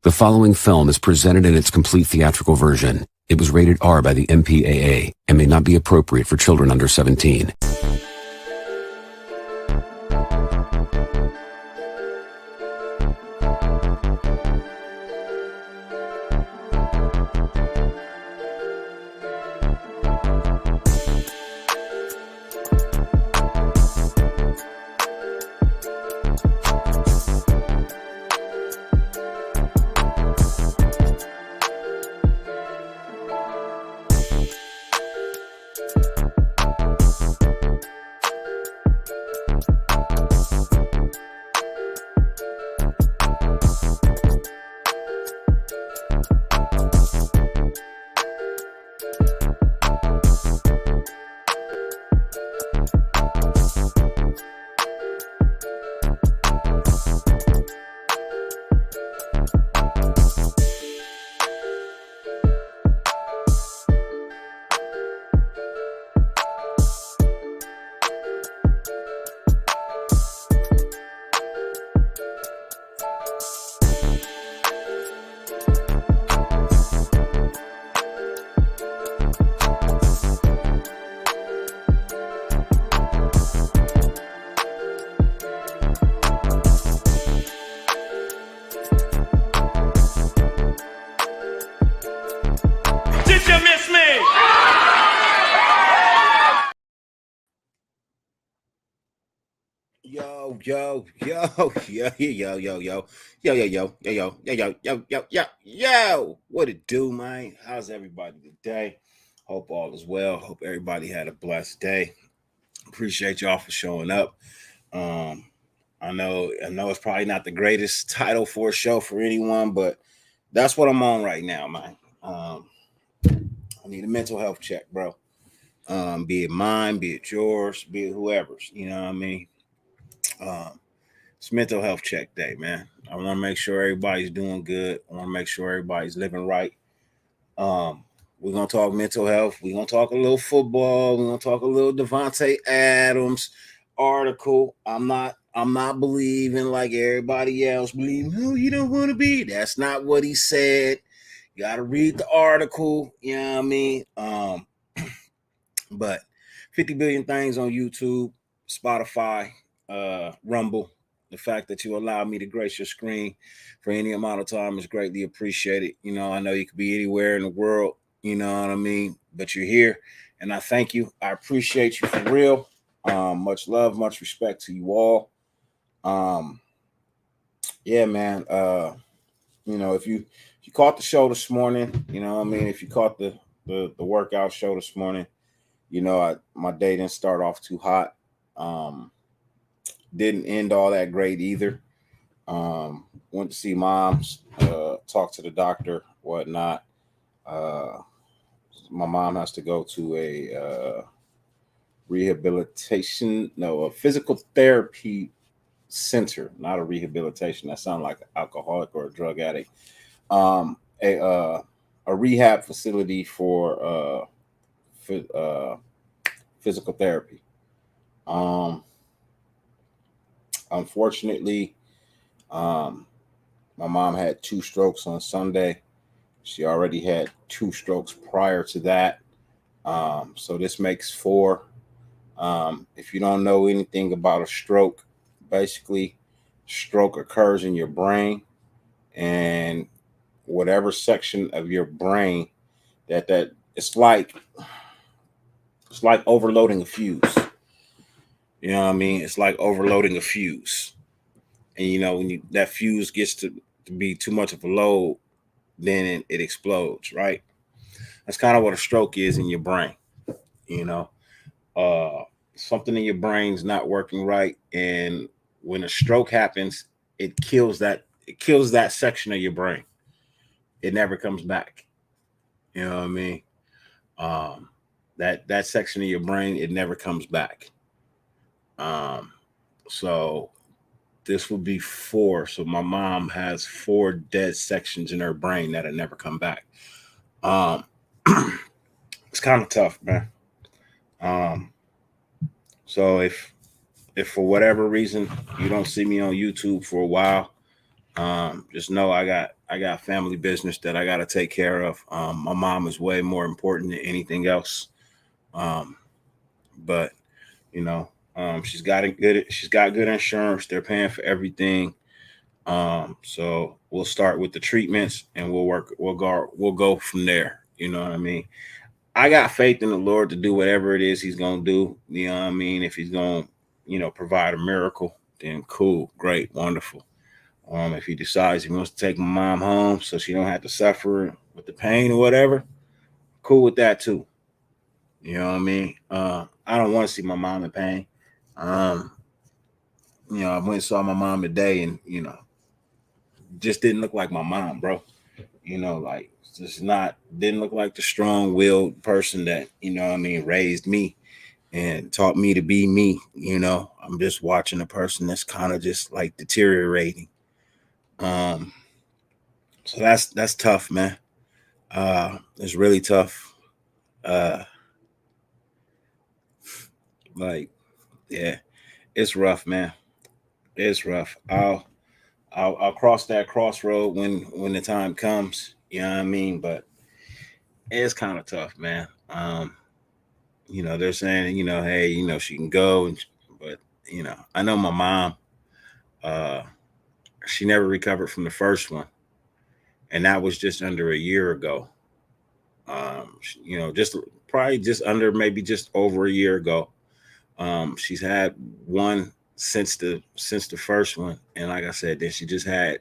The following film is presented in its complete theatrical version. It was rated R by the MPAA and may not be appropriate for children under 17. Yo. What it do, man? How's everybody today? Hope all is well. Hope everybody had a blessed day. Appreciate y'all for showing up. I know it's probably not the greatest title for a show for anyone, but that's what I'm on right now, man. I need a mental health check, bro. Be it mine, be it yours, be it whoever's. You know what I mean? It's mental health check day, man. I want to make sure everybody's doing good. I want to make sure everybody's living right. We're gonna talk mental health. We're gonna talk a little football. We're gonna talk a little Devontae Adams article. I'm not believing like everybody else believe. No, you don't want to be. That's not what he said. You gotta read the article. You know what I mean? But 50 billion things on YouTube, Spotify, Rumble. The fact that you allow me to grace your screen for any amount of time is greatly appreciated. You know, I know you could be anywhere in the world, you know what I mean? But you're here, and I thank you. I appreciate you for real. Much love, much respect to you all. Yeah, man. You know, if you caught the show this morning, you know what I mean? If you caught the workout show this morning, you know, my day didn't start off too hot. Didn't end all that great either. Went to see moms, talk to the doctor, whatnot. My mom has to go to a physical therapy center, not a rehabilitation. That sounds like an alcoholic or a drug addict. A rehab facility for physical therapy. Unfortunately, my mom had 2 strokes on Sunday. She already had 2 strokes prior to that. So this makes 4. If you don't know anything about a stroke, basically, stroke occurs in your brain, and whatever section of your brain that it's like overloading a fuse. You know what I mean? It's like overloading a fuse. And, you know, when that fuse gets to be too much of a load, then it explodes, right? That's kind of what a stroke is in your brain. You know, something in your brain's not working right. And when a stroke happens, it kills that section of your brain. It never comes back. You know what I mean? That section of your brain, it never comes back. So this would be 4. So my mom has 4 dead sections in her brain that'll never come back. It's kind of tough, man. So if for whatever reason you don't see me on YouTube for a while, just know I got I got family business that I got to take care of. My mom is way more important than anything else. Um, but you know, she's got good insurance. They're paying for everything. So we'll start with the treatments and we'll go from there. You know what I mean? I got faith in the Lord to do whatever it is he's gonna do. You know what I mean? If he's gonna, provide a miracle, then cool, great, wonderful. If he decides he wants to take my mom home so she don't have to suffer with the pain or whatever, cool with that too. You know what I mean? I don't want to see my mom in pain. Um, I went and saw my mom today, and just didn't look like my mom, bro. Like just not didn't look like the strong-willed person that raised me and taught me to be me. I'm just watching a person that's kind of just like deteriorating. Um, so that's tough, man. It's really tough. Uh, like yeah, it's rough, man. It's rough. I'll cross that crossroad when the time comes. You know what I mean? But it's kind of tough, man. They're saying, hey, she can go, but I know my mom. Uh, she never recovered from the first one, and that was just under a year ago. Just probably just under maybe just over a year ago. She's had one since the first one, and like I said, then she just had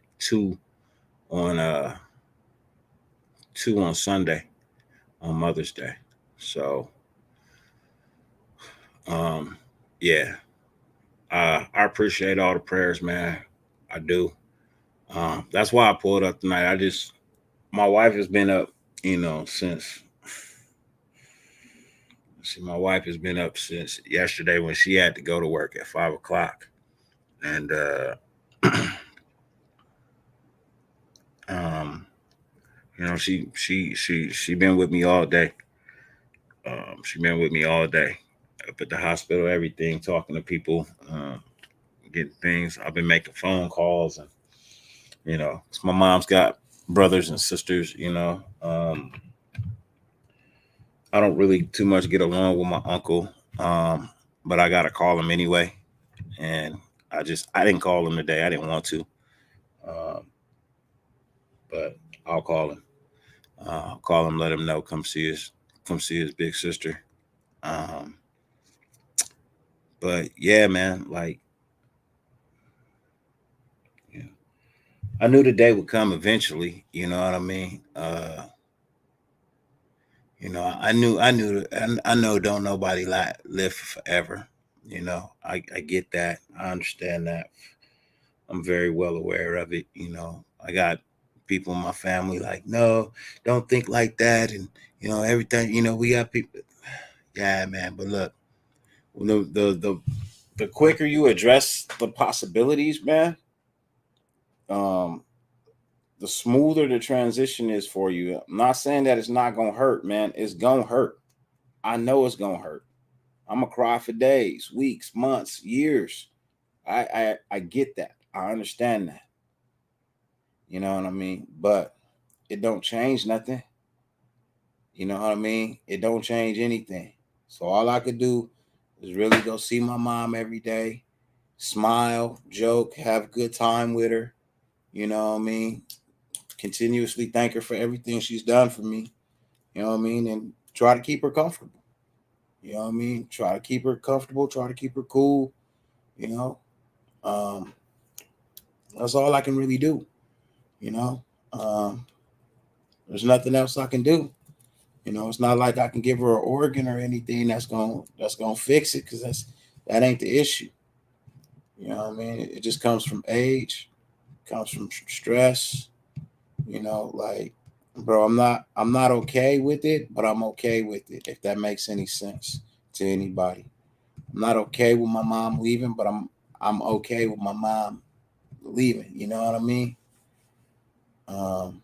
on uh two on Sunday on Mother's Day. So um yeah, I appreciate all the prayers, man. I do. That's why I pulled up tonight. My wife has been up, since. See, my wife has been up since yesterday when she had to go to work at 5 o'clock, and um, she been with me all day. She been with me all day up at the hospital, everything, talking to people, getting things. I've been making phone calls, and my mom's got brothers and sisters. I don't really too much get along with my uncle, but I gotta call him anyway, and I didn't call him today. I didn't want to, um, but I'll call him. Call him, let him know, come see his big sister. Um, but yeah, man, like yeah, I knew the day would come eventually. You know what I mean? I know don't nobody live forever. I get that. I understand that. I'm very well aware of it. I got people in my family like, no, don't think like that, and everything. We got people. Yeah, man. But look, the quicker you address the possibilities, man, um, the smoother the transition is for you. I'm not saying that it's not gonna hurt, man. It's gonna hurt. I know it's gonna hurt. I'm gonna cry for days, weeks, months, years. I get that. I understand that. You know what I mean? But it don't change nothing. You know what I mean? It don't change anything. So all I could do is really go see my mom every day, smile, joke, have a good time with her. You know what I mean? Continuously thank her for everything she's done for me. You know what I mean? And try to keep her comfortable. You know what I mean? Try to keep her comfortable, try to keep her cool, you know. Um, that's all I can really do, you know. Um, there's nothing else I can do. It's not like I can give her an organ or anything that's gonna fix it, because that ain't the issue. You know what I mean? It just comes from age, comes from stress. Like, bro, I'm not okay with it, but I'm okay with it, if that makes any sense to anybody. I'm not okay with my mom leaving, but I'm okay with my mom leaving. You know what I mean? Um,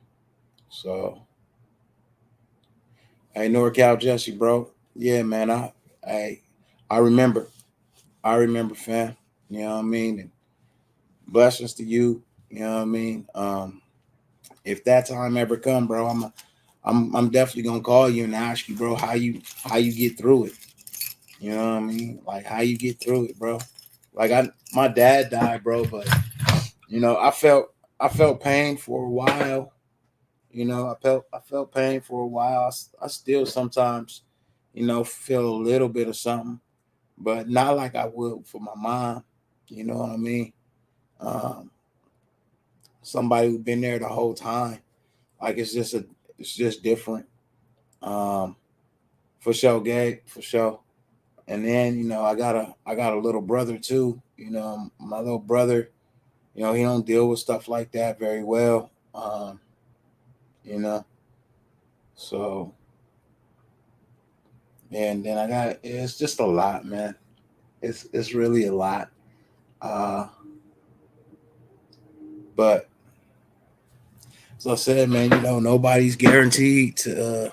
so hey, NorCal Jesse, bro. Yeah, man. I I remember. I remember, fam. You know what I mean? And blessings to you. You know what I mean? if that time ever come, bro, I'm definitely gonna call you and ask you, bro, how you get through it. You know what I mean? Like how you get through it, bro. Like my dad died, bro, but I felt pain for a while. I felt pain for a while. I still sometimes, feel a little bit of something, but not like I would for my mom. You know what I mean? Um, Somebody who's been there the whole time. Like it's just different. Um, for sure, Gabe, for sure. And then I got a little brother too. My little brother, he don't deal with stuff like that very well. You know, so and then it's just a lot, man. It's really a lot. Uh, but as I said, man, nobody's guaranteed to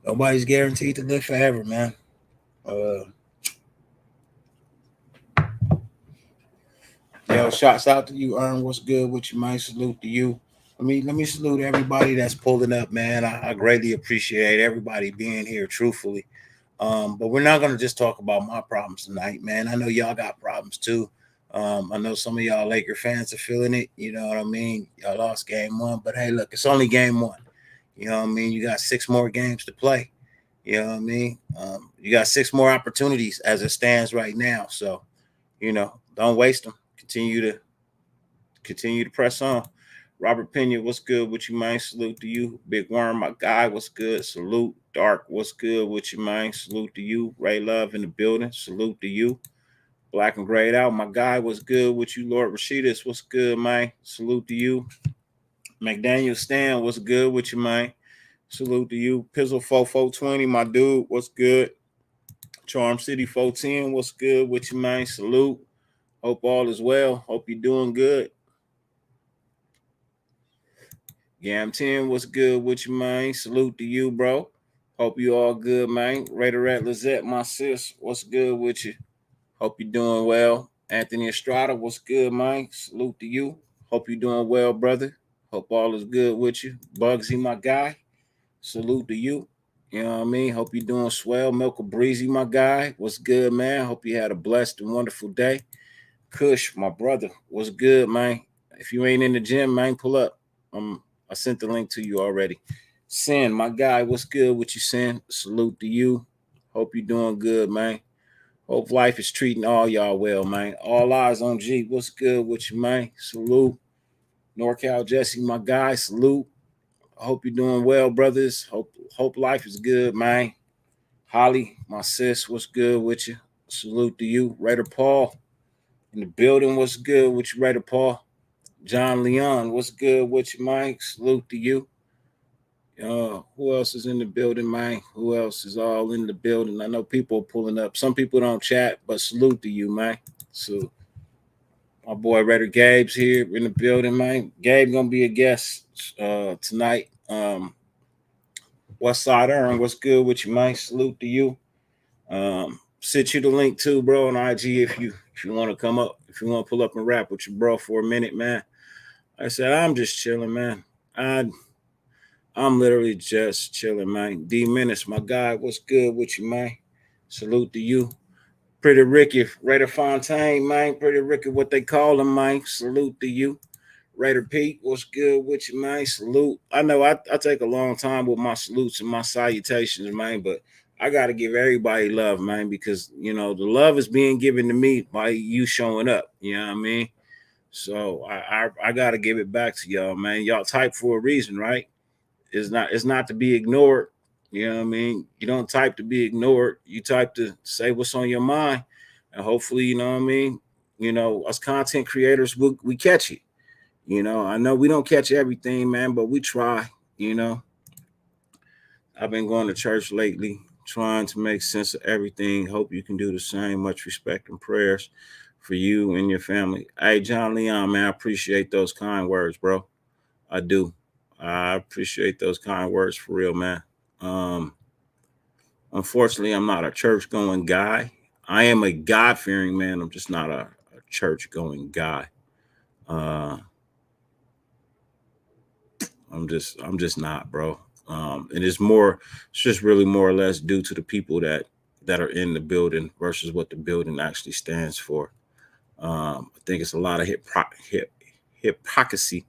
live forever, man. Uh, Shouts out to you, Earn. What's good with you, man? Salute to you. Let me salute everybody that's pulling up, man. I greatly appreciate everybody being here, truthfully. But we're not gonna just talk about my problems tonight, man. I know y'all got problems too. I know some of y'all Laker fans are feeling it. You know what I mean? Y'all lost game one, but hey, look, it's only game one. You know what I mean? You got 6 more games to play. You know what I mean? You got 6 more opportunities as it stands right now. So, don't waste them. Continue to press on. Robert Pena, what's good with you, man? Salute to you. Big Worm, my guy, what's good? Salute. Dark, what's good with you, man? Salute to you. Ray Love in the building. Salute to you. Black and Grayed Out, my guy, what's good with you? Lord Rashidus, what's good, man? Salute to you. McDaniel Stan, what's good with you, man? Salute to you. Pizzle 4420, my dude, what's good? Charm City 410, what's good with you, man? Salute. Hope all is well. Hope you're doing good. Gam 10, what's good with you, man? Salute to you, bro. Hope you all good, man. Raider at Lizette, my sis, what's good with you? Hope you're doing well. Anthony Estrada, what's good, man? Salute to you. Hope you're doing well, brother. Hope all is good with you. Bugsy, my guy. Salute to you. You know what I mean? Hope you're doing swell. Milka Breezy, my guy. What's good, man? Hope you had a blessed and wonderful day. Kush, my brother. What's good, man? If you ain't in the gym, man, pull up. I sent the link to you already. Sin, my guy, what's good with you, Sin? Salute to you. Hope you're doing good, man. Hope life is treating all y'all well, man. All eyes on G. What's good with you, man? Salute. NorCal Jesse, my guy. Salute. I hope you're doing well, brothers. Hope life is good, man. Holly, my sis, what's good with you? Salute to you. Raider Paul in the building. What's good with you, Raider Paul? John Leon, what's good with you, Mike? Salute to you. Who else is in the building, man? Who else is all in the building? I know people are pulling up. Some people don't chat, but salute to you, man. So my boy Raider Gabe's here in the building, man. Gabe gonna be a guest tonight. West Side Earn, what's good with you, man? Salute to you. Sent you the link too, bro, on IG if you want to come up, if you want to pull up and rap with your bro for a minute, man. Like I said, I'm just chilling, man. I'm literally just chilling, man. D Menace, my guy, what's good with you, man? Salute to you. Pretty Ricky, Raider Fontaine, man. Pretty Ricky, what they call him, man. Salute to you. Raider Pete, what's good with you, man? Salute. I know I take a long time with my salutes and my salutations, man, but I got to give everybody love, man, because, the love is being given to me by you showing up. You know what I mean? So I got to give it back to y'all, man. Y'all type for a reason, right? It's not to be ignored. You know what I mean? You don't type to be ignored. You type to say what's on your mind, and hopefully, you know what I mean. Us content creators, we catch it. I know we don't catch everything, man, but we try. I've been going to church lately, trying to make sense of everything. Hope you can do the same. Much respect and prayers for you and your family. Hey, John Leon, man, I appreciate those kind words, bro. I do. I appreciate those kind words for real, man. Unfortunately, I'm not a church going guy. I am a God fearing man. I'm just not a church going guy. I'm just not, bro. And it's just really more or less due to the people that are in the building versus what the building actually stands for. I think it's a lot of hypocrisy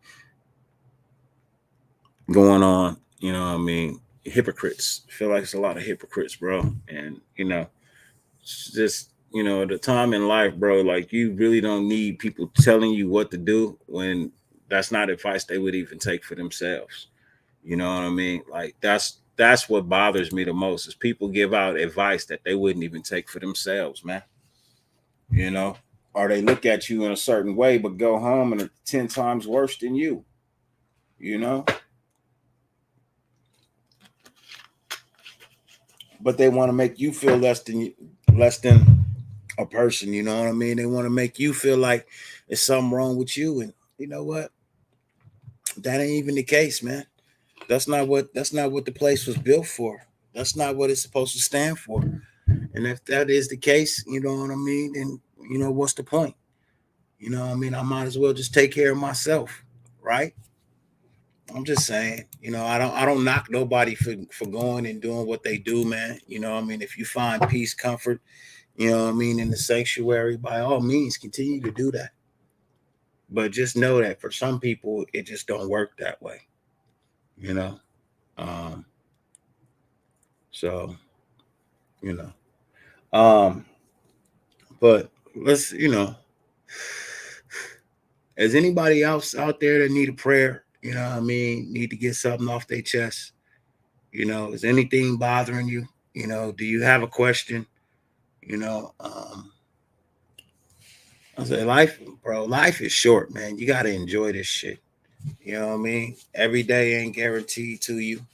going on. You know what I mean? Hypocrites. I feel like it's a lot of hypocrites, bro. And, it's just, at the time in life, bro, like you really don't need people telling you what to do when that's not advice they would even take for themselves. You know what I mean? Like that's what bothers me the most is people give out advice that they wouldn't even take for themselves, man. You know, or they look at you in a certain way, but go home and are 10 times worse than you. You know, but they want to make you feel less than a person. You know what I mean? They want to make you feel like there's something wrong with you, and you know what? That ain't even the case, man. That's not what the place was built for. That's not what it's supposed to stand for. And if that is the case, you know what I mean, then what's the point? You know what I mean? I might as well just take care of myself, right? I'm just saying, I don't knock nobody for going and doing what they do, man. You know what I mean? If you find peace, comfort, in the sanctuary, by all means continue to do that. But just know that for some people it just don't work that way, you know. Um so, you know. But let's, is anybody else out there that need a prayer? You know what I mean? Need to get something off their chest. Is anything bothering you? Do you have a question? You know, I say life, bro, life is short, man. You gotta enjoy this shit. You know what I mean? Every day ain't guaranteed to you,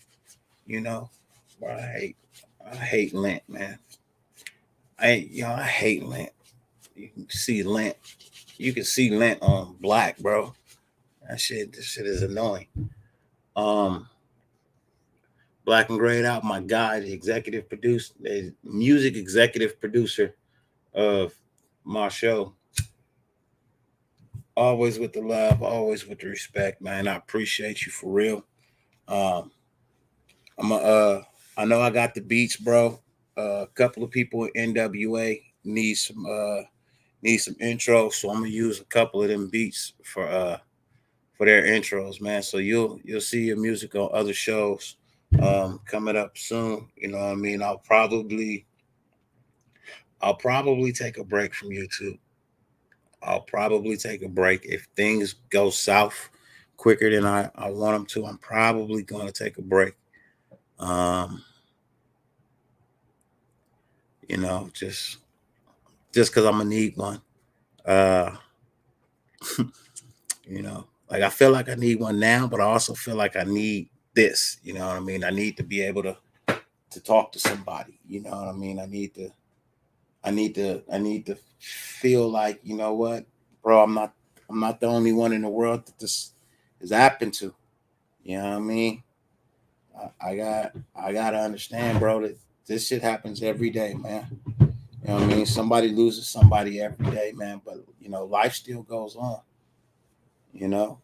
you know. But I hate Lent, man. I hate Lent. You can see Lent. You can see Lent on black, bro. This shit is annoying. Um, Black and Grayed Out, my guy, the music executive producer of my show. Always with the love, always with the respect, man. I appreciate you for real. Um, I'm a, I know I got the beats, bro. A couple of people in NWA need some intros, so I'm gonna use a couple of them beats for their intros, man. So you'll see your music on other shows coming up soon. You know what I mean? I'll probably take a break from YouTube. I'll probably take a break if things go south quicker than I want them to. I'm probably going to take a break. Um, just because I'm gonna need one. Uh, like I feel like I need one now, but I also feel like I need this. You know what I mean? I need to be able to talk to somebody. You know what I mean? I need to feel like, you know what, bro, I'm not the only one in the world that this has happened to. You know what I mean? I gotta understand, bro, that this shit happens every day, man. You know what I mean? Somebody loses somebody every day, man. But life still goes on. You know.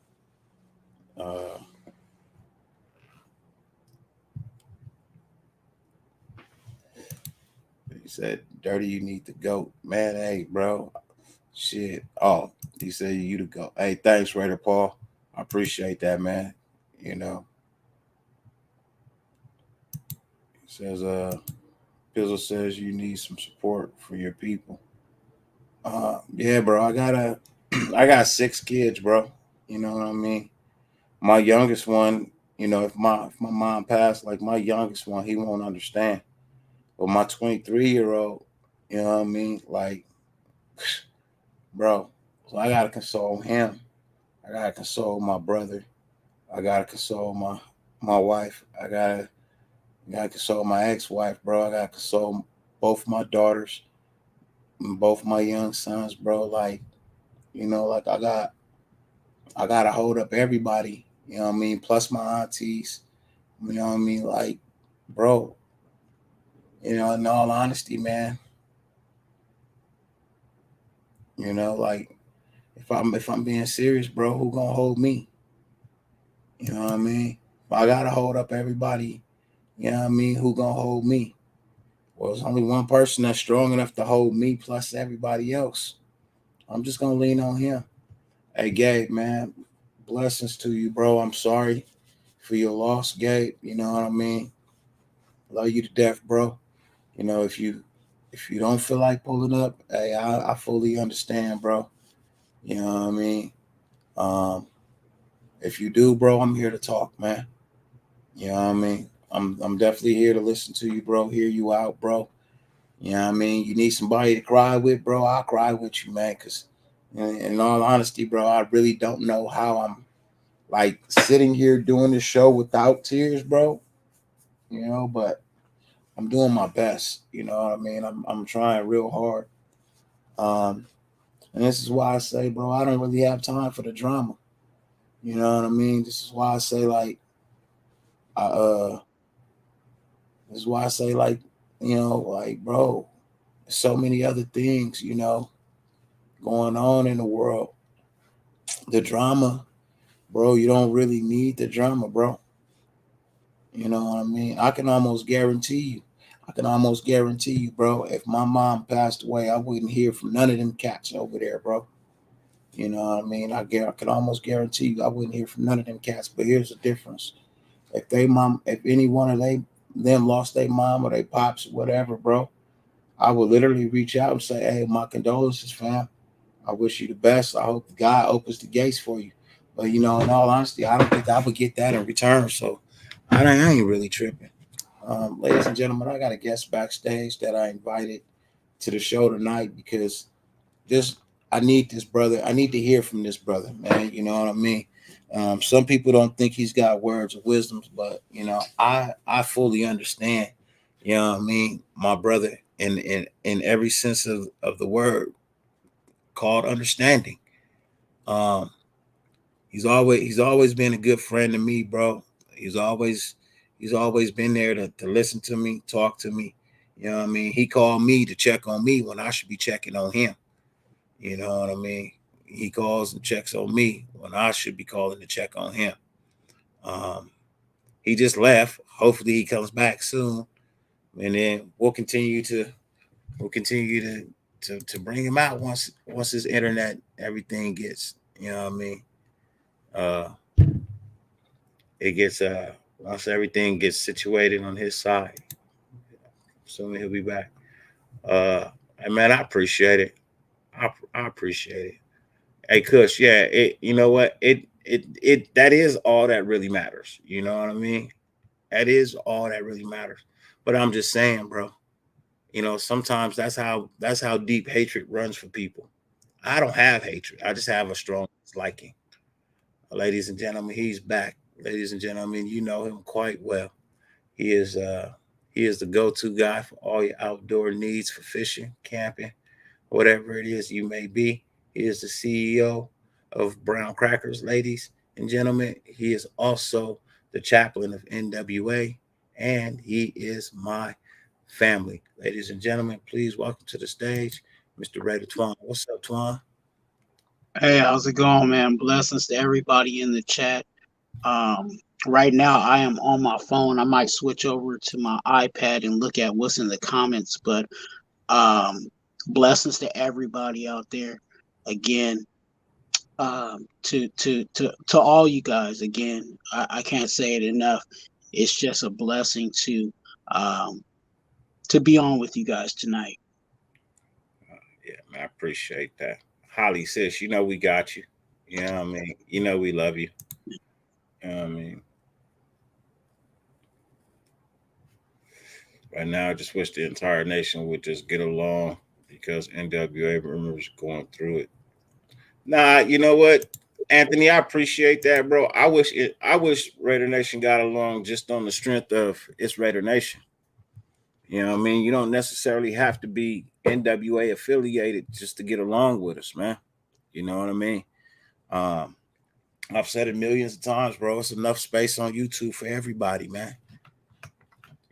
Uh, he said, "Dirty, you need to go, man." Hey, bro, shit. Oh, he said you to go. Hey, thanks, Raider Paul. I appreciate that, man. You know. He says, Pizzle says you need some support for your people. Yeah, bro. I got 6 kids, bro. You know what I mean? My youngest one, if my mom passed, like my youngest one, he won't understand. But my 23-year-old, you know what I mean? Like, bro, so I gotta console him. I gotta console my brother. I gotta console my wife. I gotta console my ex-wife, bro. I gotta console both my daughters and both my young sons, bro. Like, like I gotta hold up everybody, you know what I mean? Plus my aunties, you know what I mean? Like, bro, in all honesty, man, like if I'm being serious, bro, who gonna hold me? You know what I mean? I gotta hold up everybody, you know what I mean, who gonna hold me. Well, there's only one person that's strong enough to hold me plus everybody else. I'm just gonna lean on him. Hey Gabe, man, blessings to you, bro. I'm sorry for your loss, Gabe. You know what I mean? Love you to death, bro. You know, if you don't feel like pulling up, hey, I fully understand, bro. You know what I mean? Um, if you do, bro, I'm here to talk, man. You know what I mean? I'm definitely here to listen to you, bro. Hear you out, bro. You know what I mean? You need somebody to cry with, bro. I'll cry with you, man. Cause in all honesty, bro, I really don't know how I'm like sitting here doing this show without tears, bro. You know, but I'm doing my best. You know what I mean? I'm trying real hard. Um, and this is why I say, bro, I don't really have time for the drama. You know what I mean? This is why I say I this is why I say like, bro, so many other things, going on in the world. The drama, bro, you don't really need the drama, bro. You know what I mean? I can almost guarantee you, bro, if my mom passed away, I wouldn't hear from none of them cats over there, bro. You know what I mean? I can almost guarantee you I wouldn't hear from none of them cats. But here's the difference. If any one of them lost their mom or their pops or whatever, bro, I would literally reach out and say, hey, my condolences, fam. I wish you the best. I hope God opens the gates for you. But in all honesty, I don't think I would get that in return. So I ain't really tripping. Ladies and gentlemen, I got a guest backstage that I invited to the show tonight because this I need this brother. I need to hear from this brother, man. You know what I mean? Some people don't think he's got words of wisdom, but I fully understand. You know what I mean? My brother in every sense of the word called understanding. Um, he's always been a good friend to me, bro. He's always he's always been there to listen to me, talk to me. You know what I mean? He called me to check on me when I should be checking on him. You know what I mean? He calls and checks on me when I should be calling to check on him. Um, he just left. Hopefully he comes back soon, and then we'll continue to bring him out once his internet everything gets uh it gets once everything gets situated on his side. Assuming he'll be back. And man, I appreciate it. I appreciate it. Hey, Kush, yeah, you know what? It that is all that really matters. You know what I mean? That is all that really matters. But I'm just saying, bro, sometimes that's how deep hatred runs for people. I don't have hatred. I just have a strong liking. Ladies and gentlemen, he's back. Ladies and gentlemen, you know him quite well. He is uh he is the go-to guy for all your outdoor needs for fishing, camping, whatever it is you may be. He is the CEO of Brown Crackers, ladies and gentlemen. He is also the chaplain of NWA, and he is my family. Ladies and gentlemen, please welcome to the stage Mr. Ray Twan. What's up, Twan? Hey, how's it going, man? Blessings to everybody in the chat. Um, right now, I am on my phone. I might switch over to my iPad and look at what's in the comments, but um, blessings to everybody out there. Again, to all you guys. Again, I can't say it enough. It's just a blessing um, to be on with you guys tonight. Yeah, man, I appreciate that. Holly sis, we got you. You know what I mean? We love you. You know what I mean? Right now, I just wish the entire nation would just get along because NWA members going through it. Nah, you know what, Anthony, I appreciate that, bro. I wish Raider Nation got along just on the strength of it's Raider Nation. You know what I mean? You don't necessarily have to be NWA affiliated just to get along with us, man. You know what I mean? Um, I've said it millions of times, bro. It's enough space on YouTube for everybody, man.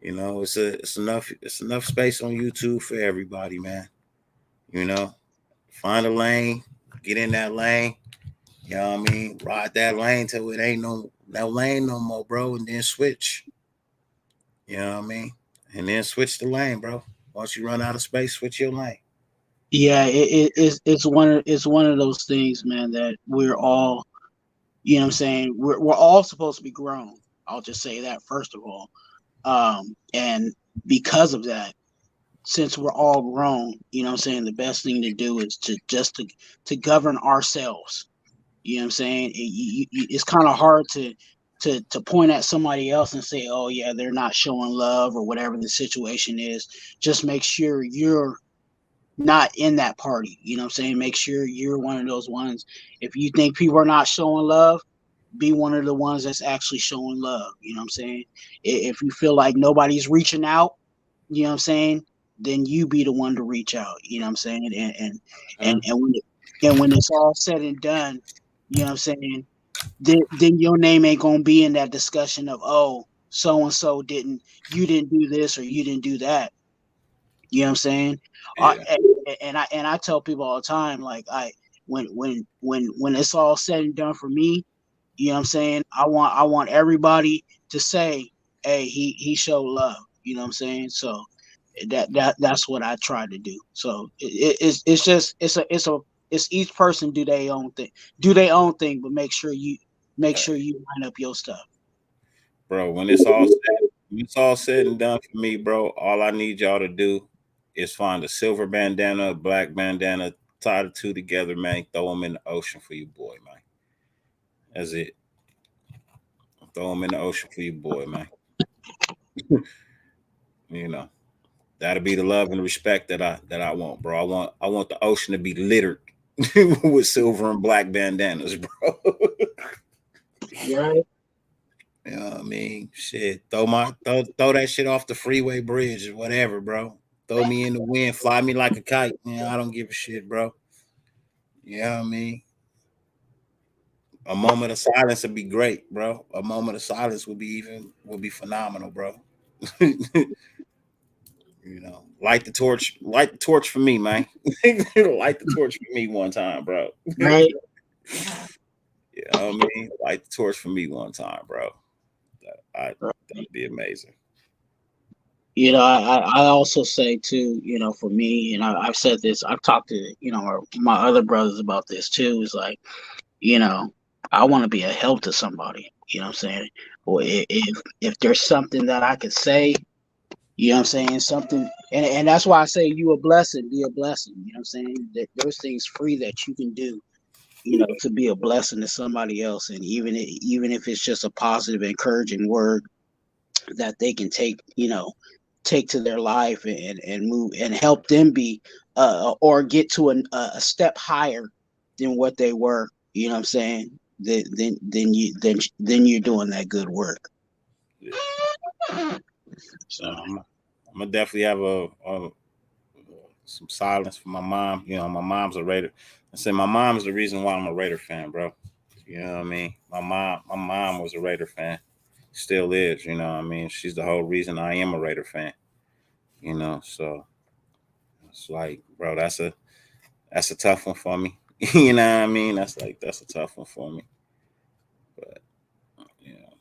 It's enough space on YouTube for everybody, man. You know, find a lane, get in that lane. You know what I mean? Ride that lane till it ain't no that lane no more, bro, and then switch. You know what I mean? And then switch the lane, bro. Once you run out of space, switch your lane. Yeah, it's one of those things, man, that we're all, you know what I'm saying, we're all supposed to be grown. I'll just say that first of all. And because of that, since we're all grown, you know what I'm saying, the best thing to do is to govern ourselves. You know what I'm saying? It's kind of hard to point at somebody else and say, "Oh yeah, they're not showing love," or whatever the situation is. Just make sure you're not in that party. You know what I'm saying? Make sure you're one of those ones. If you think people are not showing love, be one of the ones that's actually showing love. You know what I'm saying? If you feel like nobody's reaching out, you know what I'm saying, then you be the one to reach out. You know what I'm saying? Huh? And when it's all said and done, you know what I'm saying, then your name ain't gonna be in that discussion of, oh, so and so didn't, you didn't do this or you didn't do that. You know what I'm saying? Yeah. And I tell people all the time, like, when it's all said and done for me, you know what I'm saying, I want everybody to say, hey, he showed love. You know what I'm saying? So that's what I try to do. So it's just it's each person do their own thing, but make sure you line up your stuff. Bro, when it's all said and done for me, bro, all I need y'all to do is find a silver bandana, a black bandana, tie the two together, man. Throw them in the ocean for you, boy, man. That's it. Throw them in the ocean for you, boy, man. You know, that'll be the love and respect that I want, bro. I want the ocean to be littered with silver and black bandanas, bro. Right? You know what I mean? Shit. Throw that shit off the freeway bridge or whatever, bro. Throw me in the wind, fly me like a kite. Man, I don't give a shit, bro. You know what I mean? A moment of silence would be great, bro. A moment of silence would be phenomenal, bro. You know, light the torch for me, man. Light the torch for me one time, bro. Right? You know what I mean? Light the torch for me one time, bro. That'd be amazing. You know, I also say too, you know, for me, and I've said this, I've talked to, you know, my other brothers about this too. Is like, you know, I want to be a help to somebody. You know what I'm saying? Or if there's something that I could say, you know what I'm saying, something, and that's why I say you a blessing, be a blessing. You know what I'm saying? That there's things free that you can do, you know, to be a blessing to somebody else, and even if it's just a positive, encouraging word that they can take, you know, take to their life and move and help them be or get to a step higher than what they were. You know what I'm saying? Then you're doing that good work. Yeah. So I'm gonna definitely have a some silence for my mom. You know, my mom's a Raider. I say my mom's the reason why I'm a Raider fan, bro. You know what I mean? My mom was a Raider fan, still is. You know what I mean? She's the whole reason I am a Raider fan. You know, so it's like, bro, that's a tough one for me. You know what I mean? That's a tough one for me. But you know,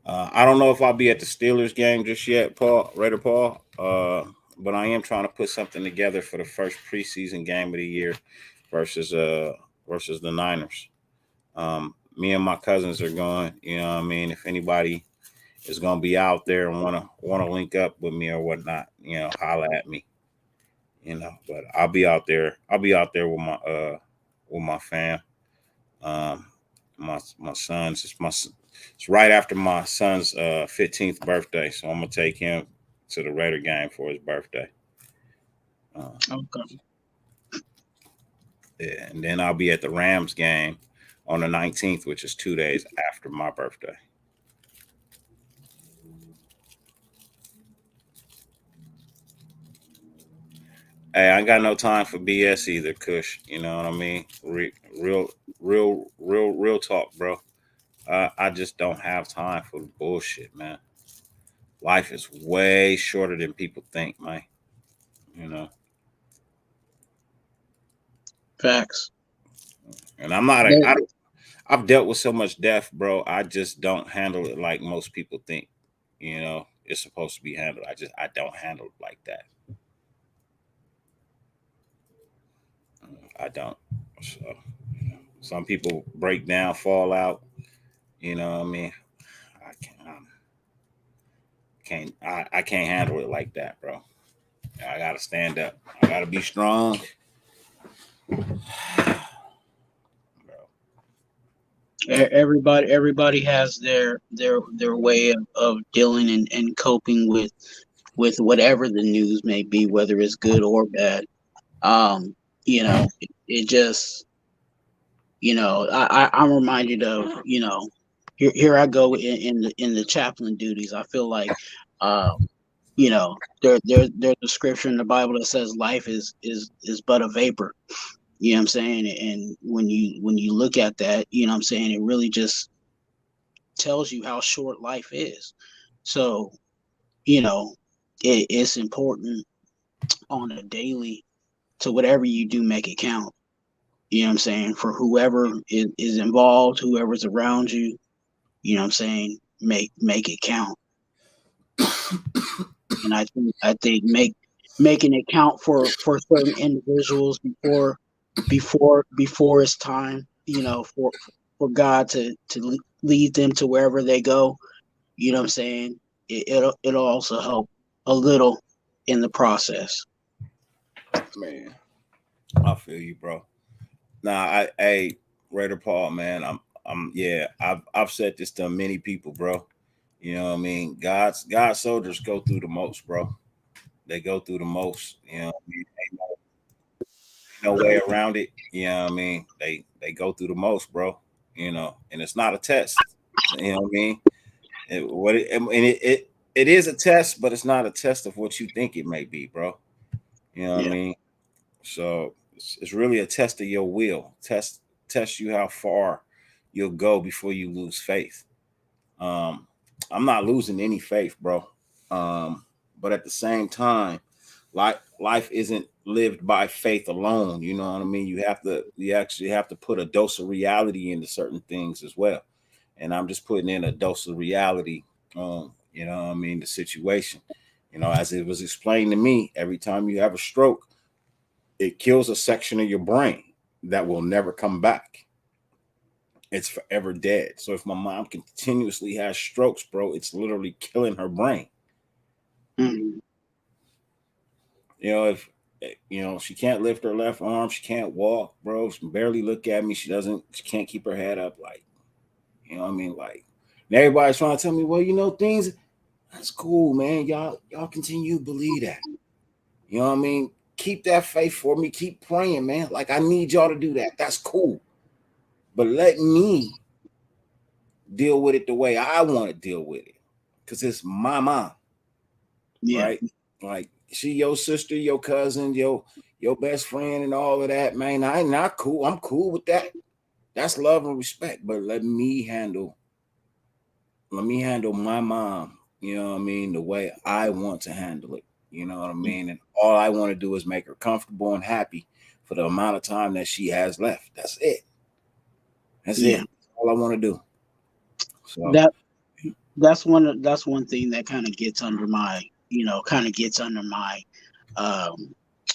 I don't know if I'll be at the Steelers game just yet, Paul Raider Paul. But I am trying to put something together for the first preseason game of the year versus uh versus the Niners. Me and my cousins are going. You know what I mean? If anybody is gonna be out there and wanna link up with me or whatnot, you know, holla at me. You know, but I'll be out there. I'll be out there with my fam. Um, my son's it's right after my son's 15th birthday, so I'm gonna take him to the Raider game for his birthday. Uh, okay. yeah, and then I'll be at the Rams game on the 19th, which is 2 days after my birthday. Hey, I ain't got no time for BS either, Kush. You know what I mean? Real talk, bro. I just don't have time for the bullshit, man. Life is way shorter than people think, man. You know, Facts. and I'm not a That- I've dealt with so much death, bro. I just don't handle it like most people think. It's supposed to be handled. I don't handle it like that. I don't. So some people break down, fall out. You know what I mean? I I can't handle it like that, bro. I gotta stand up. I gotta be strong. Everybody has their way of dealing and coping with whatever the news may be, whether it's good or bad. Um, it just, I'm reminded of, here I go in the chaplain duties. I feel like, you know, there's a scripture in the Bible that says life is but a vapor. You know what I'm saying? And when you look at that, you know what I'm saying, it really just tells you how short life is. So, you know, it's important on a daily to whatever you do, make it count. You know what I'm saying? For whoever is involved, whoever's around you, you know what I'm saying, make it count. And I think making it count for certain individuals before it's time, for God to lead them to wherever they go. You know what I'm saying? It'll also help a little in the process. Man, I feel you, bro. Nah, hey, Raider Paul, man, yeah, I've said this to many people, bro. You know what I mean? God's soldiers go through the most, bro. They go through the most. You know what I mean? Ain't no way around it. You know what I mean? They go through the most, bro. And it's not a test. You know what I mean? It is a test, but it's not a test of what you think it may be, bro. You know what I Yeah. mean? So it's really a test of your will. Test you how far you'll go before you lose faith. Um, I'm not losing any faith, bro. But at the same time, life isn't lived by faith alone. You know what I mean? You actually have to put a dose of reality into certain things as well. And I'm just putting in a dose of reality on, what I mean, the situation. As it was explained to me, every time you have a stroke, it kills a section of your brain that will never come back. It's forever dead. So if my mom continuously has strokes, bro, it's literally killing her brain. Mm-hmm. If she can't lift her left arm, she can't walk, bro. She can barely look at me. She can't keep her head up, like, what I mean? Like, and everybody's trying to tell me, well, things that's cool, man. Y'all continue to believe that. You know what I mean? Keep that faith for me. Keep praying, man. Like, I need y'all to do that. That's cool. But let me deal with it the way I want to deal with it. Because it's my mom. Yeah. Right? Like, she your sister, your cousin, your best friend, and all of that, man. I'm not cool. I'm cool with that. That's love and respect. But let me handle my mom, you know what I mean, the way I want to handle it. You know what I mean? And all I want to do is make her comfortable and happy for the amount of time that she has left. That's it. That's Yeah. it. That's all I want to do. So That's one thing that kind of gets under my, I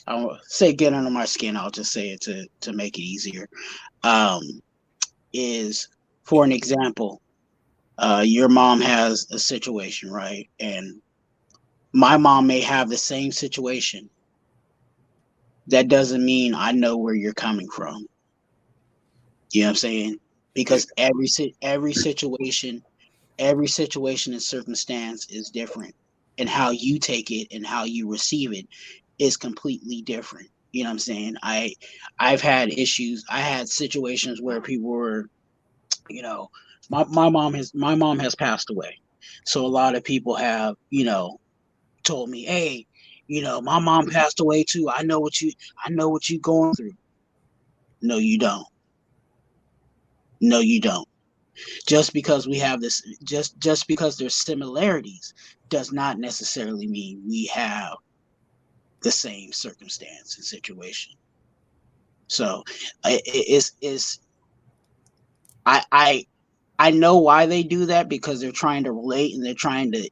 won't say get under my skin. I'll just say it to make it easier. Um, is, for an example, your mom has a situation, right? And my mom may have the same situation. That doesn't mean I know where you're coming from. You know what I'm saying? Because every situation and circumstance is different, and how you take it and how you receive it is completely different. You know what I'm saying? I've had issues. I had situations where people were, you know, my mom has passed away. So a lot of people have, told me, hey, my mom passed away too. I know what you going through. No, you don't. No, you don't. Just because we have this, just because there's similarities does not necessarily mean we have the same circumstance and situation. So it's I know why they do that, because they're trying to relate and they're trying to,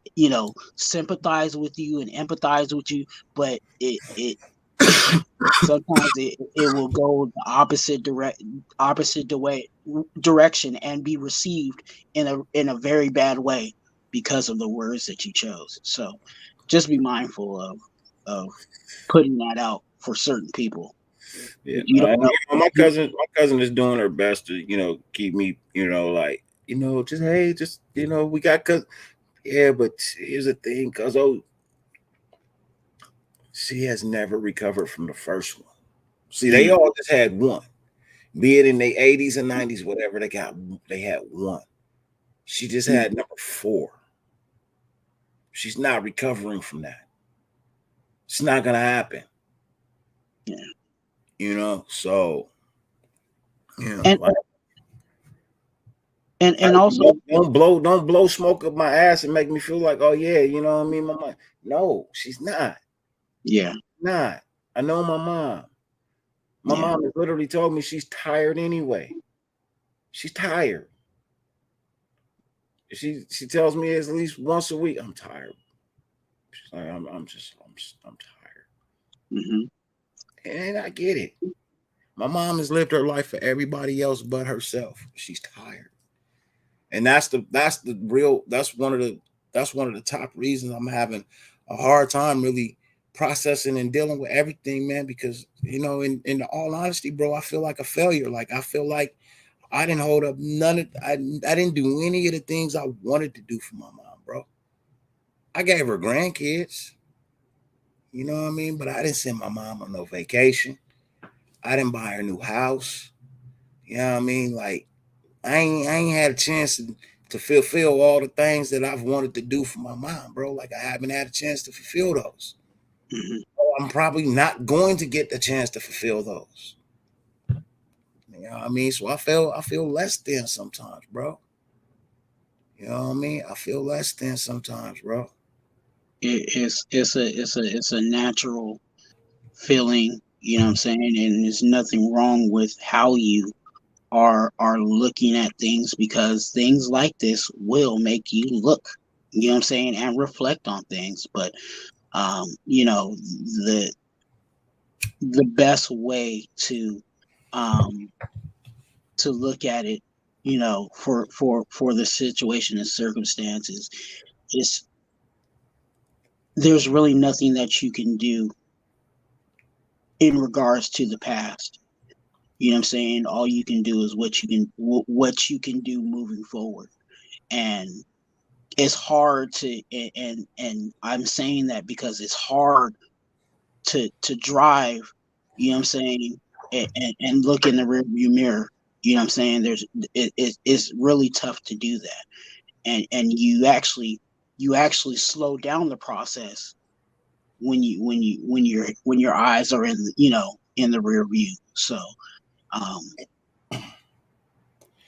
sympathize with you and empathize with you, but it sometimes it will go the direction and be received in a very bad way because of the words that you chose. So just be mindful of putting that out for certain people. Yeah, You don't know. my cousin is doing her best to keep me like just hey just we got cuz yeah, but here's the thing, cuz she has never recovered from the first one. See, they all just had one, be it in the 80s and 90s, whatever they had one. She just had number 4. She's not recovering from that. It's not gonna happen. Yeah. So And like and also, don't blow smoke up my ass and make me feel like, oh yeah, you know what I mean? My mom. No, she's not. yeah. Not. I know my mom. My Yeah. mom has literally told me she's tired anyway. She's tired. She tells me at least once a week, I'm tired. She's like, I'm tired. Mm-hmm. And I get it. My mom has lived her life for everybody else but herself. She's tired. And that's one of the top reasons I'm having a hard time really processing and dealing with everything, man, because in all honesty, bro, I feel like a failure. Like I feel like I didn't hold up I didn't do any of the things I wanted to do for my mom, bro. I gave her grandkids, you know what I mean? But I didn't send my mom on no vacation. I didn't buy her a new house. You know what I mean? Like I ain't had a chance to fulfill all the things that I've wanted to do for my mom, bro. Like I haven't had a chance to fulfill those. Mm-hmm. I'm probably not going to get the chance to fulfill those. You know what I mean? So I feel less than sometimes, bro. You know what I mean? I feel less than sometimes, bro. It's a natural feeling, you know what I'm saying? And there's nothing wrong with how you are looking at things, because things like this will make you look, you know what I'm saying, and reflect on things. But the best way um to look at it, for the situation and circumstances, is there's really nothing that you can do in regards to the past. You know what I'm saying? All you can do is what you can do moving forward. And it's hard to, and I'm saying that because it's hard to drive, you know what I'm saying, and look in the rearview mirror. You know what I'm saying? It's really tough to do that. And you actually slow down the process when your eyes are in the rear view. So um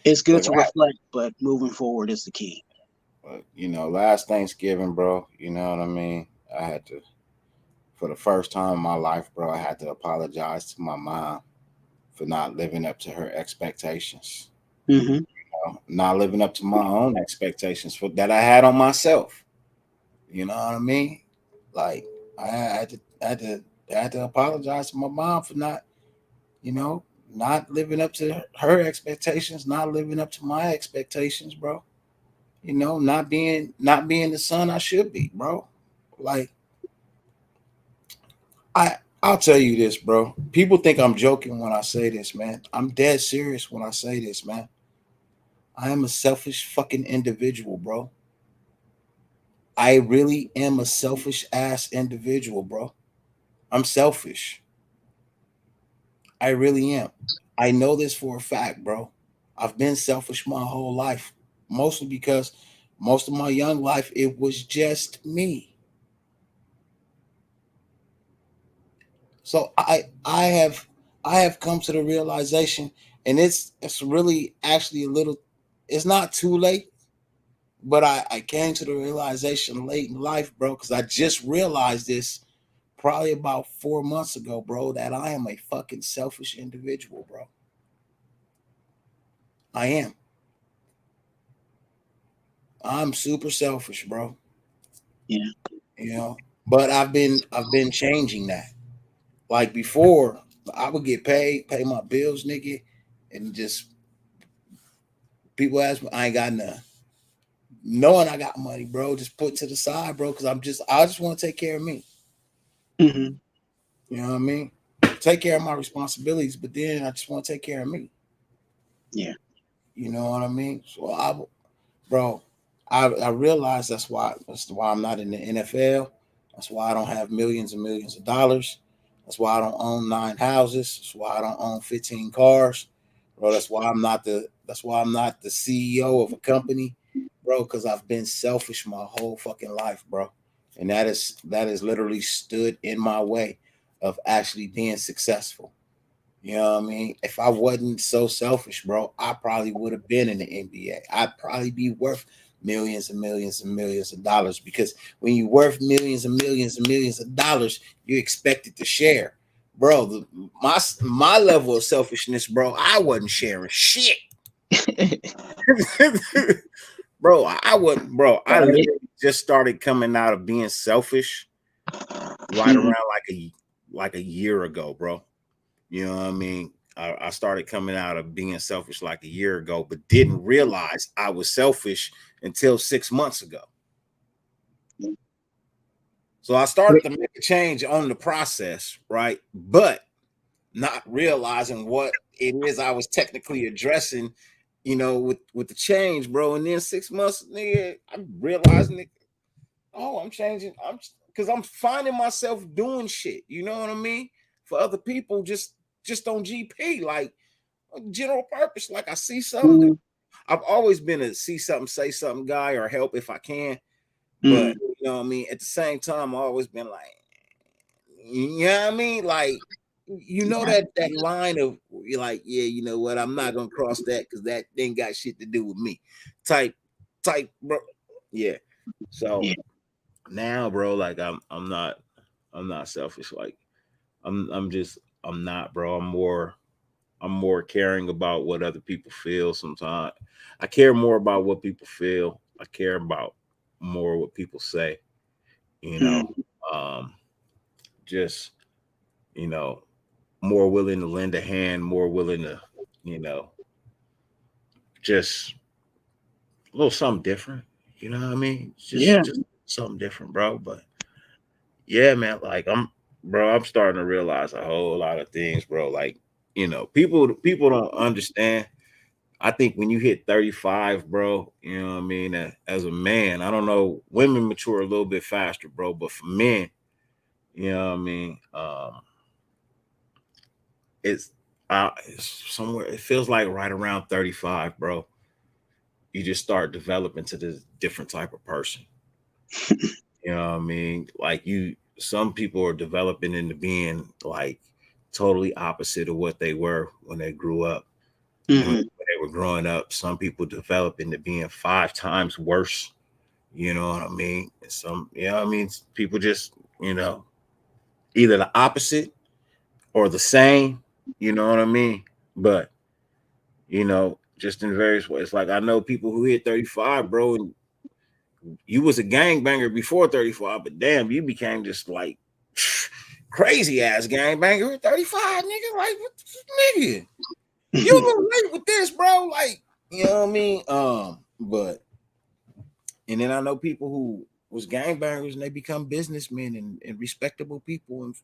it's good But to reflect, but moving forward is the key. last Thanksgiving, bro, you know what I mean? I had to, for the first time in my life, bro, I had to apologize to my mom for not living up to her expectations. Mm-hmm. Not living up to my own expectations that I had on myself. You know what I mean? Like I had to apologize to my mom for not, you know, not living up to her expectations, not living up to my expectations, bro. Not being the son I should be, bro. Like I'll tell you this, bro. People think I'm joking when I say this, man. I'm dead serious when I say this, man. I am a selfish fucking individual, bro. I really am a selfish ass individual, bro. I'm selfish. I really am. I know this for a fact, bro. I've been selfish my whole life, mostly because most of my young life it was just me. So I have come to the realization, and it's really actually a little. It's not too late, but I came to the realization late in life, bro, because I just realized this probably about 4 months ago, bro, that I am a fucking selfish individual, bro. I am. I'm super selfish, bro. Yeah. You know, but I've been changing that. Like before, I would get paid, pay my bills, nigga, and just people ask me, I ain't got none. Knowing I got money, bro, just put to the side, bro, because I just want to take care of me. Mm-hmm. You know what I mean? Take care of my responsibilities, but then I just want to take care of me. Yeah. You know what I mean? So bro, I realize that's why I'm not in the NFL. That's why I don't have millions and millions of dollars. That's why I don't own 9 houses. That's why I don't own 15 cars. Bro, that's why I'm not the CEO of a company, bro, because I've been selfish my whole fucking life, bro. And that has literally stood in my way of actually being successful. You know what I mean? If I wasn't so selfish, bro, I probably would have been in the NBA. I'd probably be worth millions and millions and millions of dollars because when you're worth millions and millions and millions of dollars, you're expected to share. Bro, my level of selfishness, bro, I wasn't sharing shit. Bro, I wouldn't, bro. I Right. literally just started coming out of being selfish right Mhm. around like a year ago, bro. You know what I mean? I started coming out of being selfish like a year ago, but didn't realize I was selfish until 6 months ago. So I started to make a change on the process, right? But not realizing what it is I was technically addressing, with the change, bro. And then 6 months, nigga, I'm realizing it. Oh, I'm changing. Because I'm finding myself doing shit. You know what I mean? For other people, just on GP, like general purpose. Like I see something. Mhm. I've always been a see something, say something guy or help if I can. But Mhm. you know what I mean? At the same time, I've always been like, you know what I mean? Like, that line of you're like, yeah, you know what? I'm not gonna cross that because that ain't got shit to do with me. Type, bro. Yeah. So Yeah. now, bro, like I'm not selfish. Like I'm not, bro. I'm more caring about what other people feel sometimes. I care more about what people feel. I care about more what people say, you know. Mhm. Um, just, you know, more willing to lend a hand, more willing to, you know, just a little something different. You know what I mean? Yeah. Just something different, bro. But yeah, man, like I'm starting to realize a whole lot of things, bro. Like, people don't understand. I think when you hit 35, bro, you know what I mean? As a man, I don't know, women mature a little bit faster, bro, but for men, you know what I mean? It's it's somewhere, it feels like right around 35, bro. You just start developing to this different type of person. You know what I mean? Like some people are developing into being like totally opposite of what they were when they grew up. When Mhm. they were growing up, some people develop into being 5 times worse. You know what I mean? People just, either the opposite or the same. You know what I mean? But, just in various ways. Like I know people who hit 35, bro, and you was a gangbanger before 35, but damn, you became just like crazy ass gangbanger at 35, nigga. Like, what nigga? You a little late with this, bro. Like, you know what I mean? But and then I know people who was gangbangers and they become businessmen and respectable people, and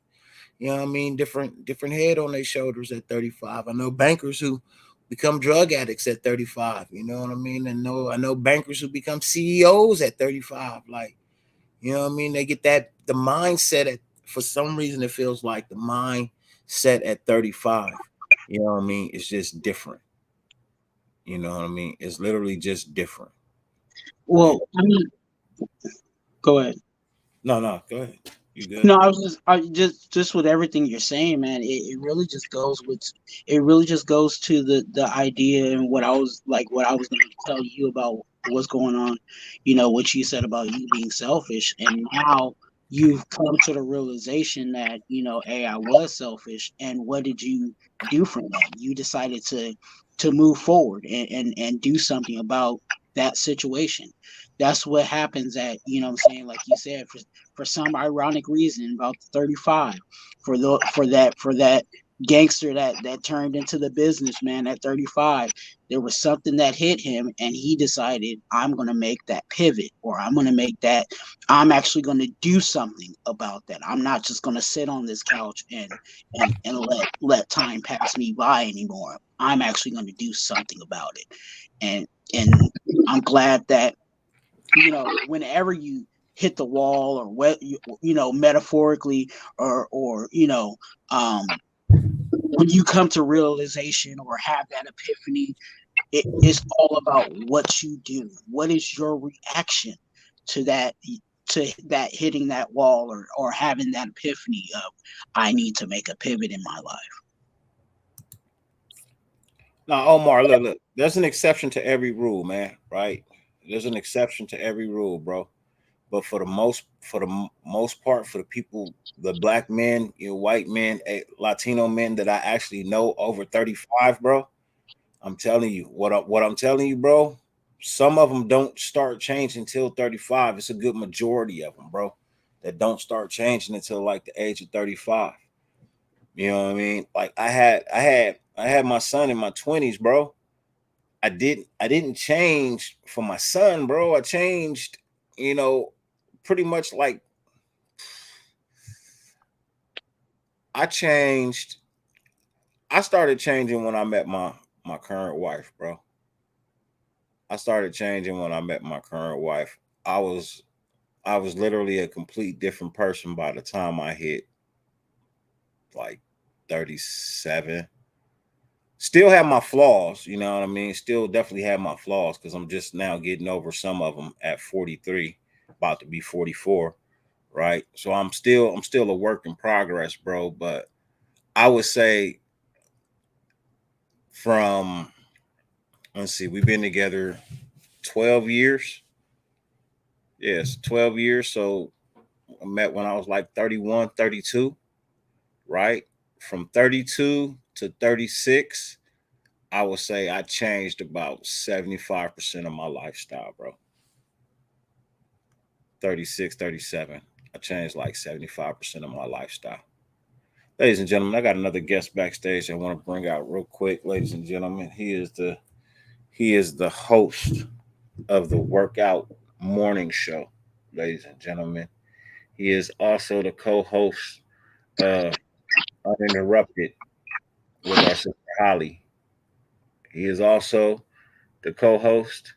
you know what I mean, different head on their shoulders at 35. I know bankers who become drug addicts at 35. You know what I mean? And I know bankers who become CEOs at 35. Like, you know what I mean? They get the mindset for some reason it feels like the mindset at 35. You know what I mean? It's just different. You know what I mean? It's literally just different. And Well, I mean, go ahead. no, go ahead. You good? No, I just with everything you're saying, man. It really just goes with it. Really just goes to the idea and what I was going to tell you about what's going on. What you said about you being selfish, and now you've come to the realization that hey, I was selfish, and what did you do from that? You decided to move forward and do something about that situation. That's what happens at, you know what I'm saying, like you said, for some ironic reason about the 35, for that gangster that turned into the businessman at 35, there was something that hit him and he decided, I'm going to make that pivot, or I'm actually going to do something about that. I'm not just going to sit on this couch and let time pass me by anymore. I'm actually going to do something about it. And I'm glad that, you know, whenever you hit the wall, or what, you know, metaphorically, or you know, when you come to realization or have that epiphany, it's all about what you do. What is your reaction to that hitting that wall, or having that epiphany of, I need to make a pivot in my life. Now, Omar, look, there's an exception to every rule, man, right? There's an exception to every rule, bro. But for the most part, for the people, the black men, you know, white men, Latino men that I actually know over 35, bro, I'm telling you what I'm telling you, bro. Some of them don't start changing until 35. It's a good majority of them, bro, that don't start changing until like the age of 35. You know what I mean? Like I had my son in my 20s, bro. I didn't change for my son, bro. I changed, you know, pretty much like I started changing when I met my current wife, bro. I started changing when I met my current wife. I was literally a complete different person by the time I hit like 37. Still have my flaws, you know what I mean? Still definitely have my flaws, because I'm just now getting over some of them at 43, about to be 44, right? So I'm still a work in progress, bro. But I would say from, let's see, we've been together 12 years. Yes, 12 years. So I met when I was like 31, 32, right? From 32 to 36, I would say I changed about 75% of my lifestyle, bro. 36, 37. I changed like 75% of my lifestyle. Ladies and gentlemen, I got another guest backstage I want to bring out real quick. Ladies and gentlemen, he is the host of the Workout Morning Show. Ladies and gentlemen, he is also the co-host of Uninterrupted with our sister Holly. He is also the co-host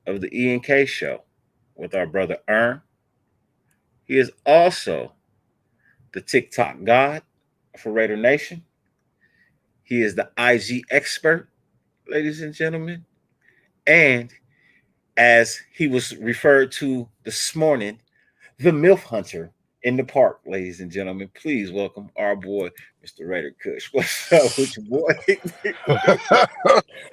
of the E&K Show with our brother Ern. He is also the TikTok God for Raider Nation. He is the IG expert, ladies and gentlemen. And as he was referred to this morning, the MILF Hunter in the park, ladies and gentlemen. Please welcome our boy, Mr. Raider Kush. What's up with your boy?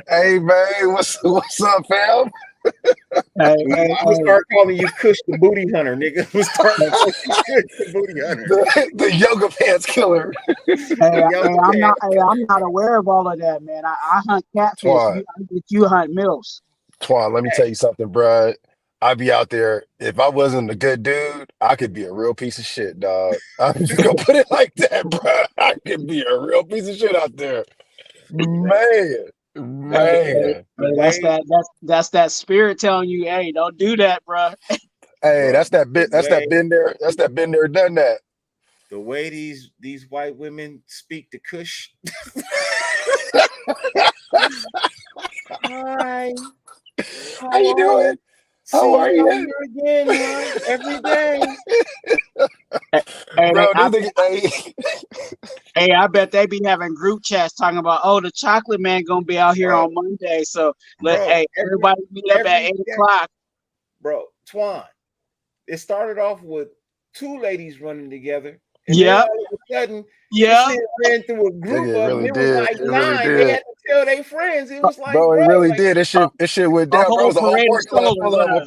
Hey man, what's up, fam? Hey, I'm gonna start calling you Kush the Booty Hunter, nigga. I'm gonna start calling you Kush the Booty Hunter. The yoga pants killer. I'm not aware of all of that, man. I hunt catfish. Twan, You hunt milfs. Twan, let me tell you something, bruh. I'd be out there. If I wasn't a good dude, I could be a real piece of shit, dog. I'm just gonna put it like that, bruh. I could be a real piece of shit out there. Man. Hey, that's that spirit telling you, hey, don't do that, bro. Hey, that's that bit. That's that been there. That's that been there, done that. The way these white women speak to Kush. Hi. How you doing? How are you? Again, huh? Every day. Hey, I bet they be having group chats talking about, oh, the chocolate man gonna be out here on Monday, so everybody meet up at 8:00. Bro, Twan, it started off with two ladies running together. And then all of a sudden, ran through a group of them. It was like 9. They had to tell their friends. It was like, bro, it really did. This shit went down, bro. It was a whole party class full of them,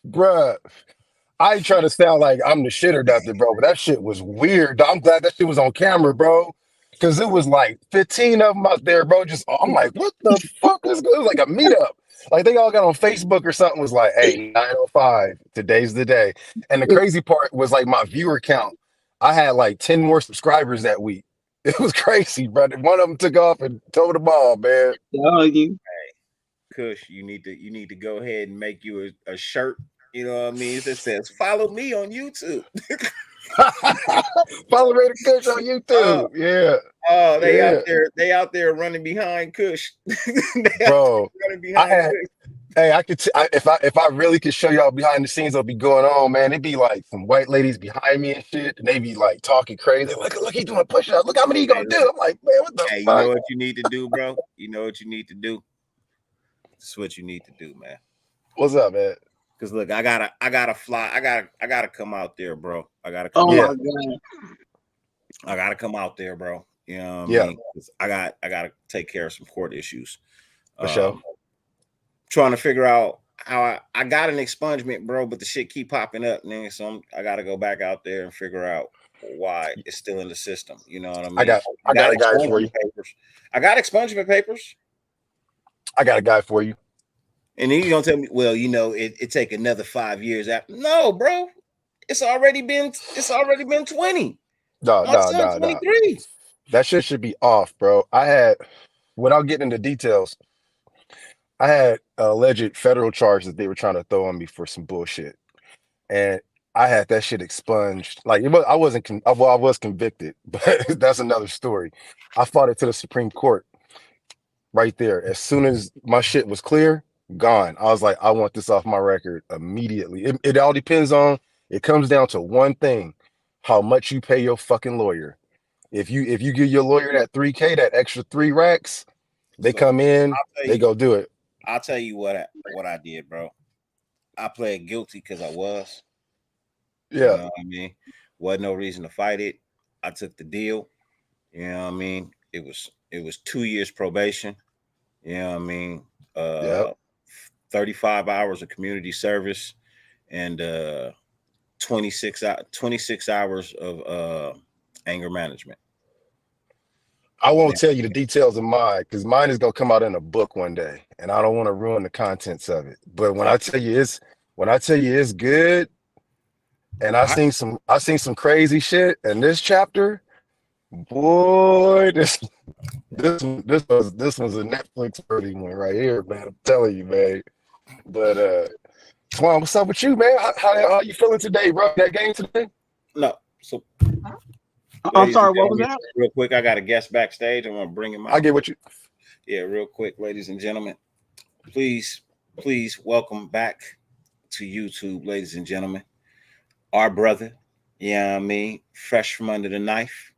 bro. I ain't trying to sound like I'm the shit or nothing, bro, but that shit was weird. I'm glad that shit was on camera, bro. Cause it was like 15 of them out there, bro. Just I'm like, what the fuck is good? It was like a meetup. Like they all got on Facebook or something, was like, hey, 9:05, today's the day. And the crazy part was like my viewer count. I had like 10 more subscribers that week. It was crazy, bro. One of them took off and told them all, man. Kush, you need to go ahead and make you a shirt, you know what I mean, that says follow me on YouTube. Follow Raider Kush on YouTube. Yeah. Oh, they out there running behind Kush. Bro, I could if I really could show y'all behind the scenes what'll be going on, man. It'd be like some white ladies behind me and shit, and they be like talking crazy. Look, he's doing push-ups. Look how many he gonna do. I'm like, man, what the fuck? You know what you need to do, bro? You know what you need to do? This is what you need to do, man. What's up, man? Because look, I gotta fly. I gotta come out there, bro. I gotta come out there, bro. You know what I mean? I gotta take care of some court issues. For sure. Trying to figure out how I got an expungement, bro, but the shit keep popping up, man. So I gotta go back out there and figure out why it's still in the system. You know what I mean? I got a guy for you. I got expungement papers. I got a guy for you. And then you're gonna tell me, well, you know, it take another 5 years after. No, bro. It's already been 20. No. 23. That shit should be off, bro. Without getting into details, I had alleged federal charges that they were trying to throw on me for some bullshit. And I had that shit expunged. Like I was convicted, but that's another story. I fought it to the Supreme Court right there. As soon as my shit was clear, gone. I was like, I want this off my record immediately. It all depends on, it comes down to one thing, how much you pay your fucking lawyer. If you give your lawyer that $3K, that extra 3 racks, they come in, they go do it. I'll tell you what I did, bro. I pled guilty because I was. Yeah. You know what I mean? Wasn't no reason to fight it. I took the deal. You know what I mean? It was 2 years probation. You know what I mean? 35 hours of community service and 26 hours of anger management. I won't tell you the details of mine because mine is gonna come out in a book one day, and I don't want to ruin the contents of it. But when I tell you it's good, and I seen some crazy shit in this chapter, boy, this was a Netflix worthy one right here, man. I'm telling you, man. But Twan, what's up with you, man? How you feeling today, bro? That game today? No, so. I'm sorry, what was that? Real quick, I got a guest backstage. I want to bring him out. I get what you. Yeah, real quick, ladies and gentlemen. Please welcome back to YouTube, ladies and gentlemen. Our brother, you know what I mean? Fresh from under the knife,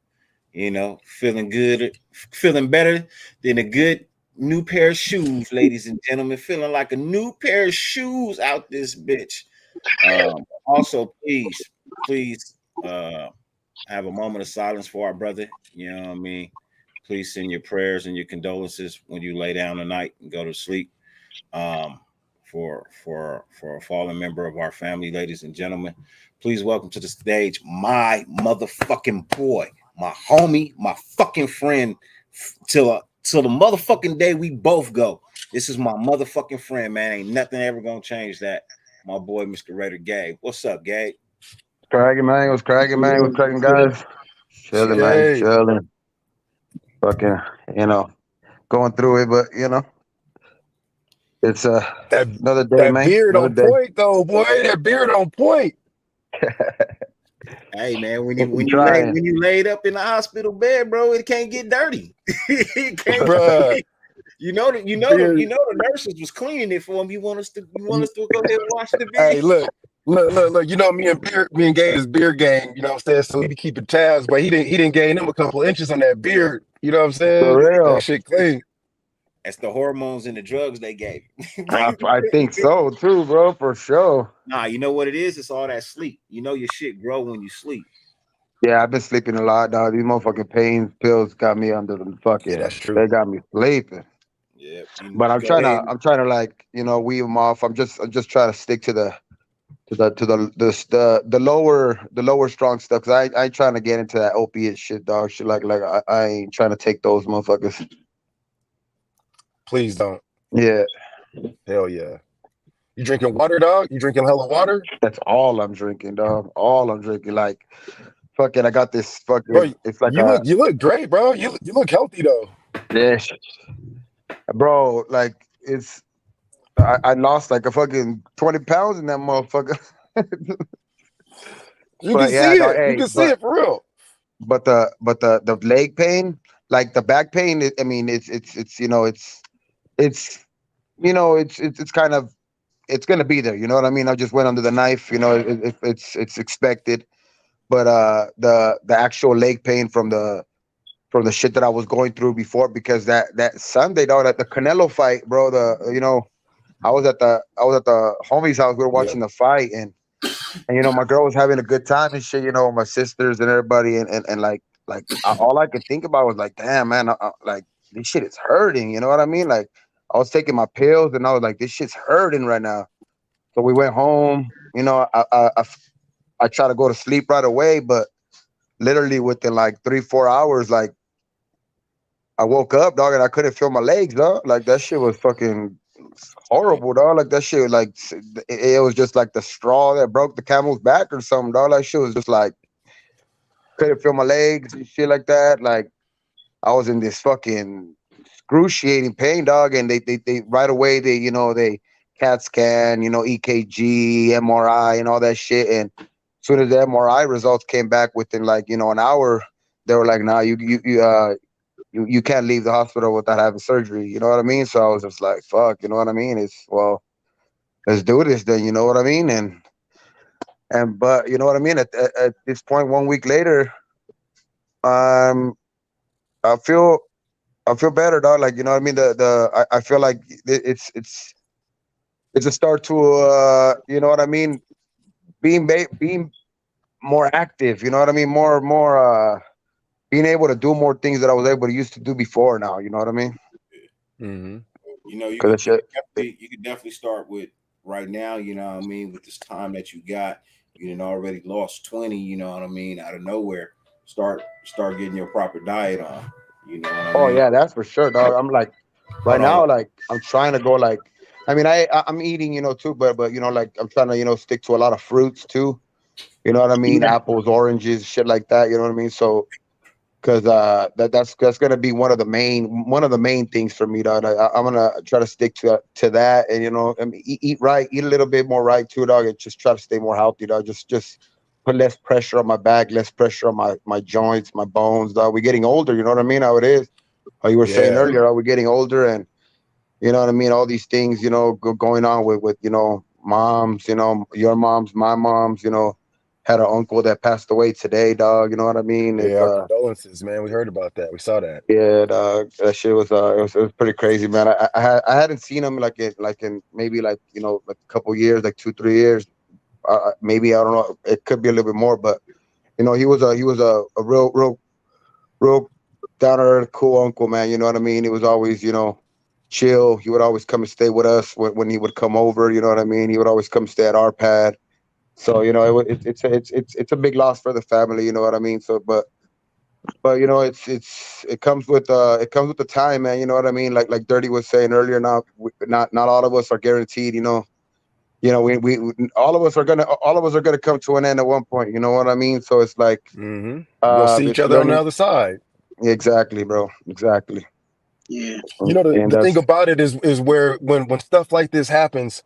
you know, feeling good, feeling better than a good new pair of shoes, ladies and gentlemen. Feeling like a new pair of shoes out this bitch. Also, please, have a moment of silence for our brother. You know what I mean? Please send your prayers and your condolences when you lay down tonight and go to sleep. For a fallen member of our family, ladies and gentlemen. Please welcome to the stage my motherfucking boy, my homie, my fucking friend, till the motherfucking day we both go. This is my motherfucking friend, man. Ain't nothing ever gonna change that. My boy, Mr. Raider Gabe. What's up, Gabe? Cracking, man. What's cracking, guys? Chilling, man. Chilling. Fucking, going through it, but it's another day, man. That beard on point, though, boy. That beard on point. Hey, man, when you laid up in the hospital bed, bro, it can't get dirty. It can't. Bruh. You know the nurses was cleaning it for him. You want us to go ahead and wash the beard? Hey, look. You know, me and Gabe is beard gang. You know what I'm saying? So we be keeping tabs, but he didn't gain him a couple of inches on that beard. You know what I'm saying? For real. That shit clean. That's the hormones and the drugs they gave. I think so too, bro, for sure. Nah, you know what it is? It's all that sleep. You know your shit grow when you sleep. Yeah, I've been sleeping a lot, dog. These motherfucking pain pills got me under the fucking. Yeah, that's true. They got me sleeping. Yeah, but I'm trying to like, weave them off. I'm just trying to stick to the lower strong stuff. Cause I ain't trying to get into that opiate shit, dog. Shit like I ain't trying to take those motherfuckers. Please don't. Yeah, Hell yeah. You drinking water, dog? You drinking hella water? that's all I'm drinking, dog. All I'm drinking. Like fucking, I got this Bro, fucking. It's like you look great, bro. You look healthy though. yeah, bro. Like I lost like a fucking 20 pounds in that motherfucker. You can But yeah, see dog. it. You Hey, can see it for real. but the leg pain, like the back pain. I mean, it's it's it's kind of it's gonna be there. You know what I mean? I just went under the knife. You know, it's expected. But the actual leg pain from the shit that I was going through before, because that Sunday, dog, at the Canelo fight, bro. I was at the homie's house. We were Yeah. watching the fight, and my girl was having a good time and shit. My sisters and everybody, and all I could think about was like, damn, man, like this shit is hurting. You know what I mean? Like I was taking my pills, and I was like, this shit's hurting right now. So we went home. I tried to go to sleep right away, but literally within like 3-4 hours, like I woke up, dog, and I couldn't feel my legs, dog. Like that shit was fucking horrible, dog. Like that shit, like it was just like the straw that broke the camel's back or something, dog. That shit was just like couldn't feel my legs and shit like that. Like I was in this fucking excruciating pain, dog. And they right away they CAT scan, EKG, MRI, and all that shit. And as soon as the MRI results came back within like an hour, they were like, "Nah, you can't leave the hospital without having surgery." You know what I mean? So I was just like, "Fuck," you know what I mean? Let's do this then. You know what I mean? But you know what I mean? At this point, 1 week later, um, I feel better, dog. Like, you know what I mean? I feel like it's a start to you know what I mean? Being more active. You know what I mean? More being able to do more things that I was able to used to do before now. You know what I mean? Mm-hmm. You Because could definitely start with right now. You know what I mean? With this time that you got, you done already lost 20. You know what I mean? Out of nowhere, start getting your proper diet on. You know what I Oh mean? yeah, that's for sure, dog. I'm like right Hold on. now, like I'm trying to go like I mean I'm eating, too, but like I'm trying to, stick to a lot of fruits too. You know what I mean? Apples, oranges, shit like that. You know what I mean? So because that's gonna be one of the main things for me, dog. I'm gonna try to stick to that, and I mean, eat right, eat a little bit more right too, dog, and just try to stay more healthy, dog. Just put less pressure on my back, less pressure on my joints, my bones, dog. We're getting older, you know what I mean? How it is. How you were saying Yeah. earlier, we're getting older, and you know what I mean. All these things, going on with moms, your moms, my moms, had an uncle that passed away today, dog. You know what I mean? Yeah, our condolences, man. We heard about that. We saw that. Yeah, dog. That shit was it was pretty crazy, man. I hadn't seen him like in maybe like like a couple years, like 2-3 years. Maybe I don't know. It could be a little bit more, but he was a real down to earth, cool uncle, man. You know what I mean? He was always chill. He would always come and stay with us when he would come over. You know what I mean? He would always come stay at our pad. So it's a big loss for the family. You know what I mean? So but it comes with the time, man. You know what I mean? Like Dirty was saying earlier. Now, not all of us are guaranteed. We all of us are gonna come to an end at one point. You know what I mean? So it's like Mm-hmm. We're gonna see each it's other on the learning. other side. Exactly, bro. Exactly. Yeah. And The thing that's about it is where when stuff like this happens,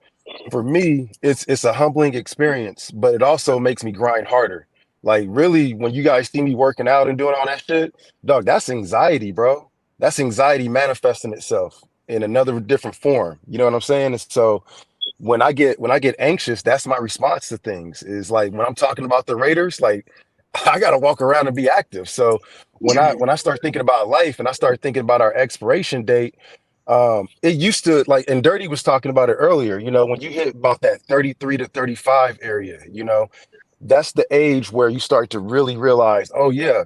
for me, it's a humbling experience, but it also makes me grind harder. Like really, when you guys see me working out and doing all that shit, dog, that's anxiety, bro. That's anxiety manifesting itself in another different form. You know what I'm saying? And so when I get anxious, that's my response to things. Is like when I'm talking about the Raiders, like I gotta walk around and be active. So when I start thinking about life and I start thinking about our expiration date, it used to like, and Dirty was talking about it earlier, when you hit about that 33 to 35 area, that's the age where you start to really realize, oh yeah,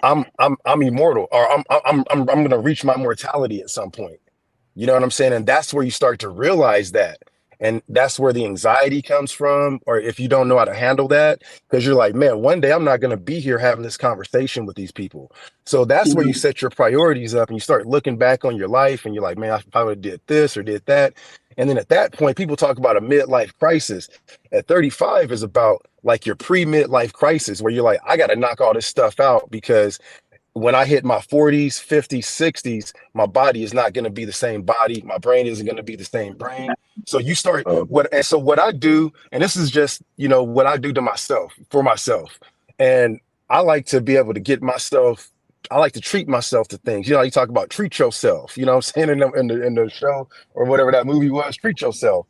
I'm immortal, or I'm gonna reach my mortality at some point. You know what I'm saying? And that's where you start to realize that. And that's where the anxiety comes from, or if you don't know how to handle that, because you're like, man, one day I'm not going to be here having this conversation with these people. So that's where you Mhm. set your priorities up and you start looking back on your life and you're like, man, I would have did this or did that. And then at that point, people talk about a midlife crisis. At 35 is about like your pre-midlife crisis, where you're like, I got to knock all this stuff out because when I hit my 40s, 50s, 60s, my body is not going to be the same body. My brain isn't going to be the same brain. So you start what I do, and this is just, what I do to myself, for myself. And I like to be able to I like to treat myself to things. You talk about treat yourself, what I'm saying in the show or whatever that movie was, treat yourself.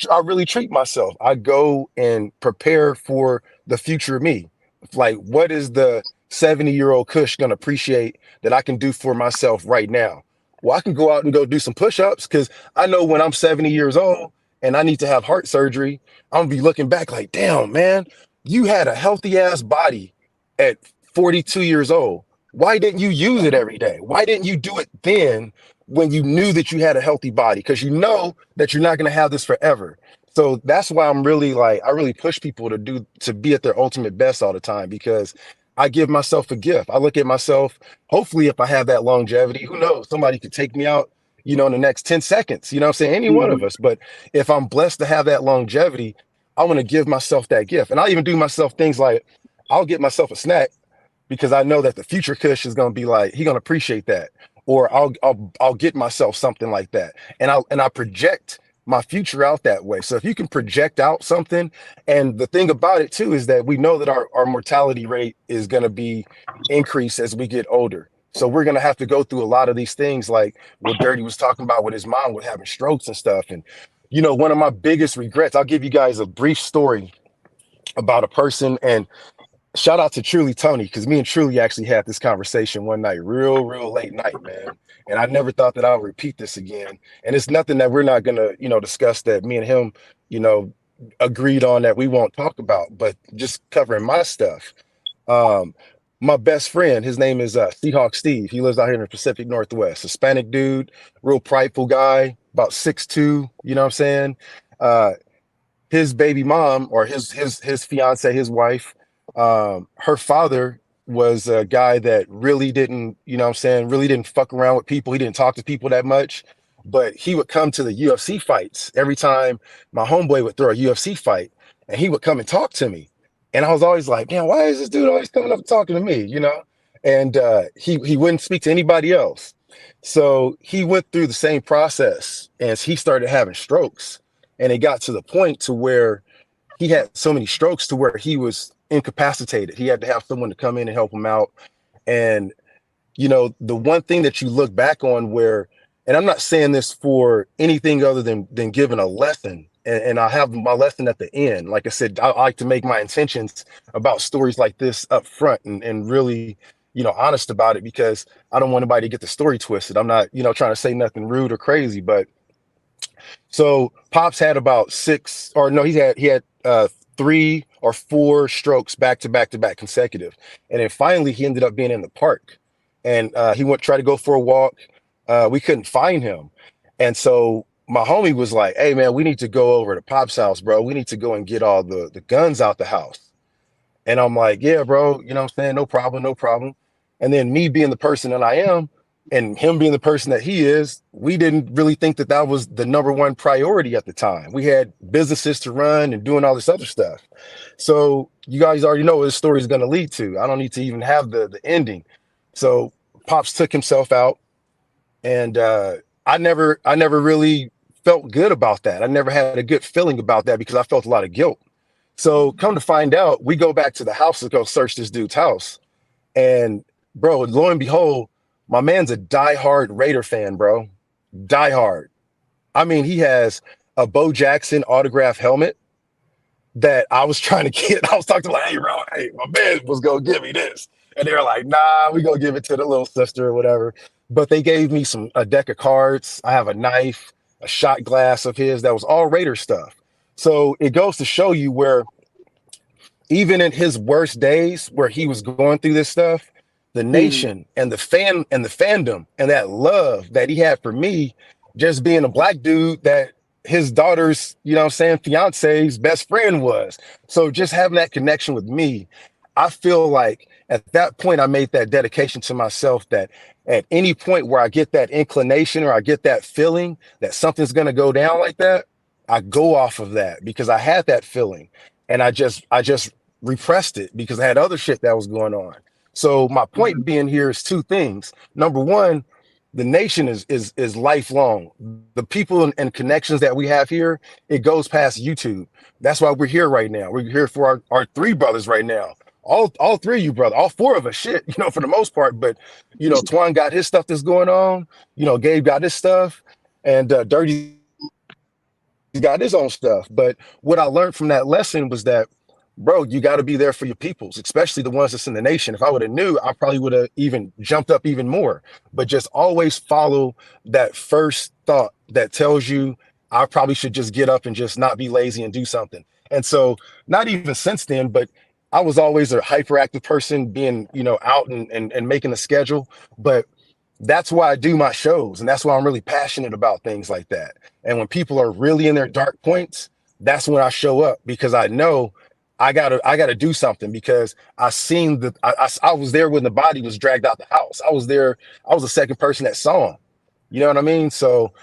I really treat myself. I go and prepare for the future me. Like, what is the 70-year-old Kush gonna appreciate that I can do for myself right now? Well, I can go out and go do some push-ups because I know when I'm 70 years old and I need to have heart surgery, I'm gonna be looking back like, damn, man, you had a healthy ass body at 42 years old. Why didn't you use it every day? Why didn't you do it then when you knew that you had a healthy body? Because you know that you're not gonna have this forever. So that's why I really push people to be at their ultimate best all the time, because I give myself a gift. I look at myself, hopefully, if I have that longevity, who knows? Somebody could take me out, in the next 10 seconds. You know what I'm saying? Any one of Mhm. us. But if I'm blessed to have that longevity, I want to give myself that gift. And I'll even do myself things like I'll get myself a snack because I know that the future Kush is gonna be like, he gonna appreciate that. Or I'll get myself something like that. And I project my future out that way. So if you can project out something, and the thing about it too is that we know that our mortality rate is gonna be increased as we get older. So we're gonna have to go through a lot of these things like what Dirty was talking about with his mom with having strokes and stuff. And one of my biggest regrets, I'll give you guys a brief story about a person. And shout out to Truly Tony, because me and Truly actually had this conversation one night, real late night, man. And I never thought that I'll repeat this again. And it's nothing that we're not gonna, discuss, that me and him, you know, agreed on, that we won't talk about, but just covering my stuff. Um, my best friend, his name is Seahawk Steve. He lives out here in the Pacific Northwest. Hispanic dude, real prideful guy, about 6'2", you know what I'm saying? Uh, his baby mom, or his fiance, his wife, her father was a guy that really didn't, what I'm saying, really didn't fuck around with people. He didn't talk to people that much, but he would come to the UFC fights every time my homeboy would throw a UFC fight, and he would come and talk to me. And I was always like, man, why is this dude always coming up and talking to me? And he wouldn't speak to anybody else. So he went through the same process as he started having strokes. And it got to the point to where he had so many strokes to where he was incapacitated. He had to have someone to come in and help him out. And, the one thing that you look back on where, and I'm not saying this for anything other than giving a lesson, and I have my lesson at the end. Like I said, I like to make my intentions about stories like this up front, and really, honest about it, because I don't want anybody to get the story twisted. I'm not, trying to say nothing rude or crazy, but so Pops had about six, or no, he had 3 or 4 strokes back to back to back consecutive, and then finally he ended up being in the park, and he went try to go for a walk. We couldn't find him, and so my homie was like, "Hey man, we need to go over to Pop's house, bro. We need to go and get all the guns out the house." And I'm like, "Yeah, bro, you know what I'm saying? No problem, no problem." And then me being the person that I am, and him being the person that he is, we didn't really think that that was the number one priority at the time. We had businesses to run and doing all this other stuff. So you guys already know what this story is going to lead to. I don't need to even have the ending. So Pops took himself out, and I never really felt good about that. I never had a good feeling about that because I felt a lot of guilt. So come to find out, we go back to the house to go search this dude's house. And bro, lo and behold, my man's a diehard Raider fan, bro. Diehard. I mean, he has a Bo Jackson autograph helmet that I was trying to get. I was talking to like, hey, bro, hey, my man was gonna give me this. And they were like, nah, we gonna give it to the little sister or whatever. But they gave me a deck of cards. I have a knife, a shot glass of his that was all Raider stuff. So it goes to show you where even in his worst days where he was going through this stuff, the Mhm. nation and the fandom and that love that he had for me, just being a black dude that his daughter's, you know what I'm saying, fiance's best friend was. So just having that connection with me, I feel like at that point I made that dedication to myself that at any point where I get that inclination or I get that feeling that something's going to go down like that, I go off of that because I had that feeling and I just repressed it because I had other shit that was going on. So my point being here is two things. Number one, the nation is lifelong. The people and connections that we have here, it goes past YouTube. That's why we're here right now. We're here for our three brothers right now. All three of you, brother, all four of us, shit, you know, for the most part. But you know, Twan got his stuff that's going on. You know, Gabe got his stuff, and Dirty got his own stuff. But what I learned from that lesson was that, bro, you got to be there for your peoples, especially the ones that's in the nation. If I would have knew, I probably would have even jumped up even more. But just always follow that first thought that tells you I probably should just get up and just not be lazy and do something. And so, not even since then, but I was always a hyperactive person, being, you know, out and making a schedule. But that's why I do my shows, and that's why I'm really passionate about things like that. And when people are really in their dark points, that's when I show up because I know I gotta do something because I seen I was there when the body was dragged out the house. I was there. I was the second person that saw him. You know what I mean? So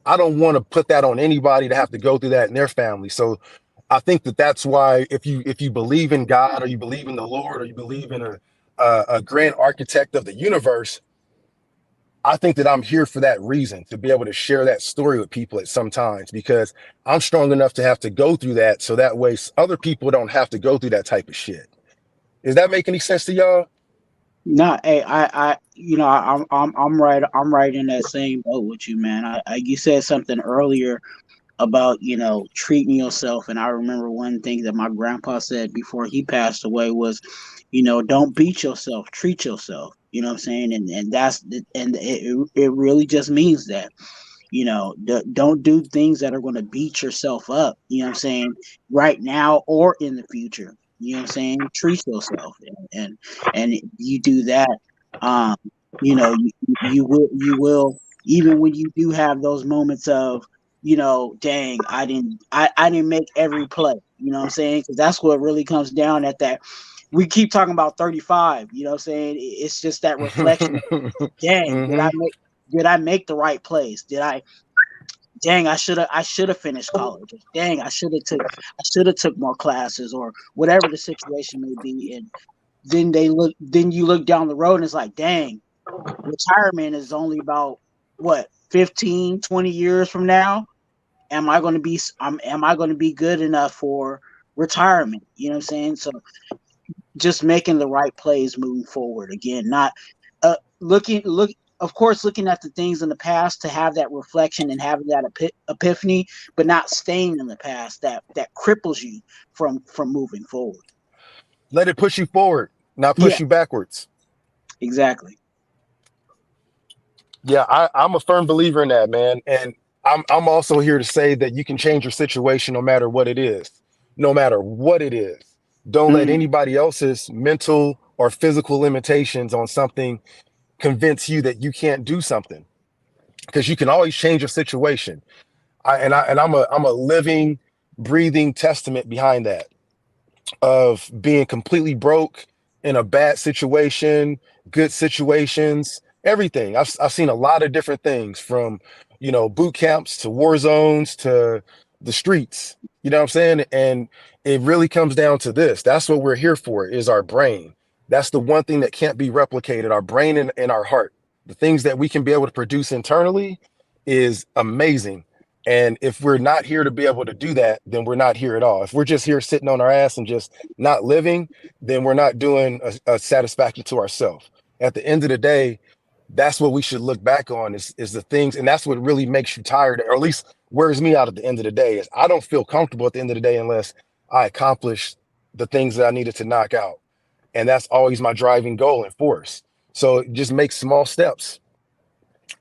I don't want to put that on anybody to have to go through that in their family. So I think that's why if you believe in God or you believe in the Lord or you believe in a grand architect of the universe, I think that I'm here for that reason, to be able to share that story with people at some times, because I'm strong enough to have to go through that so that way other people don't have to go through that type of shit. Does that make any sense to y'all? No, hey, you know, I'm right in that same boat with you, man. You said something earlier about, you know, treating yourself, and I remember one thing that my grandpa said before he passed away was, you know, don't beat yourself, treat yourself. You know what I'm saying? And it really just means that, you know, don't do things that are going to beat yourself up. You know what I'm saying? Right now or in the future. You know what I'm saying? Treat yourself, and you do that. Um, you know, you will even when you do have those moments of, you know, dang, I didn't make every play. You know what I'm saying? Because that's what really comes down at that. We keep talking about 35. You know what I'm saying? It's just that reflection. Dang, Hmm. did I make the right plays? Did I? Dang, I should have finished college. Dang, I should have took more classes or whatever the situation may be. And then you look down the road and it's like, dang, retirement is only about what, 15, 20 years from now. Am I going to be good enough for retirement? You know what I'm saying? So just making the right plays moving forward, again, not look of course, looking at the things in the past to have that reflection and having that epiphany, but not staying in the past that cripples you from moving forward. Let it push you forward, not Yeah, push you backwards. exactly. Yeah, I'm a firm believer in that, man. And I'm also here to say that you can change your situation no matter what it is. No matter what it is. Don't let Mm, anybody else's mental or physical limitations on something convince you that you can't do something. Because you can always change your situation. I'm a living, breathing testament behind that, of being completely broke in a bad situation, good situations, everything. I've seen a lot of different things, from, you know, boot camps to war zones to the streets. You know what I'm saying? And it really comes down to this. That's what we're here for, is our brain. That's the one thing that can't be replicated, our brain and our heart. The things that we can be able to produce internally is amazing. And if we're not here to be able to do that, then we're not here at all. If we're just here sitting on our ass and just not living, then we're not doing a satisfaction to ourselves. At the end of the day, that's what we should look back on, is the things, and that's what really makes you tired, or at least wears me out at the end of the day, is I don't feel comfortable at the end of the day unless I accomplish the things that I needed to knock out. And that's always my driving goal and force. So just make small steps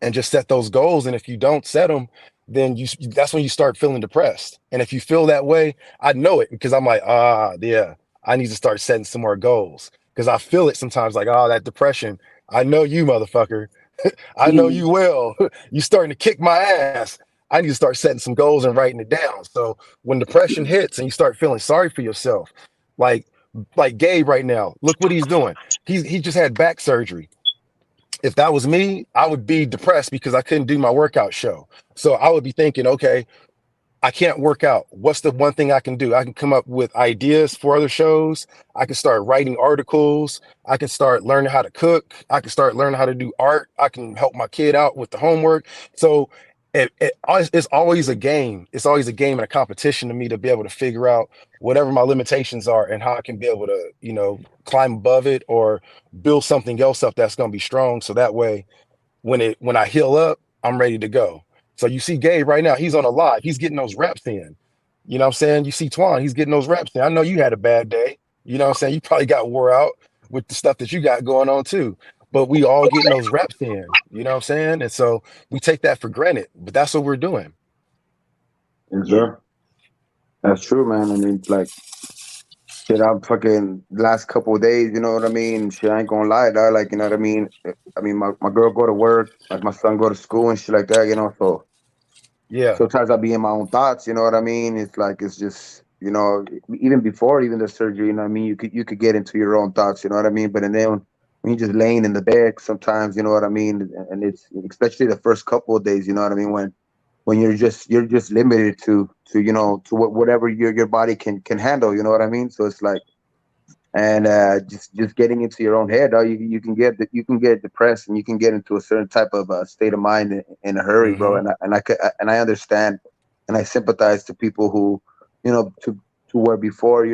and just set those goals. And if you don't set them, then that's when you start feeling depressed. And if you feel that way, I know it, because I'm like, yeah, I need to start setting some more goals, because I feel it sometimes, like, that depression. I know you, motherfucker. I know mm, you will. You starting to kick my ass. I need to start setting some goals and writing it down. So when depression hits and you start feeling sorry for yourself, like Gabe right now, look what he's doing. He just had back surgery. If that was me, I would be depressed because I couldn't do my workout show. So I would be thinking, okay, I can't work out. What's the one thing I can do? I can come up with ideas for other shows. I can start writing articles. I can start learning how to cook. I can start learning how to do art. I can help my kid out with the homework. So it's always a game. It's always a game and a competition to me to be able to figure out whatever my limitations are and how I can be able to, climb above it or build something else up that's going to be strong. So that way, when I heal up, I'm ready to go. So you see Gabe right now, he's on a live. He's getting those reps in. You know what I'm saying? You see Twan, he's getting those reps in. I know you had a bad day. You know what I'm saying? You probably got wore out with the stuff that you got going on too. But we all getting those reps in. You know what I'm saying? And so we take that for granted. But that's what we're doing. Yes, sir. That's true, man. I mean, like, shit, I'm fucking last couple of days, you know what I mean? Shit, I ain't gonna lie, dog. Like, you know what I mean? I mean, my girl go to work, like my son go to school and shit like that, so Yeah. sometimes I be in my own thoughts, you know what I mean? It's like it's just, even before even the surgery, you know what I mean? You could get into your own thoughts, you know what I mean? But then when you're just laying in the bed sometimes, you know what I mean? And it's especially the first couple of days, you know what I mean? When you're just limited to whatever your body can handle, you know what I mean? So it's like, and just getting into your own head, you can get depressed and you can get into a certain type of state of mind in a hurry, bro. And I understand and I sympathize to people who, to where before,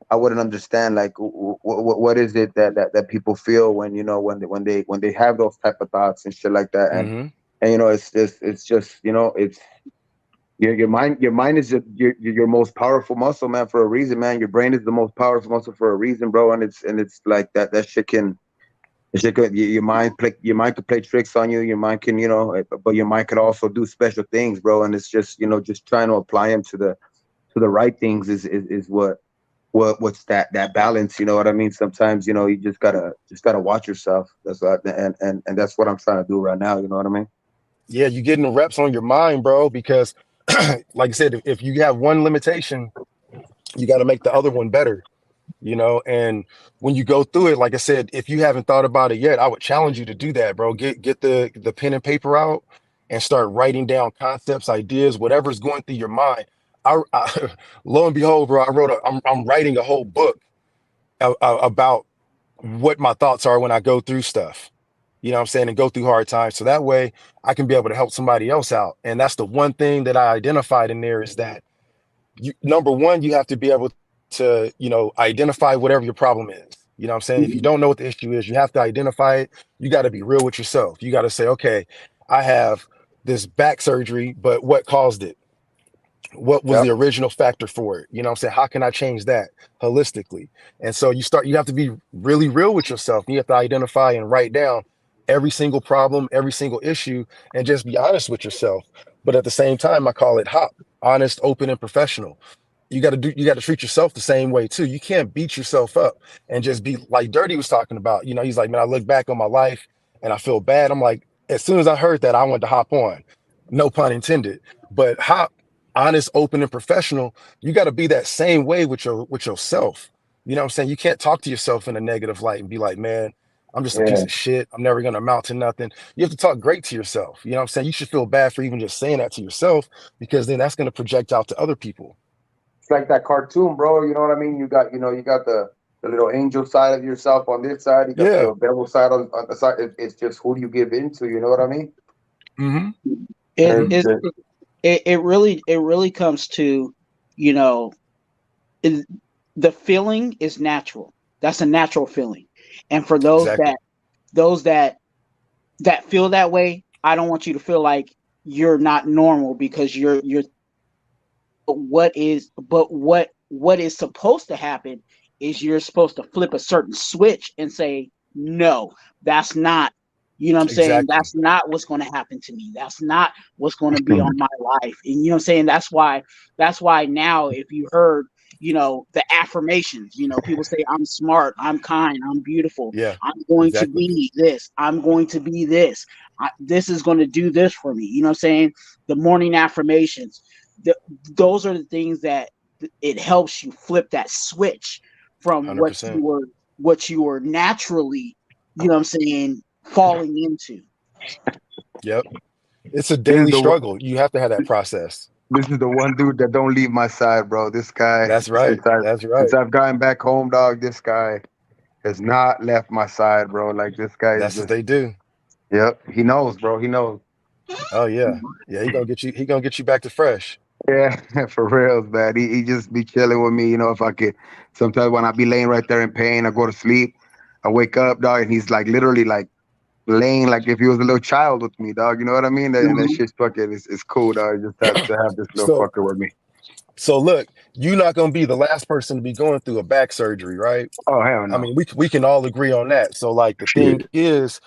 I wouldn't understand like what is it that people feel when when they have those type of thoughts and shit like that. And it's just it's your mind is your most powerful muscle, man, for a reason, man. Your brain is the most powerful muscle for a reason, bro. And it's like that shit can your mind could play tricks on you. Your mind can, but your mind could also do special things, bro. And it's just just trying to apply them to the right things is what's that balance, you know what I mean? Sometimes, you just gotta watch yourself. That's what, and that's what I'm trying to do right now, you know what I mean? Yeah, you're getting the reps on your mind, bro, because like I said, if you have one limitation, you got to make the other one better, and when you go through it, like I said, if you haven't thought about it yet, I would challenge you to do that, bro. Get the pen and paper out and start writing down concepts, ideas, whatever's going through your mind. I lo and behold, bro, I'm writing a whole book about what my thoughts are when I go through stuff. You know what I'm saying? And go through hard times. So that way I can be able to help somebody else out. And that's the one thing that I identified in there is that number one, you have to be able to, identify whatever your problem is. You know what I'm saying? If you don't know what the issue is, you have to identify it. You got to be real with yourself. You got to say, okay, I have this back surgery, but what caused it? What was the original factor for it? You know what I'm saying? How can I change that holistically? And so you have to be really real with yourself. You have to identify and write down every single problem, every single issue, and just be honest with yourself. But at the same time, I call it HOP, honest, open, and professional. You got to treat yourself the same way too. You can't beat yourself up and just be like Dirty was talking about. He's like, man, I look back on my life and I feel bad. I'm like, as soon as I heard that, I wanted to hop on. No pun intended. But HOP, honest, open, and professional, you got to be that same way with yourself. You know what I'm saying? You can't talk to yourself in a negative light and be like, man, I'm just a piece of shit. I'm never going to amount to nothing. You have to talk great to yourself. You know what I'm saying? You should feel bad for even just saying that to yourself, because then that's going to project out to other people. It's like that cartoon, bro. You know what I mean? You got the little angel side of yourself on this side. You got the devil side on the side. It's just who do you give into? You know what I mean? Mm-hmm. It really comes to, the feeling is natural. That's a natural feeling. And for those that feel that way, I don't want you to feel like you're not normal because you're what is supposed to happen is you're supposed to flip a certain switch and say, no, that's not, you know what I'm saying? That's not what's going to happen to me. That's not what's going to be on my life. And you know what I'm saying? That's why now, if you heard the affirmations. People say I'm smart, I'm kind, I'm beautiful, Yeah, I'm going to exactly. be this, I'm going to be this, this is going to do this for me. You know what I'm saying? The morning affirmations, the, those are the things that it helps you flip that switch from what you 100%. were naturally, you know what I'm saying, falling into. Yep. It's a This is daily the struggle. You have to have that process. this is the one dude that don't leave my side, bro. This guy, That's right. That's since right. I've gotten back home, dog. This guy has not left my side, bro. Like this guy is That's what just, they do. yep. He knows, bro. He knows. Oh yeah. Yeah, he gonna get you back to fresh. Yeah, for real, man. He just be chilling with me, if I could. Sometimes when I be laying right there in pain, I go to sleep, I wake up, dog, and he's like literally like laying like if he was a little child with me, dog. You know what I mean? And that Mhm. shit's fucking is cool, dog. Just to have this little So fucker with me. so look, you're not gonna be the last person to be going through a back surgery, right? Oh hell I no. mean, we can all agree on that. So like the thing Shit. is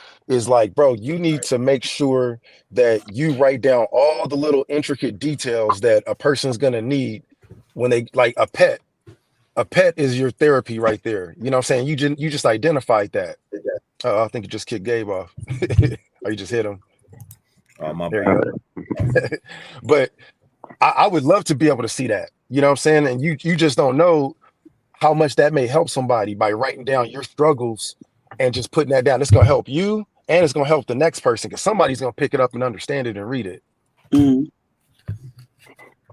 like, bro, you need to make sure that you write down all the little intricate details that a person's gonna need when they like a pet. A pet is your therapy right there. You know what I'm saying? You just identified that. I think you just kicked Gabe off. Or you just hit him. Oh, my There you bad. go. But I would love to be able to see that. You know what I'm saying? And you just don't know how much that may help somebody by writing down your struggles and just putting that down. It's gonna help you and it's gonna help the next person because somebody's gonna pick it up and understand it and read it. Mhm.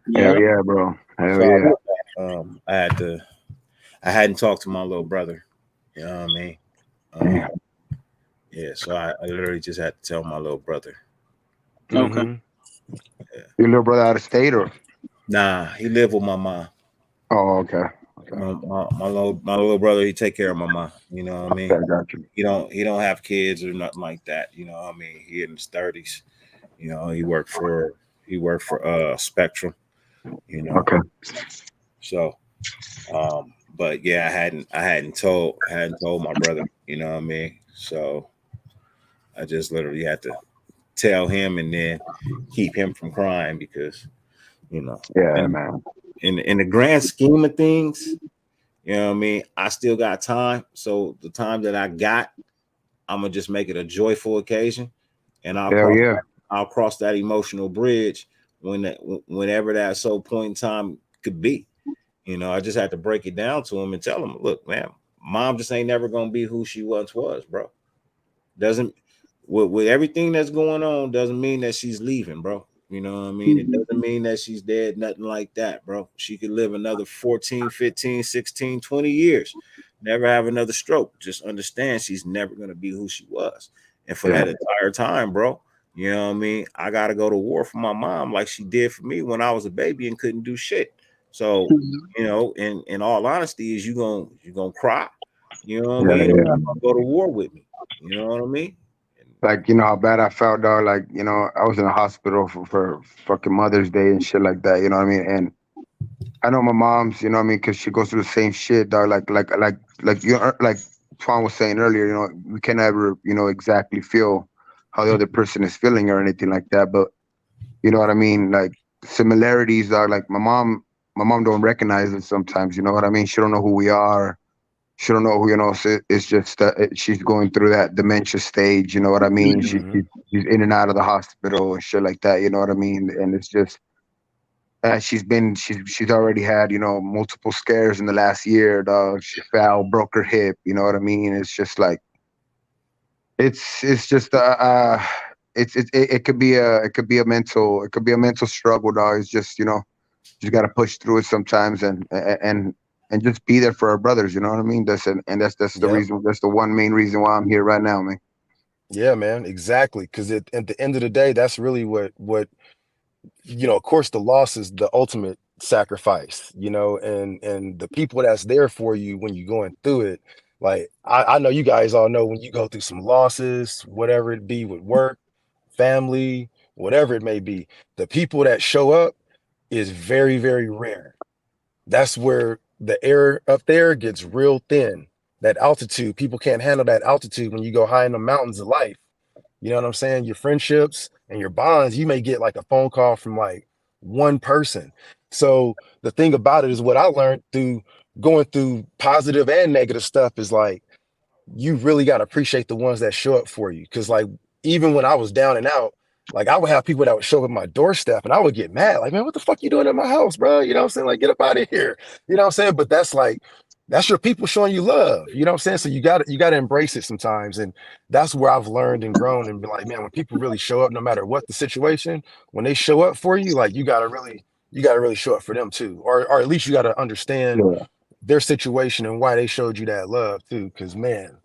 Hell Yeah. yeah, bro. Hell So yeah. I hadn't talked to my little brother. You know what I mean? Um, yeah, so I literally just had to tell my little brother. Okay. Mm-hmm. Your little brother out of state or? Nah, he lived with my mom. Oh, okay. Okay. My little brother, he take care of my mom. You know what I mean? Okay, got you. He don't have kids or nothing like that. You know what I mean? He in his 30s. He worked for Spectrum. You know, Okay. so but yeah, I hadn't told my brother. You know what I mean? So I just literally had to tell him and then keep him from crying because you know, Yeah, and man. in the grand scheme of things, you know what I mean. I still got time, so the time that I got, I'm gonna just make it a joyful occasion, and I'll Hell cross yeah. I'll cross that emotional bridge whenever that so point in time could be. I just had to break it down to him and tell him, look, man, mom just ain't never gonna be who she once was, bro. Doesn't with everything that's going on doesn't mean that she's leaving, bro. You know what I mean? It Mhm. doesn't mean that she's dead, nothing like that, bro. She could live another 14, 15, 16, 20 years, never have another stroke. Just understand she's never going to be who she was. And for Yeah. that entire time, bro, you know what I mean? I got to go to war for my mom like she did for me when I was a baby and couldn't do shit. So, Mhm. in all honesty, is you gonna cry? You know what I Yeah, mean? Or yeah. you gonna go to war with me? You know what I mean? Like, how bad I felt, dog. Like, I was in the hospital for fucking Mother's Day and shit like that. You know what I mean? And I know my mom's, you know what I mean, because she goes through the same shit, dog. Like Twan was saying earlier, we can never, exactly feel how the other person is feeling or anything like that. But you know what I mean? Like similarities are like my mom don't recognize it sometimes. You know what I mean? She don't know who we are. She don't know who, so it's just she's going through that dementia stage. You know what I mean? She, Mhm. Mm-hmm. she she's in and out of the hospital and shit like that. You know what I mean? And it's just she's already had multiple scares in the last year. Dog, she fell, broke her hip. You know what I mean? It's just like it's just it could be a mental struggle, dog. It's just just got to push through it sometimes and just be there for our brothers. You know what I mean? That's the Yep. reason. That's the one main reason why I'm here right now, man. Yeah, man. Exactly. Because at the end of the day, that's really what of course the loss is the ultimate sacrifice, and the people that's there for you when you're going through it. Like I know you guys all know when you go through some losses, whatever it be with work, family, whatever it may be, the people that show up is very, very rare. That's where the air up there gets real thin. That altitude, people can't handle that altitude when you go high in the mountains of life. You know what I'm saying? Your friendships and your bonds, you may get like a phone call from like one person. So the thing about it is what I learned through going through positive and negative stuff is like, you really got to appreciate the ones that show up for you. Cause like, even when I was down and out, like I would have people that would show up at my doorstep and I would get mad. Like, man, what the fuck you doing at my house, bro? You know what I'm saying? Like, get up out of here. You know what I'm saying? But that's like, that's your people showing you love. You know what I'm saying? So you gotta embrace it sometimes. And that's where I've learned and grown and been like, man, when people really show up, no matter what the situation, when they show up for you, like you gotta really show up for them too. Or at least you gotta understand Yeah. their situation and why they showed you that love too. Cause man,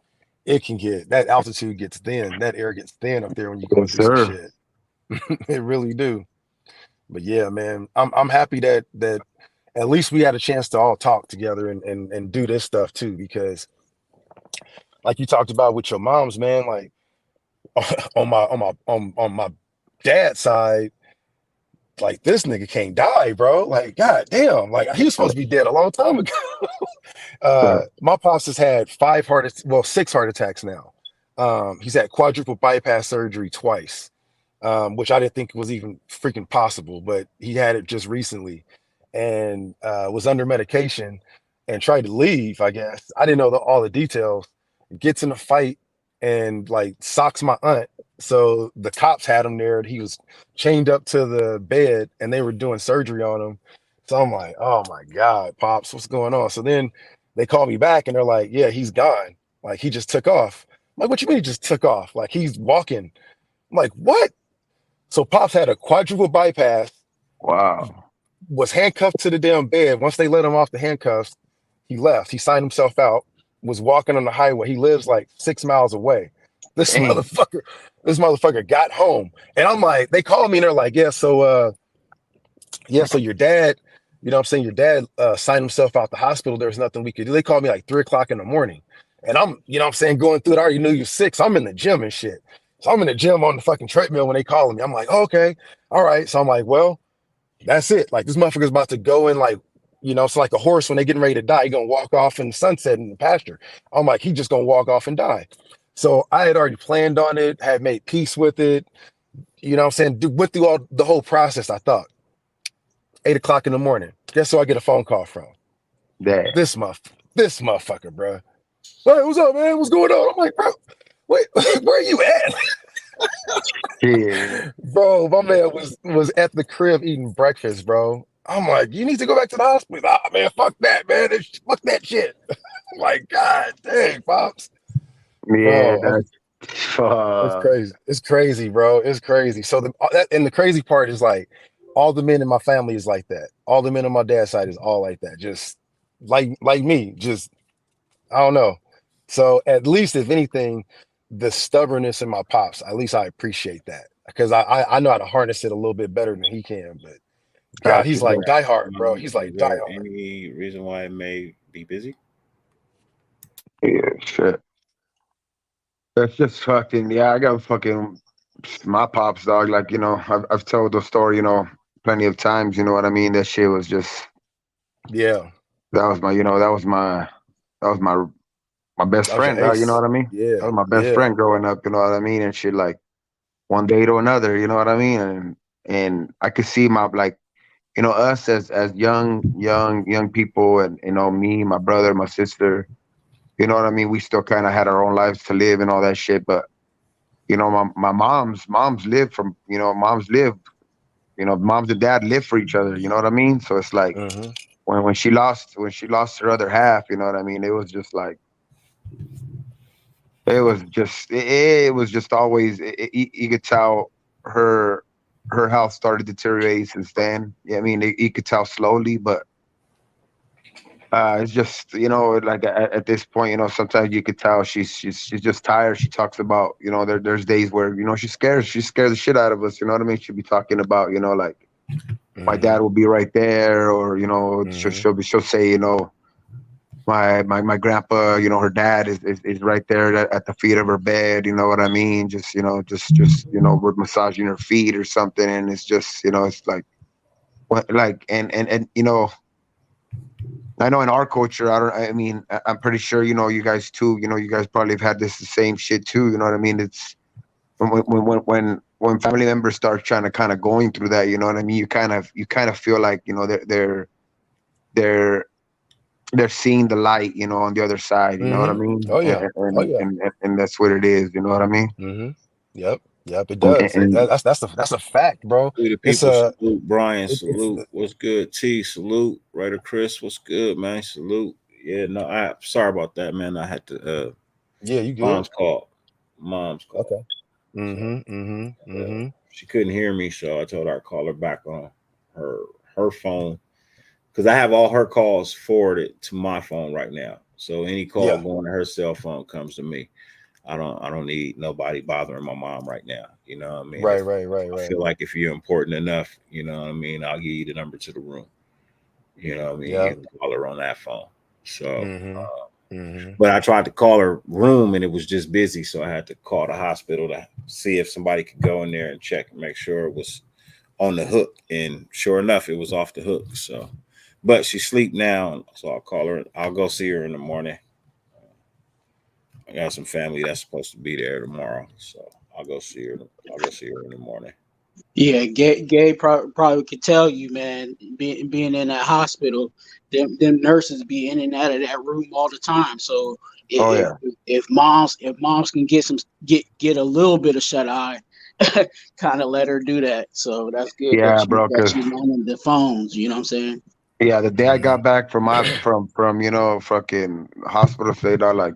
it can get that altitude gets thin, that air gets thin up there when you're going Yes, through some sir. shit. It really do. But yeah, man, I'm happy that at least we had a chance to all talk together and do this stuff too, because like you talked about with your moms, man, like on my dad's side, like this nigga can't die, bro. Like, god damn, like he was supposed to be dead a long time ago. Right. My pops has had 6 heart attacks now. He's had quadruple bypass surgery twice, which I didn't think was even freaking possible, but he had it just recently and was under medication and tried to leave, I guess. I didn't know all the details. Gets in a fight and like socks my aunt. So the cops had him there and he was chained up to the bed and they were doing surgery on him. So I'm like, oh my God, Pops, what's going on? So then they call me back and they're like, yeah, he's gone. Like he just took off. I'm like, what you mean he just took off? Like he's walking. I'm like, what? So Pops had a quadruple bypass, Wow. was handcuffed to the damn bed. Once they let him off the handcuffs, he left. He signed himself out, was walking on the highway. He lives like 6 miles away. This Dang. motherfucker, this motherfucker got home. And I'm like, they called me and they're like, so your dad, you know what I'm saying? Your dad signed himself out the hospital. There's nothing we could do. They called me like 3 o'clock in the morning. And I'm, you know what I'm saying, going through it. I already knew you 6. I'm in the gym and shit. So I'm in the gym on the fucking treadmill when they calling me. I'm like, oh, okay, all right. So I'm like, well, that's it. Like this motherfucker's about to go in like, you know, it's like a horse when they getting ready to die. He gonna walk off in the sunset in the pasture. I'm like, he just gonna walk off and die. So I had already planned on it, had made peace with it. You know what I'm saying? Went through all the whole process, I thought. 8 o'clock in the morning. Guess who I get a phone call from? Dang. This motherfucker, bro. Hey, what's up, man? What's going on? I'm like, bro, wait, where are you at? Yeah. Bro, my man was at the crib eating breakfast, bro. I'm like, you need to go back to the hospital. Ah, man, fuck that, man. Fuck that shit. I'm like, God dang, Pops. Yeah, Bro, that's it's fuck. crazy. It's crazy, bro. It's crazy. So and the crazy part is like all the men in my family is like that. All the men on my dad's side is all like that. Just like me. Just I don't know. So at least if anything, the stubbornness in my pops, at least I appreciate that. Because I know how to harness it a little bit better than he can. But God, Got you, he's like bro. die hard, bro. He's Is like die there hard. any reason why it may be busy? Yeah, shit. That's just fucking, yeah, I got fucking my pops, dog. Like, I've told the story, plenty of times, you know what I mean? That shit was just, Yeah. that was my, that was my best That was your friend, dog, you know ace. what I mean? Yeah. That was my best Yeah. friend growing up, you know what I mean? And shit, like, one day to another, you know what I mean? And I could see us as young people, and me, my brother, my sister, you know what I mean? We still kind of had our own lives to live and all that shit. But my moms lived moms and dad lived for each other. You know what I mean? So it's like Mm-hmm. when she lost her other half, you know what I mean? It was just like it was just always you could tell her health started deteriorating since then. Yeah, I mean, you could tell slowly, but it's just like at this point, sometimes you could tell she's just tired. She talks about there's days where she scares the shit out of us. You know what I mean? She'll be talking about like my Mm-hmm. dad will be right there, or Mm-hmm. she'll say my grandpa, her dad is right there at the feet of her bed. You know what I mean? Just we're massaging her feet or something, and it's just it's like what like and I know in our culture, I'm pretty sure, you guys too, you guys probably have had the same shit too. You know what I mean? It's when family members start trying to kind of going through that, you know what I mean? You kind of feel like, you know, they're seeing the light, you know, on the other side. You know what I mean? Oh yeah. Oh yeah. And that's what it is. You know what I mean? Yep. It And, does. and That's a fact, bro. We the It's people salute. Brian, it's salute. What's good? T, salute. Writer Chris, what's good, man? Salute. Yeah, no, I sorry about that, man. I had to yeah, you good. mom's call. Okay. She couldn't hear me, so I told her I'd call her back on her phone. Because I have all her calls forwarded to my phone right now. So any call going to her cell phone comes to me. I don't need nobody bothering my mom right now. You know what I mean? Right. I feel like if you're important enough, you know what I mean, I'll give you the number to the room. You know what I mean? You can call her on that phone. So but I tried to call her room and it was just busy. So I had to call the hospital to see if somebody could go in there and check and make sure it was on the hook. And sure enough, it was off the hook. So but she's asleep now, so I'll call her. I'll go see her in the morning. I got some family that's supposed to be there tomorrow, so I'll go see her. I'll go see her in the morning. Yeah, Gabe probably could tell you, man. Being in that hospital, them nurses be in and out of that room all the time. So if moms can get a little bit of shut eye, kind of let her do that. So that's good. Yeah, bro. That she's on the phones. You know what I'm saying? Yeah, the day I got back from you know, fucking hospital stay, dog, like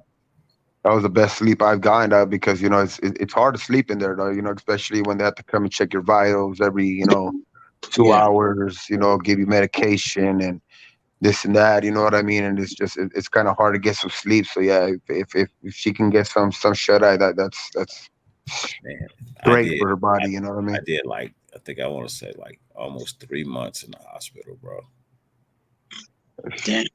that was the best sleep I've gotten, dog, because you know it's hard to sleep in there, though, you know, especially when they have to come and check your vitals every, you know, 2 hours, you know, give you medication and this and that, you know what I mean? And it's kind of hard to get some sleep. So yeah, if she can get some shut eye, that's Man, great for her body, you know what I mean? I did I think I want to say almost 3 months in the hospital, bro. Damn.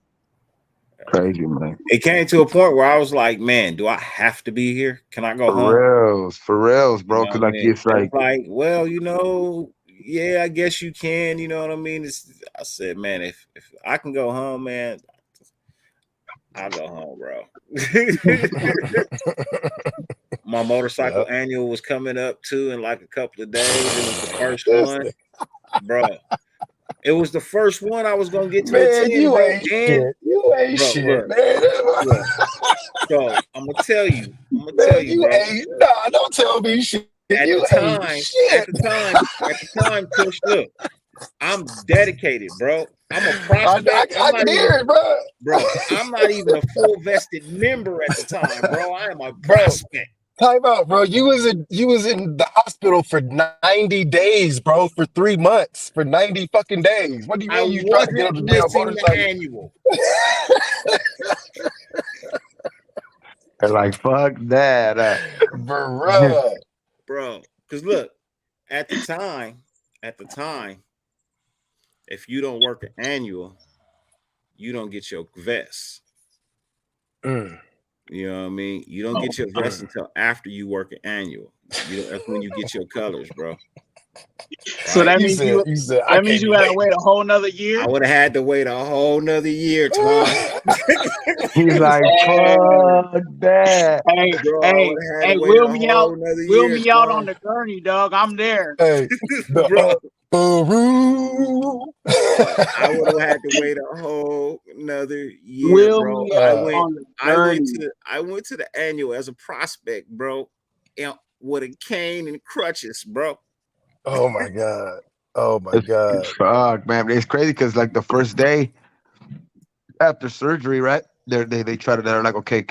Crazy, man. It came to a point where I was like, man, do I have to be here? Can I go home? For reals, bro. Because it's like, well, you know, yeah, I guess you can. You know what I mean? I said, man, if I can go home, man, I'll go home, bro. My motorcycle annual was coming up too in like a couple of days. It was the first one, bro. It was the first one I was gonna get to attend. You ain't shit, man. Look. So I'm gonna tell you, bro. Nah, don't tell me shit. At the time, Kush, look, I'm dedicated, bro. I'm a prospect. I can hear it, bro. Bro, I'm not even a full vested member at the time, bro. I am a prospect. Time out, bro. You was in the hospital for 90 days, bro, for 3 months, for 90 fucking days. What do you mean you tried to get on the damn motorcycle? Annual. They're like, fuck that. Bro, because look, at the time, if you don't work an annual, you don't get your vest. You know what I mean? You don't get your vest until after you work an annual. That's when you get your colors, bro. So that means you had to wait a whole nother year? I would have had to wait a whole nother year, Tom. He's like, fuck that. Hey, wheel me out on the gurney, dog. I'm there. Hey, bro. I would have had to wait a whole another year, bro. I went to the annual as a prospect, bro, and with a cane and crutches, bro. Oh my god. Fuck, man. It's crazy because like the first day after surgery, right? They're like, okay,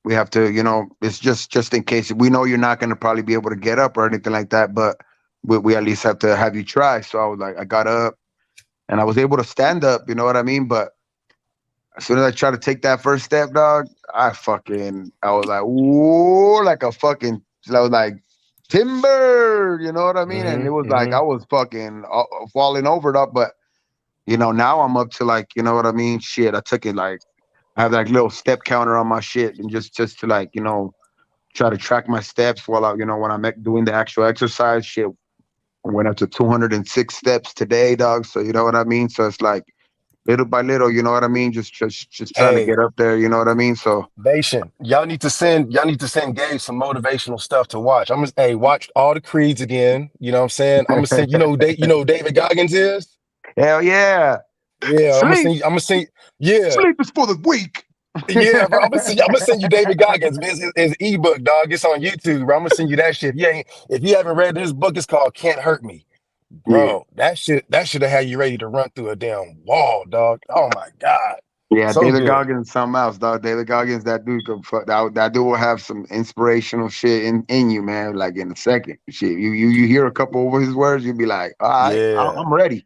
we have to, you know, it's just in case we know you're not gonna probably be able to get up or anything like that, but we at least have to have you try. So I was like, I got up and I was able to stand up, you know what I mean? But as soon as I tried to take that first step, dog, I was like, whoa, like a fucking, I was like, timber, you know what I mean? And it was like I was fucking falling over it up, but you know, now I'm up to like, you know what I mean? Shit, I took it like I have like little step counter on my shit and just to like, you know, try to track my steps while I, you know, when I'm doing the actual exercise. Shit, I went up to 206 steps today, dog. So you know what I mean? So it's like little by little, you know what I mean? Just trying to Hey, get up there, you know what I mean? So Nation, y'all need to send Gabe some motivational stuff to watch. I'm gonna watch all the creeds again. You know what I'm saying? I'm gonna send you know who David Goggins is? hell yeah. Yeah, Sleep. I'm gonna send yeah. Sleep is for the weak. Yeah, bro. I'm gonna send you David Goggins. His ebook, dog. It's on YouTube, bro. I'm gonna send you that shit. If you haven't read his book, it's called Can't Hurt Me. Yeah. Bro, that should have had you ready to run through a damn wall, dog. Oh my God. Yeah, So David good. Goggins is something else, dog. David Goggins, that dude could that dude will have some inspirational shit in you, man. Like in a second. Shit. You hear a couple of his words, you'll be like, all right, Yeah. I'm ready.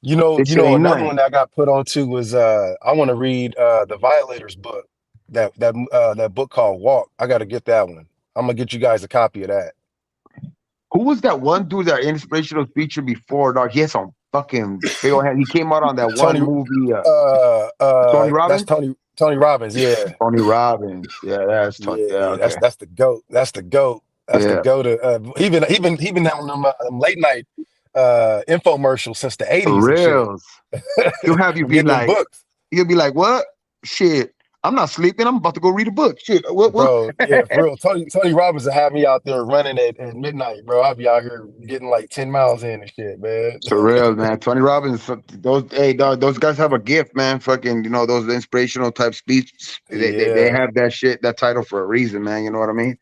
You This shit know, ain't another nothing. one that I got put on to was I want to read the Violators book. That book called Walk. I gotta get that one. I'm gonna get you guys a copy of that. Who was that one dude that inspirational feature before, dog? He had some fucking big old hand. He came out on that one Tony movie, Tony that's Robbins? Tony Robbins, yeah. Tony Robbins. Yeah, that's Tony. Yeah, Yeah, okay. that's the goat. That's the goat. That's the Yeah. goat. Even on them late night infomercials since the For 80s and shit. reals. He'll have you I'm be getting them like, books. he'll be like, what? Shit. I'm not sleeping. I'm about to go read a book. Shit. What? Bro, yeah, for real. Tony Robbins will have me out there running at midnight, bro. I'll be out here getting like 10 miles in and shit, man. For real, man. Tony Robbins, those dog, those guys have a gift, man. Fucking, those inspirational type speeches. They Yeah. have that shit, that title for a reason, man. You know what I mean?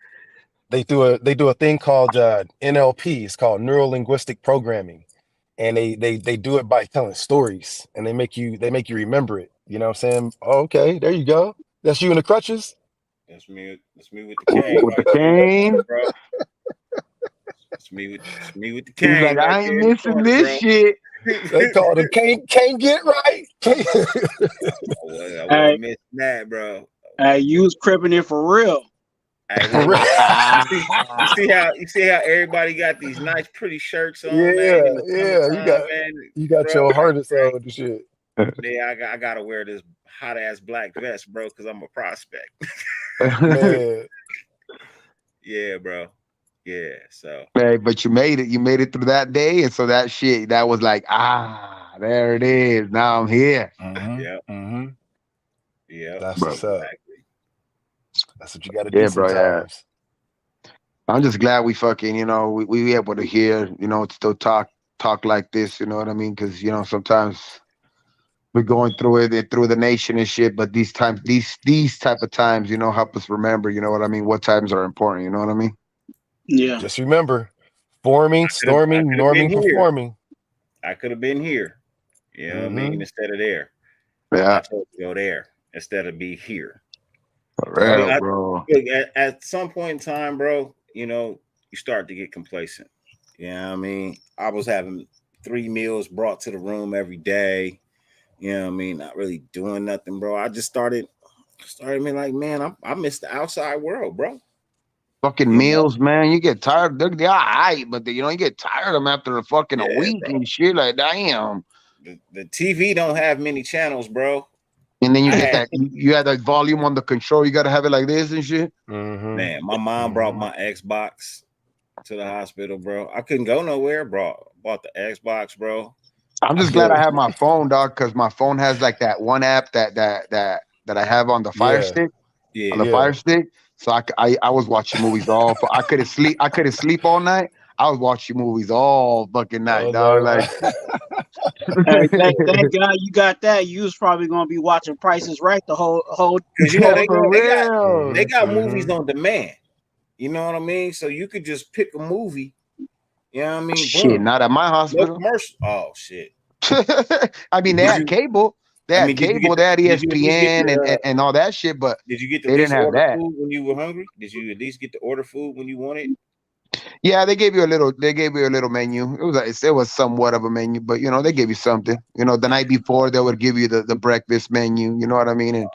They do a thing called NLP. It's called neuro linguistic programming. And they do it by telling stories, and they make you remember it. You know what I'm saying? Okay, there you go. That's you in the crutches. That's me with the cane. With the cane. Bro. It's me with the He's cane. like, right I ain't there in the missing corner, this bro. shit. They call it can't get right. I wasn't missing that, bro. Hey, you was cripping it for real. Hey, For look, real. you see how everybody got these nice, pretty shirts on, man. Yeah, In the summertime, man. you got Bro, your harness on and shit. Yeah, I gotta wear this hot ass black vest, bro, because I'm a prospect. Man. Yeah, bro. Yeah, so Hey, but you made it. You made it through that day, and so that shit, that was like, there it is. Now I'm here. Yeah. That's Bro. what's up. Exactly. That's what you got to do Yeah, bro. Yeah. sometimes. I'm just glad we fucking, we able to hear, still talk like this. You know what I mean? Because sometimes we're going through it through the nation and shit. But these type of times, help us remember. You know what I mean? What times are important? You know what I mean? Yeah. Just remember, forming, storming, I could've been norming, here. performing. I could have been here. You know what I mean? Instead of there. Yeah. I told you to go there instead of be here. For real, bro. Look, at some point in time, bro, you start to get complacent. You know what I mean? I was having 3 meals brought to the room every day. You know what I mean? Not really doing nothing, bro. I just started being like, man, I miss the outside world, bro. Fucking meals, man. You get tired. They're all right, but you get tired of them after a fucking a week bro. and shit. Like, damn. The TV don't have many channels, bro. And then you get that. You had that volume on the control. You got to have it like this and shit. Man, my mom brought my Xbox to the hospital, bro. I couldn't go nowhere, bro. Bought the Xbox, bro. I'm just glad I have my phone, dog, because my phone has like that one app that I have on the Fire Stick. Yeah. On the Fire Stick. So I was watching movies all. I couldn't sleep. I couldn't sleep all night. I was watching movies all fucking night, dog. Like, hey, thank God you got that. You was probably gonna be watching Prices Right the whole. Because they got Mm-hmm. movies on demand. You know what I mean? So you could just pick a movie. You know what I mean? Shit, boom. not at my hospital. No commercial. Oh shit. I mean, they had cable. They had cable. They had ESPN and all that shit. But did you get they didn't have that food when you were hungry? Did you at least get to order food when you wanted? Yeah, they gave you a little. They gave you a little menu. It was somewhat of a menu, but they gave you something. The night before they would give you the breakfast menu. You know what I mean? And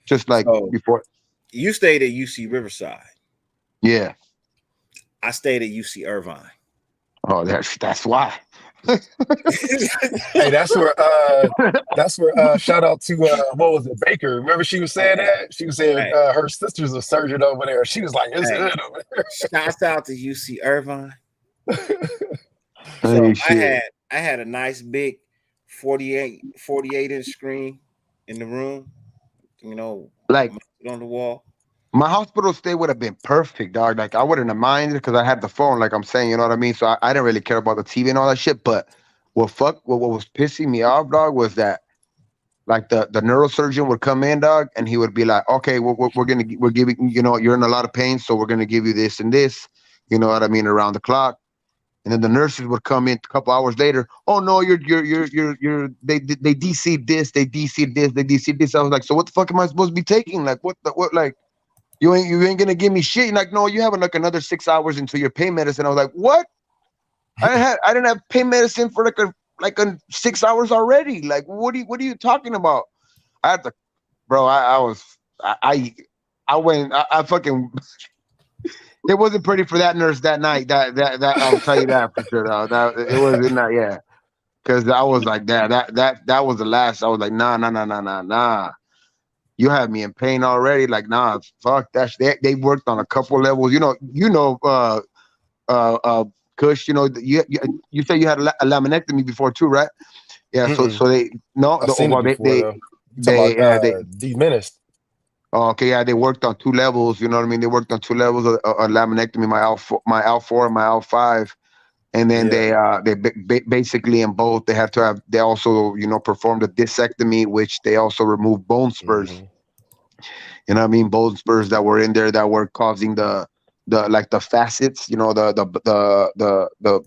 just like before. You stayed at UC Riverside. Yeah. I stayed at UC Irvine. Oh, that's why. Hey, that's where shout out to what was it, Baker? Remember she was saying that? She was saying her sister's a surgeon over there. She was like, it's good over there. Shouts out to UC Irvine. So I had a nice big 48-inch screen in the room, you know, Like mounted on the wall. my hospital stay would have been perfect, dog. Like I wouldn't have minded because I had the phone, like I'm saying, you know what I mean? So I didn't really care about the TV and all that shit. But what was pissing me off, dog, was that like the neurosurgeon would come in, dog, and he would be like, okay, we're giving, you know, you're in a lot of pain, so we're gonna give you this and this, you know what I mean, around the clock. And then the nurses would come in a couple hours later. Oh no, they DC'd this, they DC'd this, they DC'd this. I was like, so what the fuck am I supposed to be taking? Like what like you ain't gonna give me shit. You're like, no, you have like another 6 hours until your pain medicine. I was like, what? I didn't have pain medicine for like a 6 hours already. Like, what are you talking about? I had to, bro. I went. I fucking. It wasn't pretty for that nurse that night. That I'll tell you that for sure. Though. That it wasn't that. Yeah, because I was like that was the last. I was like, nah. You have me in pain already. Like, nah, fuck that. They worked on a couple levels. Kush. You know, you said you had a laminectomy before too, right? Yeah. So Mm-mm. they no. I've seen it Well, before though. You talking about they diminished? Oh, okay, yeah, they worked on two levels. You know what I mean? They worked on two levels of laminectomy, my L4 and my L5, and then Yeah. they basically in both they have to have. They also performed a discectomy, which they also removed bone spurs. Mm-hmm. You know what I mean? Bone spurs that were in there that were causing the like the facets. You know the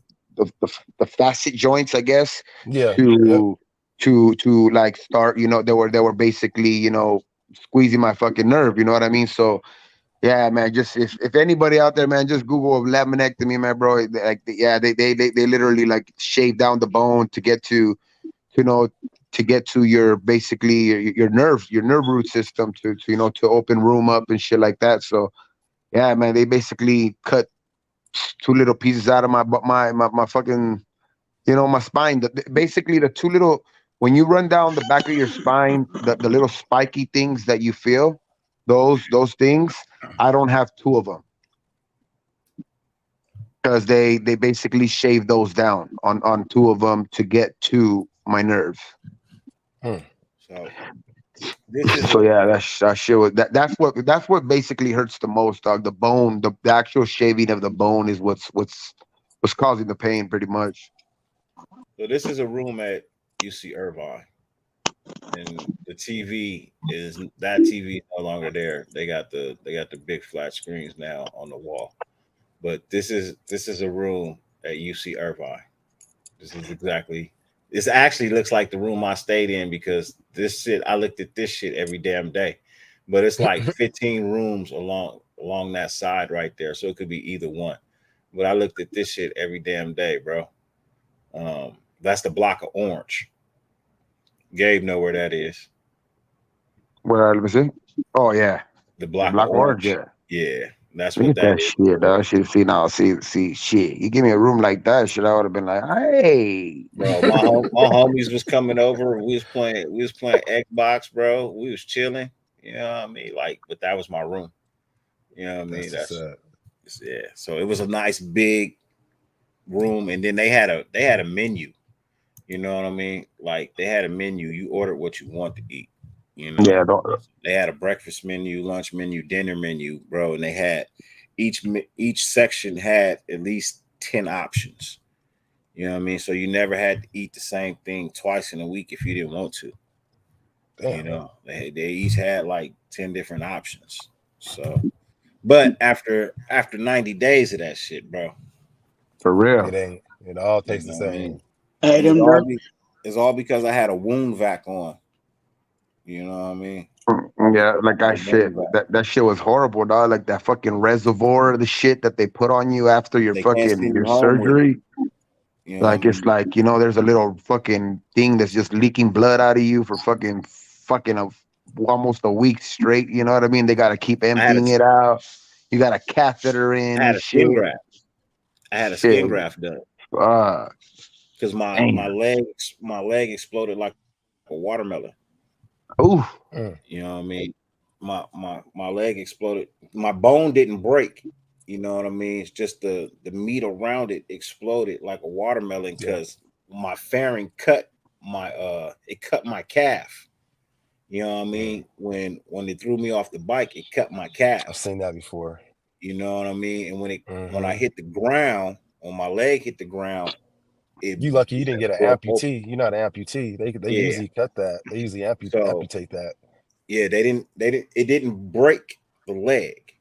facet joints, I guess, Yeah. Yep. to like start. They were basically squeezing my fucking nerve. You know what I mean? So yeah, man. Just if anybody out there, man, just Google laminectomy, man, bro. Yeah, they literally like shave down the bone to get you know to get to your basically your nerve root system to open room up and shit like that. So yeah, man, they basically cut two little pieces out of my fucking my spine. Basically the two little when you run down the back of your spine, the little spiky things that you feel, those things. I don't have two of them because they basically shave those down on two of them to get to my nerves. So this is So yeah, that shit was that's what basically hurts the most, dog. The bone, the actual shaving of the bone is what's causing the pain, pretty much. this is a room at UC Irvine, and the TV is no longer there. They got the big flat screens now on the wall. But this is a room at UC Irvine. This is exactly. This actually looks like the room I stayed in because this shit. I looked at this shit every damn day, but it's like 15 rooms along that side right there, so it could be either one. But I looked at this shit every damn day, bro. That's the block of orange. Gabe know where that is. Where let me see. Oh yeah, The the block of black orange. orange. Yeah, Yeah, that's look what at that that is. shit, dog. Shit, see now, see shit. You give me a room like that, shit, I would have been like, hey. Bro, my homies was coming over. We was playing Xbox, bro. We was chilling. You know what I mean? Like, but that was my room. You know what I mean? That's what's up. Yeah. So it was a nice big room, and then they had a menu. You know what I mean? Like they had a menu. You ordered what you want to eat. You know, Yeah, don't, they had a breakfast menu, lunch menu, dinner menu, bro, and they had each section had at least 10 options. You know what I mean? So you never had to eat the same thing twice in a week if you didn't want to. You Damn. know, they each had like 10 different options. So, but after 90 days of that shit, bro, for It real. ain't. It all you tastes the know what I mean? same. Hey, And it's them all dirt. it's all because I had a wound vac on. You know what I mean? Yeah, like I had that a shit. wound vac. That shit was horrible, dog. Like that fucking reservoir, the shit that they put on you after your They can't fucking send you your home with it. surgery. You know what I Like it's mean? like there's a little fucking thing that's just leaking blood out of you for fucking almost a week straight. You know what I mean? They gotta keep I had a emptying it out. You got a catheter I in had and a skin shit. graft. I had a skin Shit. graft done Uh, because my damn. leg exploded like a watermelon. Ooh. Mm. You know what I mean? My leg exploded. My bone didn't break. You know what I mean? It's just the meat around it exploded like a watermelon Yeah. because my fairing cut it cut my calf. You know what I mean? When they threw me off the bike, it cut my I've calf. seen that before. You know what I mean? And when I Mhm. hit the ground, when my leg hit the ground, it You lucky you didn't get an broke open. amputee. You're not an amputee. They Yeah. usually cut that. They usually So amputate that. yeah, it didn't break the leg.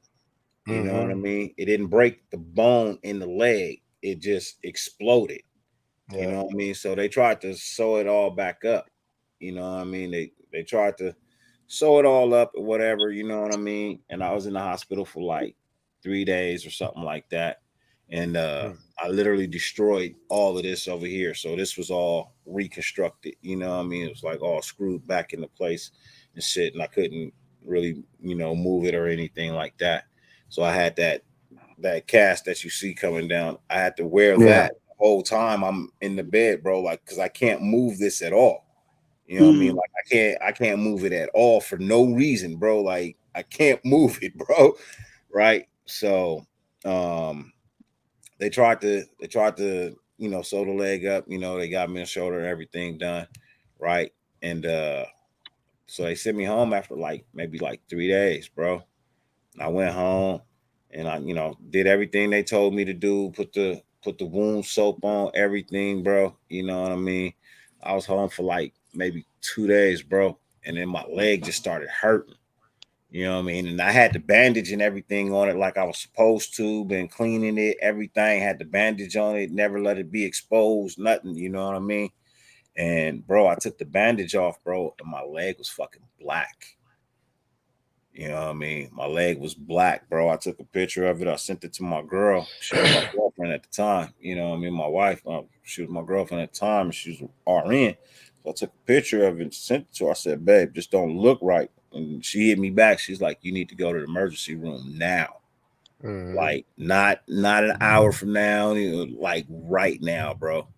You know what I Mhm. mean? It didn't break the bone in the leg. It just exploded. You Yeah. know what I mean? So they tried to sew it all back up. You know what I mean? They tried to sew it all up or whatever, you know what I mean? And I was in the hospital for like 3 days or something like that. And Mm. I literally destroyed all of this over here. So this was all reconstructed, you know what I mean? It was like all screwed back into place and shit. And I couldn't really, move it or anything like that. So I had that cast that you see coming down. I had to wear Yeah. that the whole time I'm in the bed, bro, like because I can't move this at all. You know what I mean? Like I can't move it at all for no reason, bro. Like I can't move it, bro. Right? So they tried to sew the leg up, they got me a shoulder and everything done, right? And so they sent me home after like maybe like 3 days, bro. I went home and I, did everything they told me to do, put the wound soap on, everything, bro. You know what I mean? I was home for like maybe 2 days, bro. And then my leg just started hurting. You know what I mean? And I had the bandage and everything on it like I was supposed to, been cleaning it, everything, had the bandage on it, never let it be exposed, nothing, you know what I mean? And bro, I took the bandage off, bro, and my leg was fucking black. You know what I mean? My leg was black, bro. I took a picture of it. I sent it to my girl. She was my girlfriend at the time. You know what I mean? My wife, she was my girlfriend at the time. And she was RN. So I took a picture of it and sent it to her. I said, babe, just don't look right. And she hit me back. She's like, you need to go to the emergency room now. Mhm. Like, not an hour from now, like right now, bro.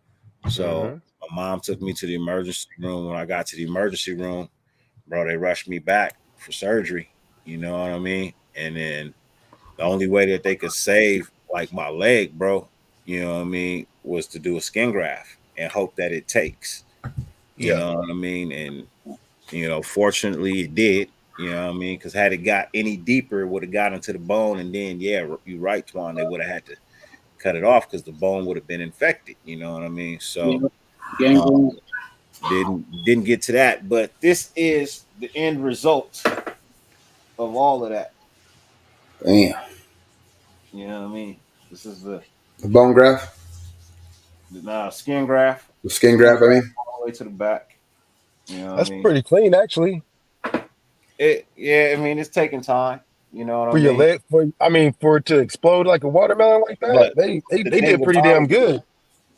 So Mhm. my mom took me to the emergency room. When I got to the emergency room, bro, they rushed me back for surgery. You know what I mean? And then the only way that they could save like my leg, bro, you know what I mean, was to do a skin graft and hope that it takes. You Yeah. know what I mean? And fortunately it did. You know what I mean? Because had it got any deeper, it would have got into the bone, and then yeah, you're right, Twan. They would have had to cut it off because the bone would have been infected. You know what I mean? So Yeah, um, gangrene. didn't get to that, but this is the end result of all of that. Damn. You know what I mean? This is the The bone graft, skin graft, the skin graft. I mean, all the way to the back. You know what I That's mean? pretty clean, actually. Yeah, I mean it's taking time. You know what I For your mean? leg, for it to explode like a watermelon like that, But they the they thing did pretty about damn it, good.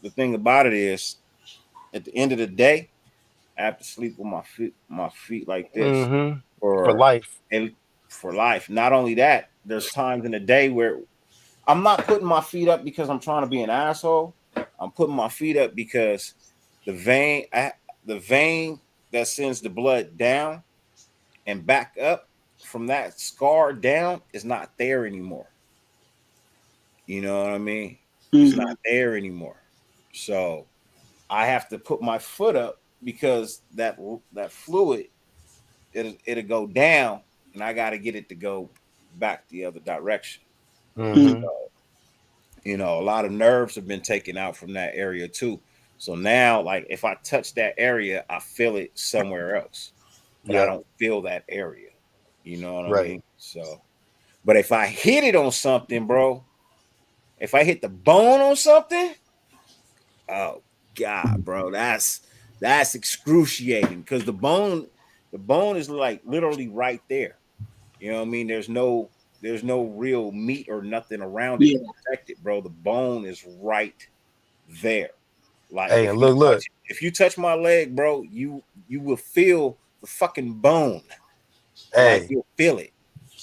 the thing about it is, at the end of the day, I have to sleep with my feet like this Mhm. For for life. and for life. Not only that, there's times in the day where I'm not putting my feet up because I'm trying to be an asshole. I'm putting my feet up because the vein, the vein that sends the blood down and back up from that scar down is not there anymore. You know what I mean? It's not Mm-hmm. there anymore. So I have to put my foot up because that fluid it'll go down, and I got to get it to go back the other direction. Mhm. A lot of nerves have been taken out from that area too. So now, like, if I touch that area, I feel it somewhere else, but I Yep. don't feel that area. You know what I Right. mean? So, but if I hit it on something, bro, if I hit the bone on something, oh God, bro, that's excruciating because the bone is like literally right there. You know what I mean? There's no real meat or nothing around it to Yeah. protect it, bro. The bone is right there. Like Hey, and look. if you touch my leg, bro, you will feel the fucking bone. Like Hey, you'll feel it.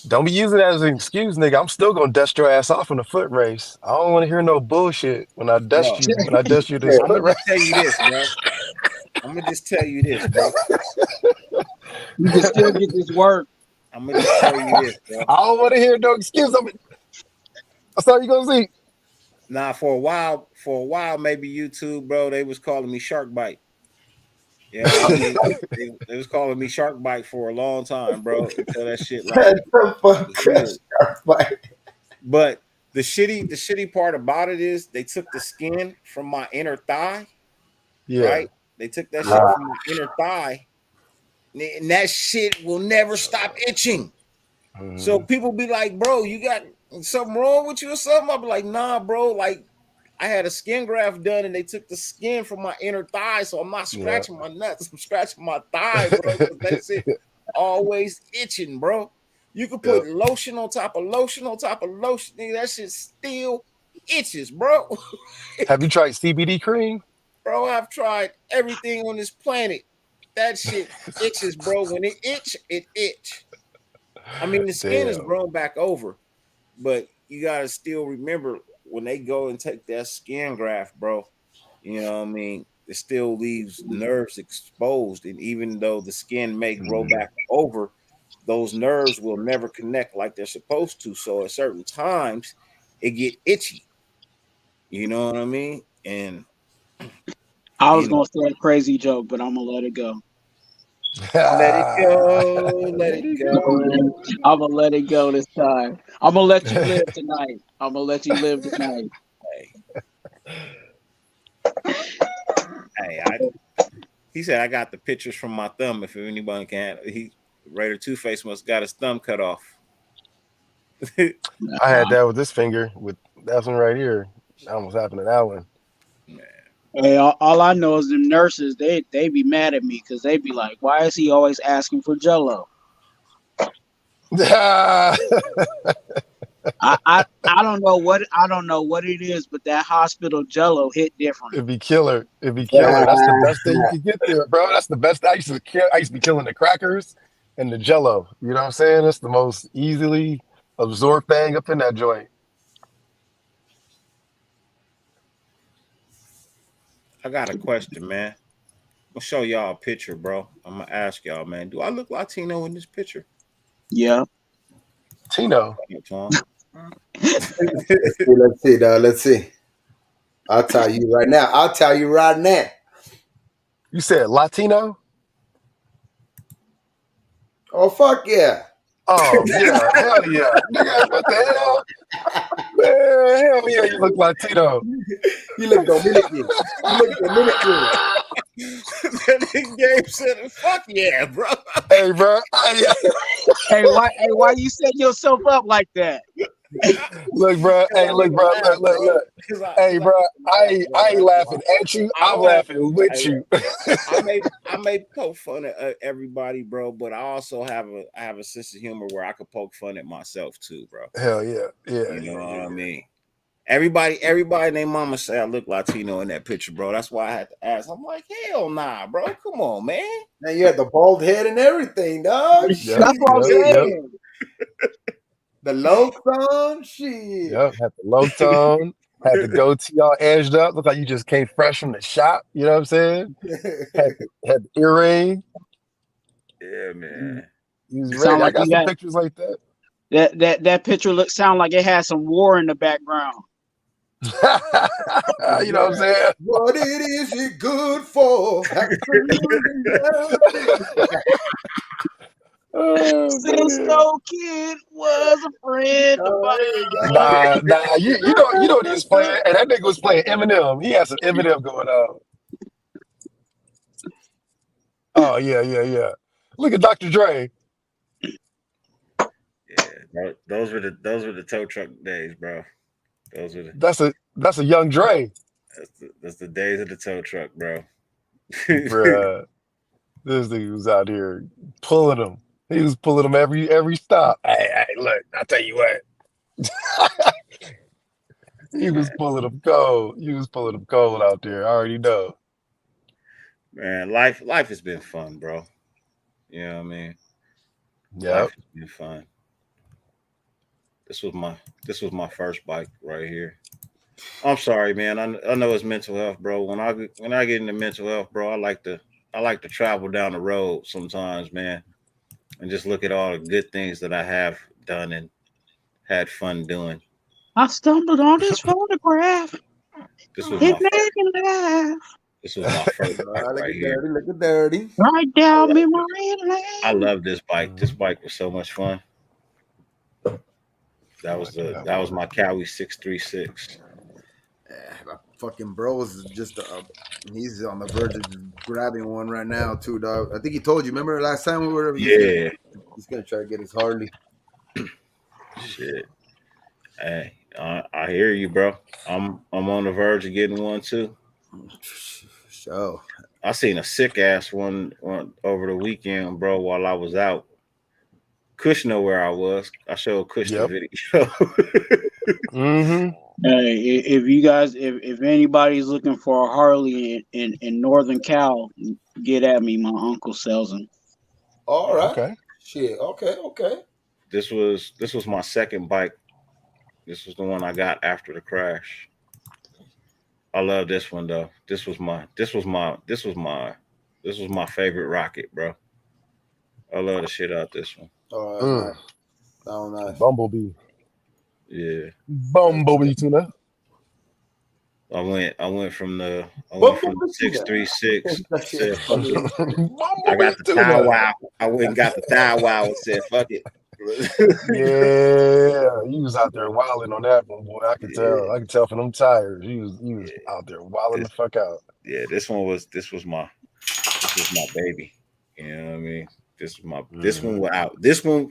don't be using that as an excuse, nigga. I'm still gonna dust your ass off in a foot race. I don't want to hear no bullshit when I dust Bro, you. When I dust you this I'm foot gonna race. just tell you this, bro. I'm gonna just tell you this, bro. You can still get this work. I'm gonna just tell you this, bro. I don't want to hear no excuse. That's all you gonna see. Nah, for a while, maybe YouTube, bro, they was calling me Shark Bite. Yeah, I mean, they was calling me Shark Bite for a long time, bro. Until that shit like What the fuck? was healed. Like, But the shitty part about it is they took the skin from my inner thigh, Yeah. right? They took that shit Yeah. from my inner thigh, and that shit will never stop itching. So Mhm. people be like, bro, you got something wrong with you or something? I'll be like, nah, bro. Like, I had a skin graft done and they took the skin from my inner thigh. So I'm not Yeah. scratching my nuts. I'm scratching my thigh, bro. Because that shit always itching, bro. You could put Yep. lotion on top of lotion on top of lotion. Nigga, that shit still itches, bro. Have you tried CBD cream? Bro, I've tried everything on this planet. That shit itches, bro. When it itch, it itch. I mean, the skin is Damn. grown back over, but you gotta still remember when they go and take that skin graft, bro. You know what I mean? It still leaves nerves exposed, and even though the skin may grow Mhm. back over, those nerves will never connect like they're supposed to. So at certain times, it get itchy. You know what I mean? And I was you know, gonna say a crazy joke, but I'm gonna let it go. let it go, let Let it it go. go. I'm gonna let it go this time. I'm gonna let you live tonight. I'm gonna let you live tonight. Hey, he said I got the pictures from my thumb. If anybody can, Raider Two Face must got his thumb cut off. I had that with this finger with that one right here. That almost happened to that one. Hey, all I know is them nurses. They be mad at me because they be like, "Why is he always asking for Jello?" I don't know what it is, but that hospital Jello hit different. It'd be killer. It'd be killer. That's the best thing you could get there, bro. That's the best. I used to be killing the crackers and the Jello. You know what I'm saying? That's the most easily absorbed thing up in that joint. I got a question, man. I'm gonna show y'all a picture, bro. I'm gonna ask y'all, man. Do I look Latino in this picture? Yeah. Tino, Antoine? let's see, dog. Let's see. I'll tell you right now. I'll tell you right now. you said Latino? Oh fuck yeah! Oh yeah, hell yeah, nigga. What the hell, man? Hell yeah, you look Latino. You look Dominican. You look Dominican. That nigga Gabe said, "Fuck yeah, bro." Hey, bro. Why you set yourself up like that? Look, bro. Because Hey, I look, need to bro. laugh, Look. bro. Because Hey, bro. laugh, I bro. ain't laughing at you. I I'm don't have. laughing with Hey, you. look, I may poke fun at everybody, bro, but I also have a sense of humor where I could poke fun at myself too, bro. Hell yeah, You know what I mean? Everybody and their mama say I look Latino in that picture, bro. That's why I had to ask. I'm like, hell nah, bro. Come on, man. Now you had the bald head and everything, dog. Yep, That's what I'm yep. saying. The low on shit. Had the low tone, had the goatee all edged up, look like you just came fresh from the shop. You know what I'm saying? Had the earring. Yeah, man. He was Sound ready. I like got you some had pictures like that. that picture sound like it had some war in the background. You know what I'm saying? What it is it good for? Oh, Since man. no kid was a friend of mine. Nah. You know what he was playing? And that nigga was playing Eminem. He had some Eminem going on. Oh yeah. Look at Dr. Dre. Yeah, those were the tow truck days, bro. Those were That's a young Dre, that's the days of the tow truck, bro. bruh. This nigga was out here pulling them. He was pulling them every stop. Hey, look, I tell you what, he was pulling them cold. He was pulling them cold out there. I already know. Man, life has been fun, bro. You know what I mean? Yep. Life has been fun. This was my first bike right here. I'm sorry, man. I know it's mental health, bro. When I get into mental health, bro, I like to travel down the road sometimes, man, and just look at all the good things that I have done and had fun doing. I stumbled on this photograph. This was It my made me laugh. This was my first bike Look right at here. dirty. Look at dirty. Right I down love, memory I lane. love this bike. This bike was so much fun. That was my Cowie 636. My fucking bro is just he's on the verge of grabbing one right now too, dog. I think he told you. Remember last time we were? Yeah, He's gonna try to get his Harley. shit. Hey, I hear you, bro. I'm on the verge of getting one too. So I seen a sick ass one over the weekend, bro. While I was out, Kush know where I was. I showed Kush the Yep. video. Mm-hmm. Hey, if you guys, if anybody's looking for a Harley in Northern Cal, get at me. My uncle sells them. all right, Okay. shit, okay. This was my second bike. This was the one I got after the crash. I love this one though. This was my favorite rocket, bro. I love the shit out this one. Oh, that's nice. Oh, nice. Bumblebee. Yeah. Bumblebee tuna. I went from the Bumblebee 636. That shit. Said fuck it. I Bumblebee got the tuna. thigh wow. I went and got the thigh wow and said fuck it. Yeah, you was out there wilding on that one, boy. I could tell. I could tell from them tires. You was out there wilding the fuck out. Yeah, this was my baby. You know what I mean? This one was out. This one,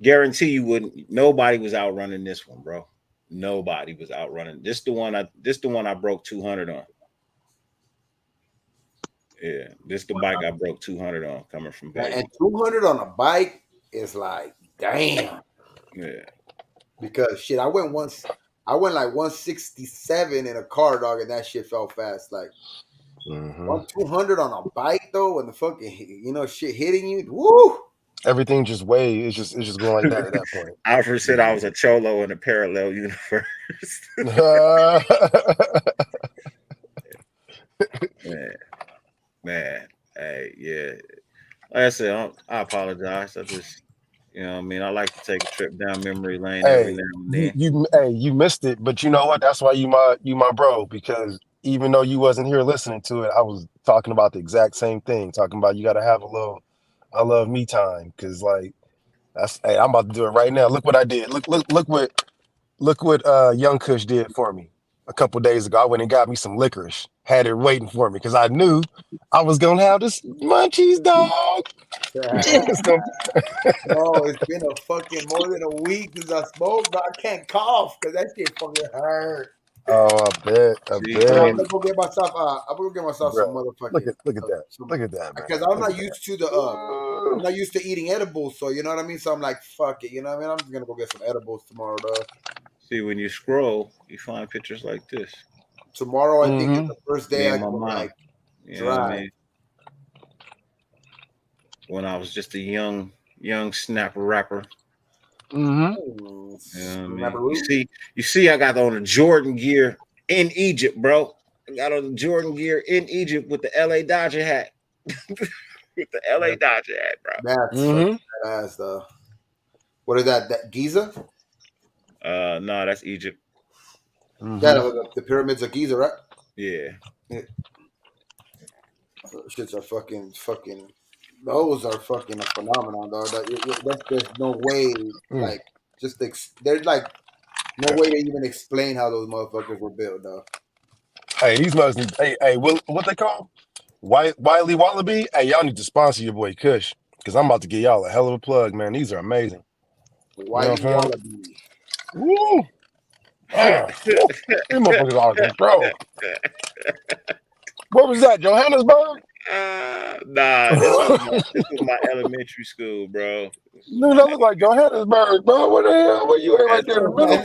guarantee you wouldn't. Nobody was outrunning this one, bro. Nobody was outrunning. This the one I broke 200 on. Yeah, this the bike I broke 200 on coming from back. And 200 on a bike is like damn. Yeah. Because shit, I went like 167 in a car, dog, and that shit felt fast. Like 200 on a bike though, and the fucking shit hitting you, woo! Everything just it's just going like that at that point. Alfred said I was a cholo in a parallel universe. Man, hey, yeah. Like I said, I apologize. I just, you know what I mean? I like to take a trip down memory lane every now and then. You missed it, but you know what? That's why you my bro, because even though you wasn't here listening to it, I was talking about the exact same thing, talking about you got to have a little I love me time, because like I'm about to do it right now. Look what I did. Look what Young Kush did for me a couple days ago. I went and got me some licorice, had it waiting for me because I knew I was gonna have this munchies, dog. No, it's been a fucking more than a week since I smoked, but I can't cough because that shit fucking hurt. Oh, I bet. I'm gonna go get myself. Some motherfucking. Look at that. Look at that, man. Because I'm not used to I'm not used to eating edibles, so you know what I mean. So I'm like, fuck it, you know what I mean. I'm just gonna go get some edibles tomorrow, though. See, when you scroll, you find pictures like this. Tomorrow, I think is the first day I go like drive. When I was just a young snapper rapper. Mm-hmm. I mean? You see, I got on a Jordan gear in Egypt, bro. I got on the Jordan gear in Egypt with the LA Dodger hat. With the LA Dodger hat, bro. That's what is that? That Giza? No, that's Egypt. Yeah, the pyramids of Giza, right? Yeah. Shits are fucking. Those are fucking a phenomenon, dog. There's no way, like, there's like no way to even explain how those motherfuckers were built, dog. Hey, these motherfuckers. Hey, what they call? Wiley Wallaby. Hey, y'all need to sponsor your boy Kush, because I'm about to give y'all a hell of a plug, man. These are amazing. Wiley Wallaby. Woo! These motherfuckers are control. Where was that? Johannesburg? Nah, this was my elementary school, bro. Dude, that look like Johannesburg, bro. What the hell? Where you at right there in the middle?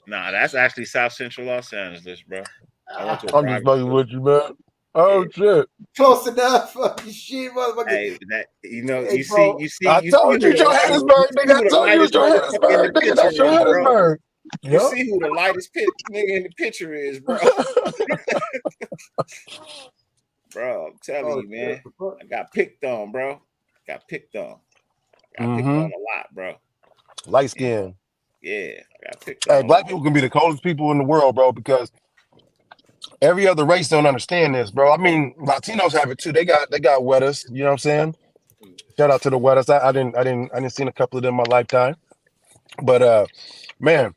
Nah, that's actually South Central Los Angeles, bro. I'm just fucking with you, man. Oh shit! Close enough. Shit, motherfucker. Hey, you see. I told you Johannesburg, nigga. I told you it's Johannesburg, nigga. That's Johannesburg. You see who the lightest nigga in the picture is, bro. Bro, I'm telling you, man. I got picked on, bro. Got picked on a lot, bro. Light skin. Yeah, I got picked on. Hey, black people can be the coldest people in the world, bro, because Every other race don't understand this, bro. I mean, Latinos have it too. They got wetters. You know what I'm saying? Shout out to the wetters. I didn't seen a couple of them in my lifetime. But man,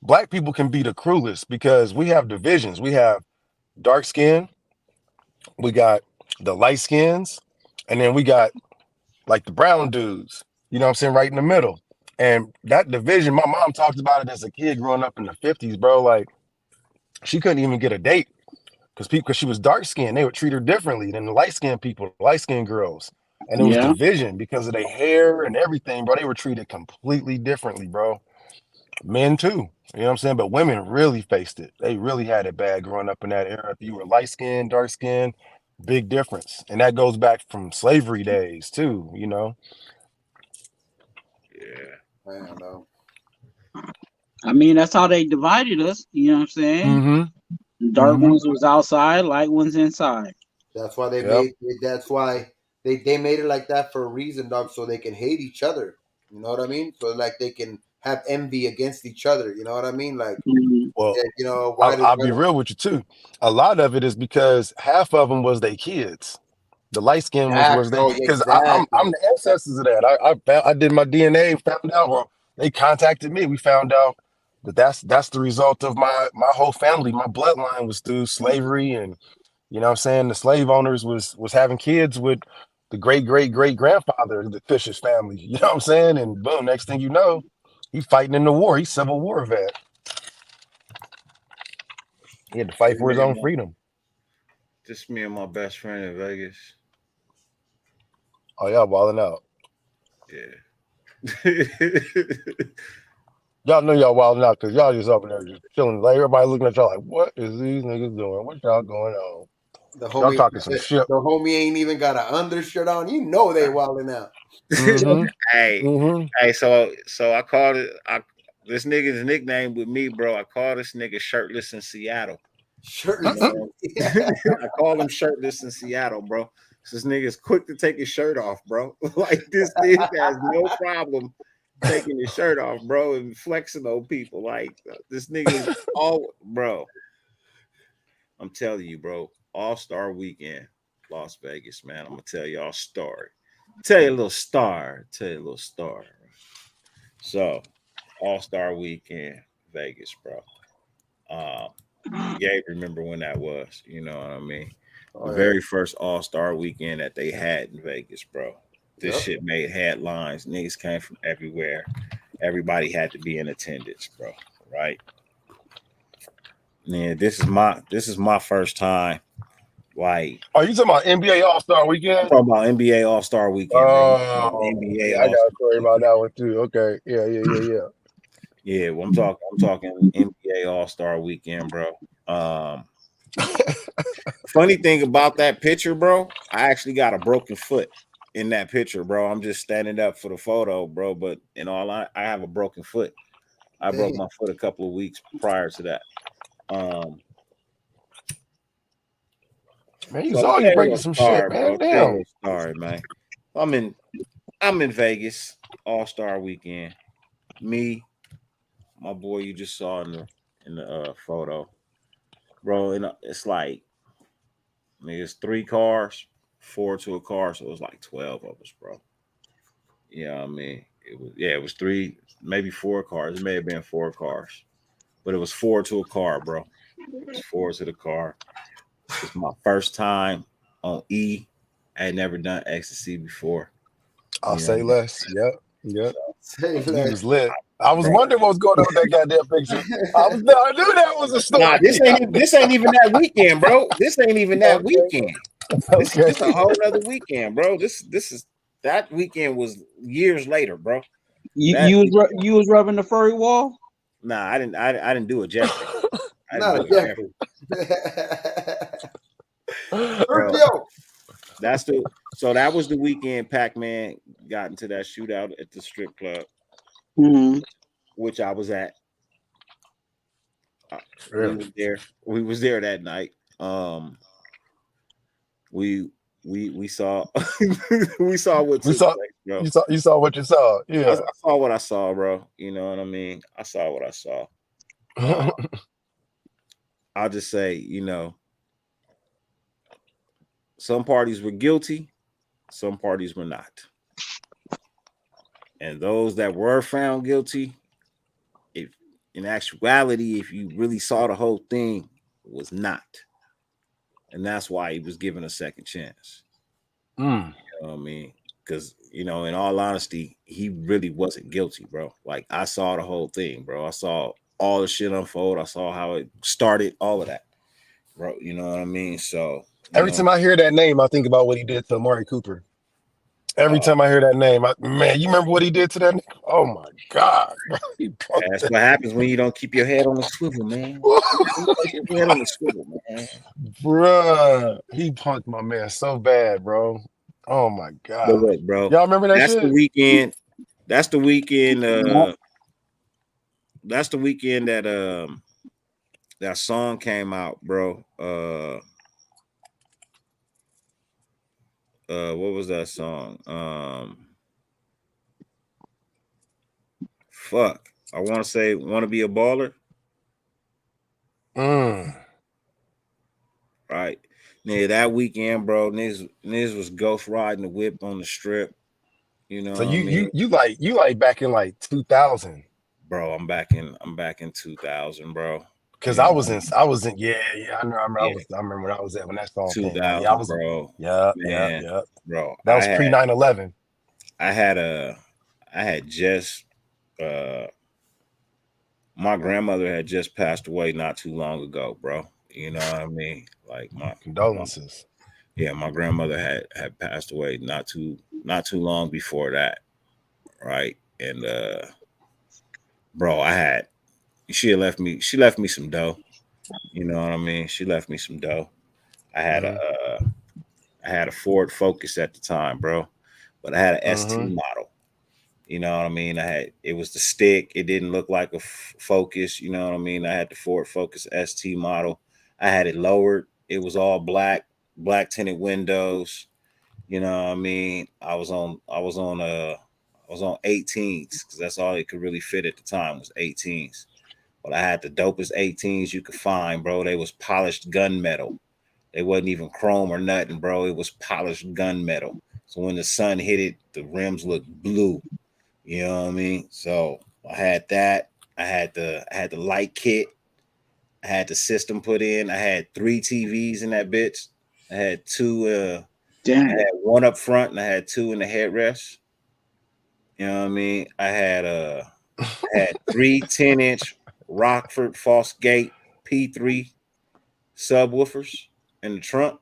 black people can be the cruelest because we have divisions. We have dark skin, we got the light skins, and then we got like the brown dudes. You know what I'm saying? Right in the middle. And that division, my mom talked about it as a kid growing up in the 50s, bro. Like she couldn't even get a date because she was dark skinned. They would treat her differently than the light skinned people, light skinned girls. And it was Yeah. division because of their hair and everything, bro. They were treated completely differently, bro. Men too. You know what I'm saying? But women really faced it. They really had it bad growing up in that era. If you were light skinned, dark skinned, big difference. And that goes back from slavery days too, you know. Yeah. Man, no. I mean, that's how they divided us. You know what I'm saying? Mm-hmm. Dark Mhm. ones was outside, light ones inside. That's why they Yep. made. That's why they made it like that for a reason, dog. So they can hate each other. You know what I mean? So like they can have envy against each other. You know what I mean? Like, Mhm. Well, you know, why I'll be real with you too. A lot of it is because half of them was their kids. The light skin ones was they Oh, because exactly. I'm the ancestors of that. I did my DNA, found out. Well, they contacted me. We found out that that's the result of my whole family. My bloodline was through slavery, and you know what I'm saying the slave owners was having kids with the great great great grandfather of the Fisher's family. You know what I'm saying? And boom, next thing you know, he's fighting in the war. He's Civil War vet. He had to fight for his own freedom. Just me and my best friend in Vegas. Oh, y'all wilding out. Yeah. Y'all know y'all wilding out because y'all just up there just chilling. Like everybody looking at y'all like, what is these niggas doing? What y'all going on? The Y'all homie, talking some shit. the homie ain't even got an undershirt on. You know they wilding out. Mm-hmm. Hey, Mm-hmm. hey, so I called it. This nigga's nickname with me, bro. I call this nigga shirtless in Seattle. Shirtless. I call him shirtless in Seattle, bro. This nigga's quick to take his shirt off, bro. Like this nigga has no problem taking his shirt off, bro, and flexing on people. Like this nigga's all, bro. I'm telling you, bro. All-Star Weekend, Las Vegas, man. I'm gonna tell y'all a story. Tell you a little star. So, All-Star Weekend, Vegas, bro. Gabe, remember when that was? You know what I mean? The very first All-Star Weekend that they had in Vegas, bro. This shit made headlines. Niggas came from everywhere. Everybody had to be in attendance, bro. Right? Man, this is my first time. Like, Are you talking about NBA All-Star Weekend? talking about NBA All-Star Weekend, bro. NBA I got a story All-Star about that one too. Okay. Yeah. Yeah, well, I'm talking NBA All-Star Weekend, bro. Funny thing about that picture, bro, I actually got a broken foot in that picture, bro. I'm just standing up for the photo, bro. But in all, I have a broken foot. I broke my foot a couple of weeks prior to that. Man, he's always breaking some shit, man. Damn. Sorry, man. I'm in Vegas, All-Star Weekend. Me, my boy, you just saw in the photo, bro. And it's like, I mean, it's 3 cars, 4 to a car, so it was like 12 of us, bro. You know what I mean? It was 3, maybe 4 cars. It may have been 4 cars, but it was 4 to a car, bro. It was 4 to the car. It's my first time on E. I had never done ecstasy before. I'll say less. Yep. Say He less. was lit. I was wondering what was going on with that goddamn picture. I knew that was a story. Nah, this ain't even that weekend, bro. This ain't even that weekend. This is a whole other weekend, bro. This is that weekend was years later, bro. You was rubbing the furry wall? Nah, I didn't do a Jeffrey. Not a Jeffrey. So that was the weekend Pac-Man got into that shootout at the strip club, which I was at. We was there that night. We saw we saw what took place, bro. You saw what you saw. Yeah. I saw what I saw, bro. You know what I mean? I saw what I saw. I'll just say, you know, some parties were guilty, some parties were not. And those that were found guilty, if in actuality, if you really saw the whole thing, was not. And that's why he was given a second chance. Mm. You know what I mean? Because, in all honesty, he really wasn't guilty, bro. Like, I saw the whole thing, bro. I saw all the shit unfold. I saw how it started, all of that, bro. You know what I mean? So, Every time I hear that name, I think about what he did to Amari Cooper. Every time I hear that name, man, you remember what he did to that nigga? Oh my God. That's what happens when you don't keep your head on the swivel, man. Keep your head on the swivel, man. Bruh, he punked my man so bad, bro. Oh my God. But look, bro. Y'all remember that That's shit? the weekend. That's the weekend. That's the weekend that that song came out, bro. What was that song? Fuck. I want to say "Want to Be a Baller." Right. Yeah, that weekend, bro. Niggas was ghost riding the whip on the strip. You know So what I mean? you like back in like 2000. Bro, I'm back in 2000, bro. Cause You I know, was in yeah, I remember yeah, I remember when I was at when that song came out. 2000, Yeah, I was bro. yeah, Man, bro. That was pre 9/11. I had just my grandmother had just passed away not too long ago, bro. You know what I mean? Like my condolences. My grandmother had passed away not too long before that, right? And bro, she left me some dough. You know what I mean? She left me some dough. I had a Ford Focus at the time, bro, but I had an ST model. You know what I mean? It was the stick. It didn't look like a Focus. You know what I mean? I had the Ford Focus ST model. I had it lowered. It was all black tinted windows. You know what I mean? I was on 18s because that's all it could really fit at the time was 18s. But I had the dopest 18s you could find, bro. They was polished gunmetal. They wasn't even chrome or nothing, bro. It was polished gunmetal. So when the sun hit it, the rims looked blue. You know what I mean? So I had that. I had the light kit. I had the system put in. I had 3 TVs in that bitch. I had 2 I had 1 up front and I had 2 in the headrest. You know what I mean? I had 3 10-inch Rockford Fosgate P3 subwoofers in the trunk.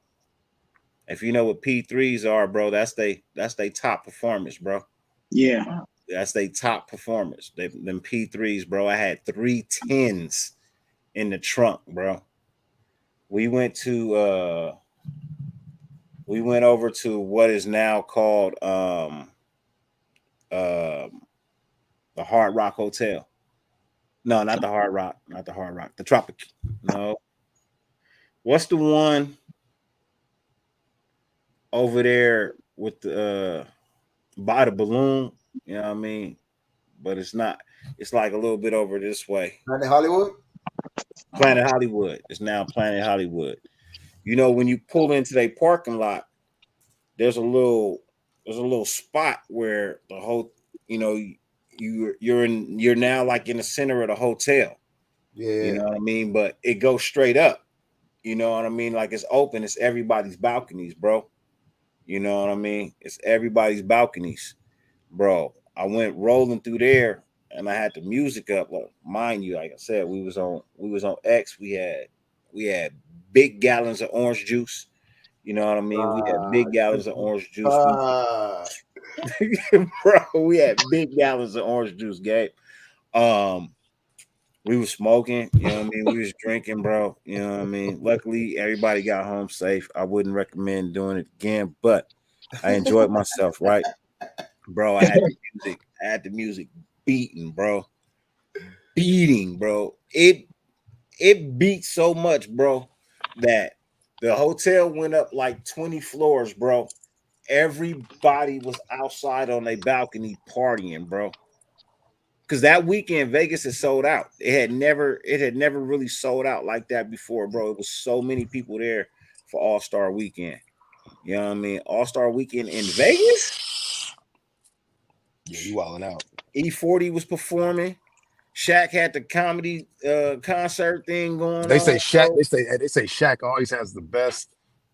If you know what P3s are, bro, that's they top performance, bro. Yeah. That's they top performance. Them P3s, bro. I had 3 10s in the trunk, bro. We went over to what is now called the Hard Rock Hotel. No, not the Hard Rock, the Tropic. No. What's the one over there with the by the balloon? You know what I mean? But it's not. It's like a little bit over this way. Planet Hollywood? Planet Hollywood. It's now Planet Hollywood. You know, when you pull into their parking lot, there's a little spot where the whole, you're now like in the center of the hotel. Yeah. You know what I mean? But it goes straight up. You know what I mean? Like it's open. It's everybody's balconies, bro. You know what I mean? It's everybody's balconies, bro. I went rolling through there and I had the music up. Well, mind you, like I said, we was on X. We had big gallons of orange juice. You know what I mean? We had big gallons of orange juice. Bro, we had big gallons of orange juice, Gabe. We was smoking, you know what I mean? We was drinking, bro. You know what I mean? Luckily, everybody got home safe. I wouldn't recommend doing it again, but I enjoyed myself, right? Bro, I had the music beating, bro. Beating, bro. It beat so much, bro, that the hotel went up like 20 floors, bro. Everybody was outside on their balcony partying, bro. Because that weekend Vegas is sold out. It had never really sold out like that before, bro. It was so many people there for All-Star Weekend. You know what I mean? All-Star Weekend in Vegas. Yeah, you wilding out. E40 was performing. Shaq had the comedy concert thing going They on. say Shaq. bro. They say Shaq always has the best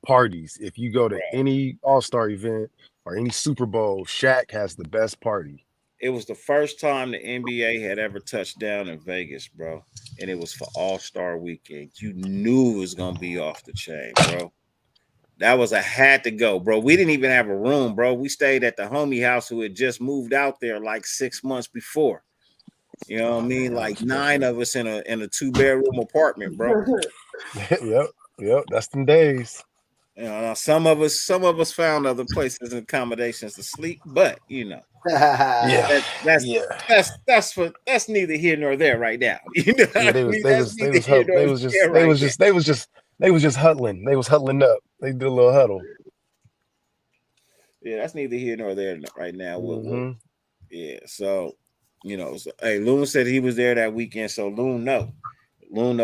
parties. If you go to any All-Star event or any Super Bowl, Shaq has the best party. It was the first time the NBA had ever touched down in Vegas, bro. And it was for All-Star Weekend. You knew it was gonna be off the chain, bro. That was a had to go, bro. We didn't even have a room, bro. We stayed at the homie house who had just moved out there like 6 months before. You know what I mean? Like 9 of us in a 2-bedroom apartment, bro. Yep. That's them days. You know, some of us found other places and accommodations to sleep, but you know, that's neither here nor there right now. You know, Yeah, they was just huddling. They was huddling up. They did a little huddle. Yeah, that's neither here nor there right now. Mm-hmm. Yeah, so you know, hey, Loon said he was there that weekend, so Loon know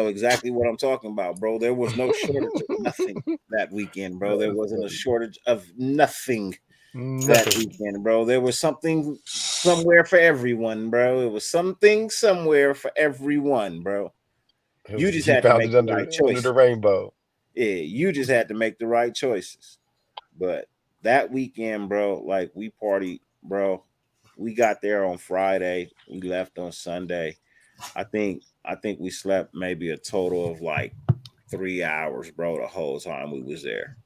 exactly what I'm talking about, bro. There was no shortage of nothing that weekend, bro. There wasn't a shortage of nothing that weekend, bro. There was something somewhere for everyone, bro. It was something somewhere for everyone, bro. You just had to make the right choice. Under the rainbow. Yeah, you just had to make the right choices. But that weekend, bro, like we partied, bro. We got there on Friday. We left on Sunday. I think we slept maybe a total of like 3 hours, bro, the whole time we was there.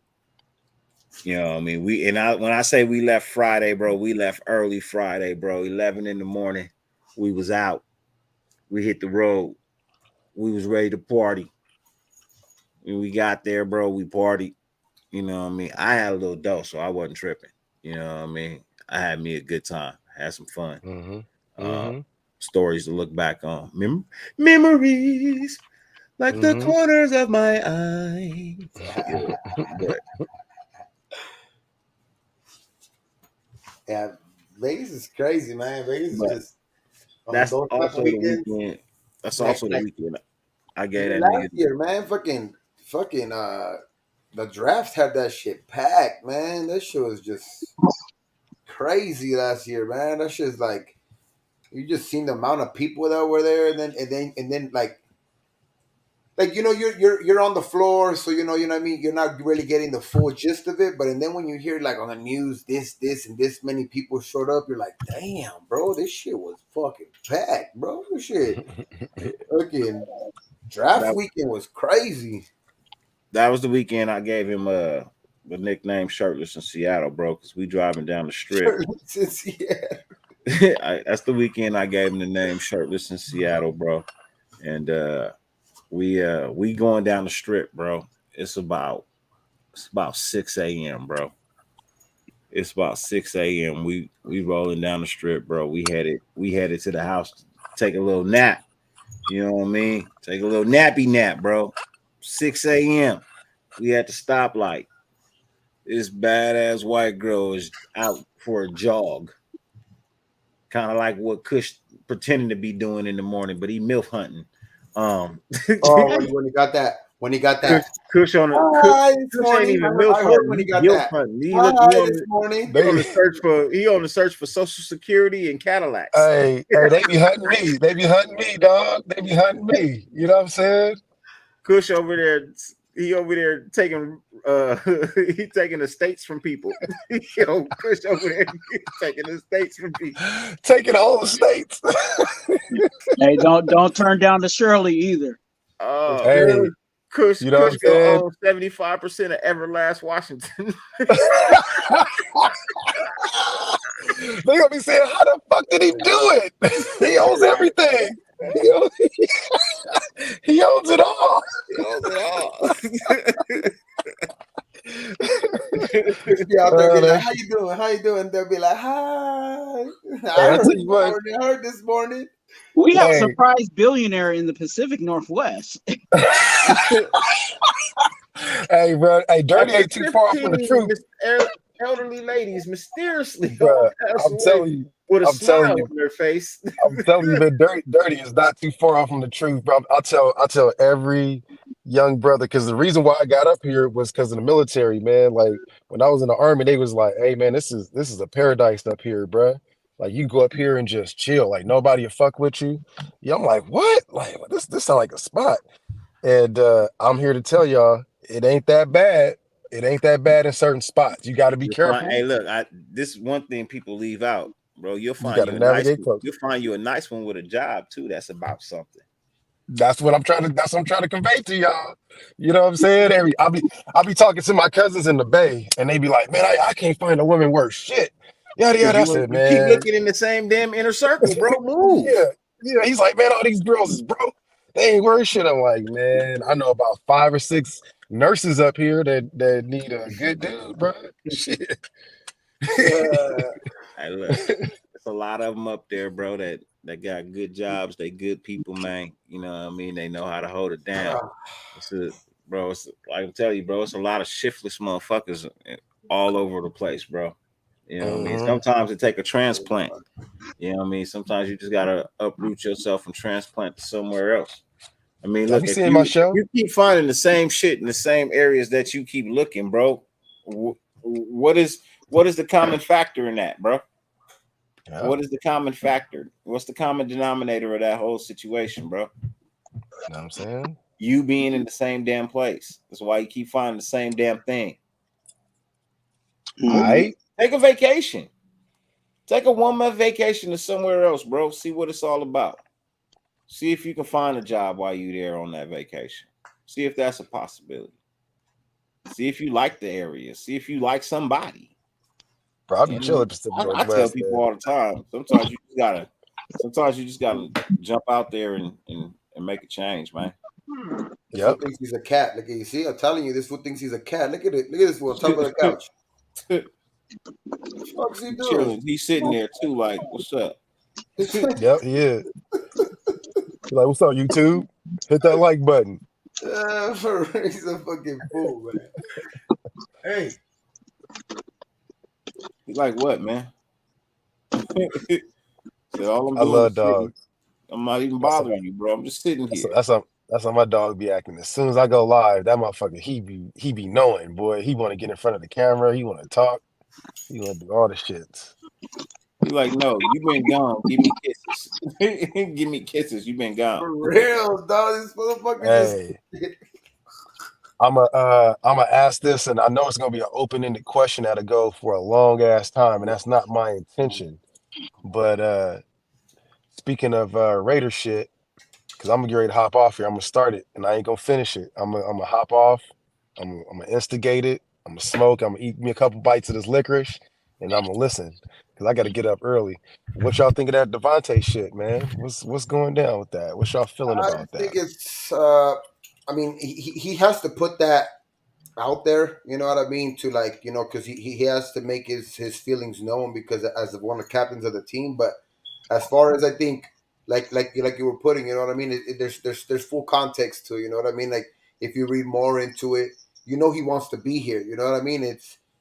You know what I mean? When I say we left Friday, bro, we left early Friday, bro. 11 in the morning. We was out. We hit the road. We was ready to party. When we got there, bro, we partied. You know what I mean? I had a little dose, so I wasn't tripping. You know what I mean? I had me a good time. Had some fun. Mm-hmm. Stories to look back on. Memories like the corners of my eyes. Yeah, Vegas is crazy, man. Vegas is just that's also the weekend. That's also the weekend. I gave that last year, man. Fucking the draft had that shit packed, man. That shit was just crazy last year, man. That shit's like you just seen the amount of people that were there, and then like you know you're on the floor, so you know what I mean. You're not really getting the full gist of it, but and then when you hear like on the news this and this many people showed up, you're like, damn, bro, this shit was fucking packed, bro. This shit, fucking draft weekend was crazy. That was the weekend I gave him the nickname Shirtless in Seattle, bro, because we driving down the strip. That's the weekend I gave him the name Shirtless in Seattle, bro, and we going down the strip, bro. It's about 6 a.m., bro. It's about 6 a.m. We rolling down the strip, bro. We headed to the house to take a little nap. You know what I mean? Take a little nappy nap, bro. 6 a.m. We at the stoplight. This badass white girl is out for a jog. Kind of like what Kush pretending to be doing in the morning, but he MILF hunting. When he got that Kush on the Kush ain't even MILF hunting. When he got that. He on the search for Social Security and Cadillacs. Hey, they be hunting me. They be hunting me, dog. They be hunting me. You know what I'm saying? Kush over there. He over there taking he taking estates from people. Yo, Kush over there taking estates from people. Taking all the states. Hey, don't turn down the Shirley either. Oh, hey, Kush, you know Kush gonna own 75% of Everlast Washington. They gonna be saying, how the fuck did he do it? He owns everything. He owns it all. He owns it all. Be out there be like, how you doing? How you doing? They'll be like, hi. I heard this morning. We have a surprise billionaire in the Pacific Northwest. Hey, bro. Hey, Dirty ain't too far from the truth. Elderly ladies mysteriously. Bro, I'm telling you. with a I'm telling smile you, on their face. I'm telling you, man, dirty is not too far off from the truth, bro. I tell every young brother because the reason why I got up here was because of the military, man. Like when I was in the army, they was like, "Hey, man, this is a paradise up here, bro. Like you go up here and just chill. Like nobody will fuck with you." Yeah, I'm like, what? Like this sound like a spot. And I'm here to tell y'all, it ain't that bad. It ain't that bad in certain spots. You got to be You'll find, careful. hey, look, this is one thing people leave out, bro. You got to navigate close. You'll find you a nice one with a job too. That's about something. That's what I'm trying to convey to y'all. You know what I'm saying? I'll be talking to my cousins in the Bay, and they be like, "Man, I can't find a woman worth shit." Yada Cause yada. I said, you keep "Man, looking in the same damn inner circle, bro. Move. yeah, yeah." He's like, "Man, all these girls is broke. They ain't worth shit." I'm like, "Man, I know about 5 or 6 nurses up here that need a good dude, bro." Shit. Hey, look, there's a lot of them up there, bro. That got good jobs. They good people, man. You know what I mean? They know how to hold it down. Bro. It's like I'm telling you, bro. It's a lot of shiftless motherfuckers all over the place, bro. You know what I mean? Sometimes it take a transplant. You know what I mean? Sometimes you just gotta uproot yourself and transplant to somewhere else. I mean, Have look, you if seen my show? you keep finding the same shit in the same areas that you keep looking, bro, what is the common factor in that, bro? Yeah. What is the common factor? What's the common denominator of that whole situation, bro? You know what I'm saying? You being in the same damn place. That's why you keep finding the same damn thing. I Take a vacation. Take a 1 month vacation to somewhere else, bro. See what it's all about. See if you can find a job while you're there on that vacation. See if that's a possibility. See if you like the area. See if you like somebody. bro, I'll be chilling Pacific I tell Northwest, people man. all the time. Sometimes you just gotta jump out there and make a change, man. This Yep. fool thinks he's a cat. Look at you. See, I'm telling you, this fool thinks he's a cat. Look at it. Look at this fool on top of the couch. What the fuck's he doing? Chilling. He's sitting there too, like, what's up? Yep, he is. He's like, what's up, YouTube? Hit that like button. He's a fucking fool, man. Hey. He's like, what, man? So all I'm I doing love is sitting. dogs. I'm not even That's how, bothering you, bro. I'm just sitting here. that's how my dog be acting. As soon as I go live, that motherfucker, he be knowing, boy. He want to get in front of the camera. He want to talk. He want to do all the shits. He's like, no, you been gone. Give me kisses. Give me kisses. You been gone. For real, dog. This motherfucker Hey, just. I'm gonna ask this, and I know it's gonna be an open-ended question that'll go for a long ass time, and that's not my intention. But speaking of Raider shit, because I'm gonna get ready to hop off here. I'm gonna start it, and I ain't gonna finish it. I'm gonna hop off. I'm gonna instigate it. I'm gonna smoke. I'm gonna eat me a couple bites of this licorice, and I'm gonna listen because I got to get up early. What y'all think of that Devontae shit, man? What's going down with that? What y'all feeling I about think that? it's. I mean, he has to put that out there. You know what I mean? To like, because he has to make his feelings known because as one of the captains of the team. But as far as I think, like you were putting, you know what I mean? There's full context to it, you know what I mean? Like if you read more into it, he wants to be here. You know what I mean?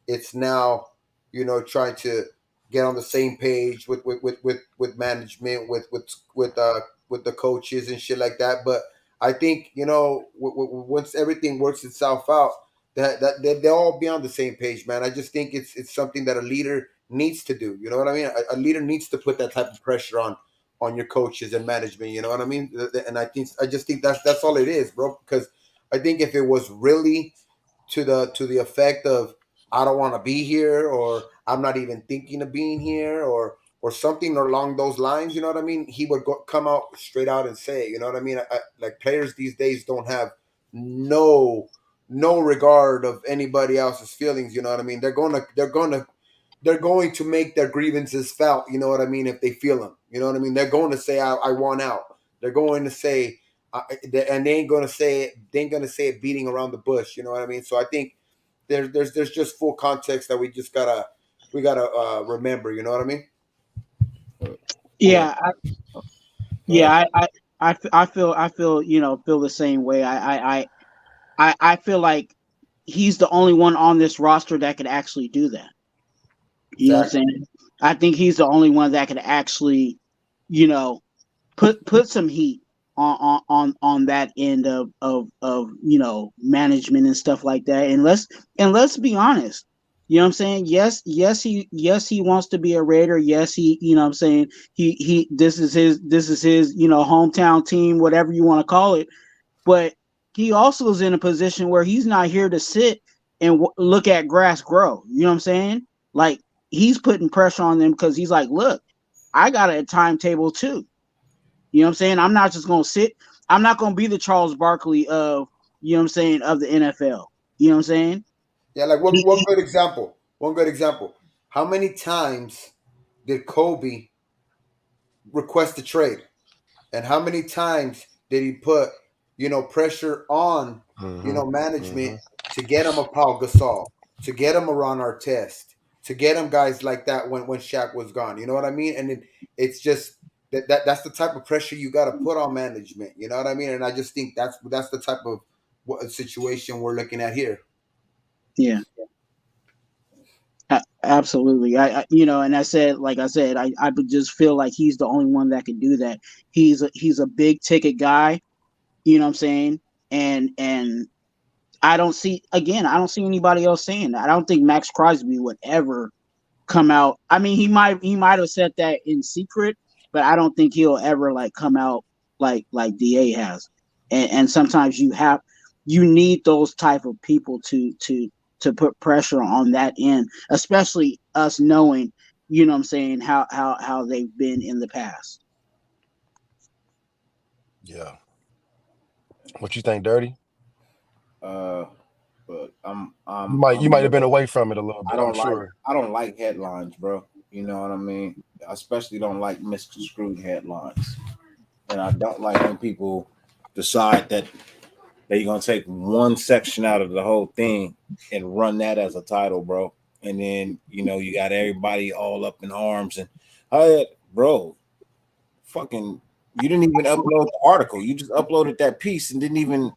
It's now, trying to get on the same page with management, with the coaches and shit like that. But I think once everything works itself out, that they'll all be on the same page, man. I just think it's something that a leader needs to do. You know what I mean? A leader needs to put that type of pressure on your coaches and management. You know what I mean? And I just think that's all it is, bro. Because I think if it was really to the effect of I don't want to be here, or I'm not even thinking of being here, or something along those lines, you know what I mean? He would come out straight out and say, you know what I mean? Like players these days don't have no regard of anybody else's feelings. You know what I mean? They're going to make their grievances felt. You know what I mean? If they feel them, you know what I mean? They're going to say, I want out. They're going to say, and they ain't going to say it. They ain't going to say it beating around the bush. You know what I mean? So I think there's just full context that we gotta remember. You know what I mean? Yeah, I feel feel the same way. I feel like he's the only one on this roster that could actually do that. You know what I'm Exactly. saying? I think he's the only one that could actually, you know, put some heat on that end of management and stuff like that. And let's be honest. You know what I'm saying? Yes, he wants to be a Raider. Yes, he, you know what I'm saying, he this is his hometown team, whatever you want to call it. But he also is in a position where he's not here to sit and look at grass grow. You know what I'm saying? Like, he's putting pressure on them because he's like, look, I got a timetable too. You know what I'm saying? I'm not just gonna sit. I'm not gonna be the Charles Barkley of, you know what I'm saying, of the NFL. You know what I'm saying? Yeah, like one He, one good example. One good example. How many times did Kobe request a trade? And how many times did he put, pressure on, Mm-hmm. management Mm-hmm. to get him a Paul Gasol, to get him a Ron Artest, to get him guys like that when Shaq was gone. You know what I mean? And it's just that's the type of pressure you got to put on management. You know what I mean? And I just think that's the type of situation we're looking at here. yeah, absolutely. And I would just feel like he's the only one that can do that. He's a big ticket guy. You know what I'm saying? And I don't see anybody else saying that. I don't think Max Crosby would ever come out. I mean, he might have said that in secret, but I don't think he'll ever like come out like Da has. And sometimes you need those type of people to put pressure on that end, especially us knowing, you know what I'm saying, how they've been in the past. Yeah. What you think, Dirty? Uh, but You might have I'm been away from it a little I bit, I'm don't like sure. I don't like headlines, bro. You know what I mean? I especially don't like misconstrued headlines, and I don't like when people decide that they're gonna take one section out of the whole thing and run that as a title, bro. And then you got everybody all up in arms and, bro, fucking, you didn't even upload the article. You just uploaded that piece and didn't even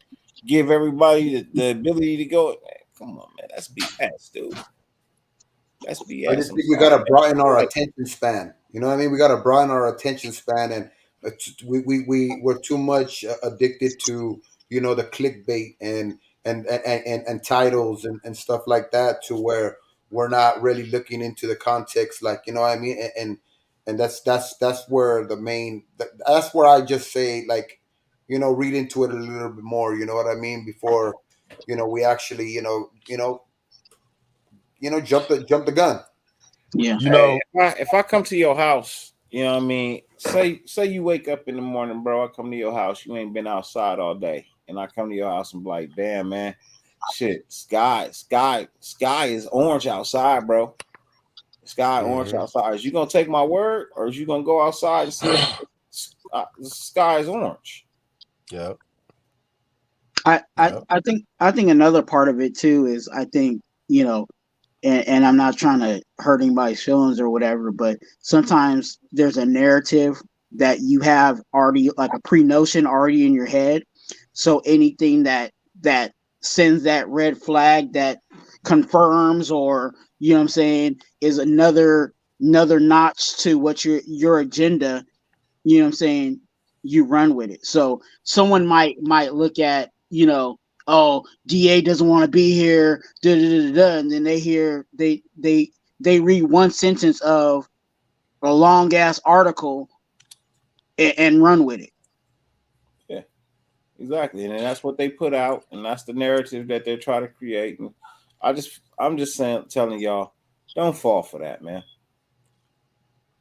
give everybody the ability to go. Man, come on, man, that's BS, dude. That's I BS. just I'm think we sorry. gotta broaden our Like, attention span. You know what I mean? We gotta broaden our attention span, and we're too much addicted to the clickbait and titles and stuff like that, to where we're not really looking into the context. Like, you know what I mean? And that's where that's where I just say, like, read into it a little bit more. You know what I mean? Before we actually jump the gun. Yeah. You hey, know, if I come to your house, you know what I mean. Say you wake up in the morning, bro. I come to your house. You ain't been outside all day, and I come to your house and be like, damn, man, shit, sky is orange outside, bro. Sky orange hmm outside. Is you gonna take my word, or is you gonna go outside and see if the sky is orange? yeah, I, I, yeah. I think another part of it too is, I think, and I'm not trying to hurt anybody's feelings or whatever, but sometimes there's a narrative that you have already, like a pre-notion already in your head. So anything that sends that red flag, that confirms, or, you know what I'm saying, is another notch to what your agenda, you know what I'm saying, you run with it. So someone might look at, oh, Da doesn't want to be here, da, da, da, da, and then they read one sentence of a long ass article, and run with it. Yeah, exactly. And that's what they put out, and that's the narrative that they're trying to create. And I'm just telling y'all, don't fall for that, man.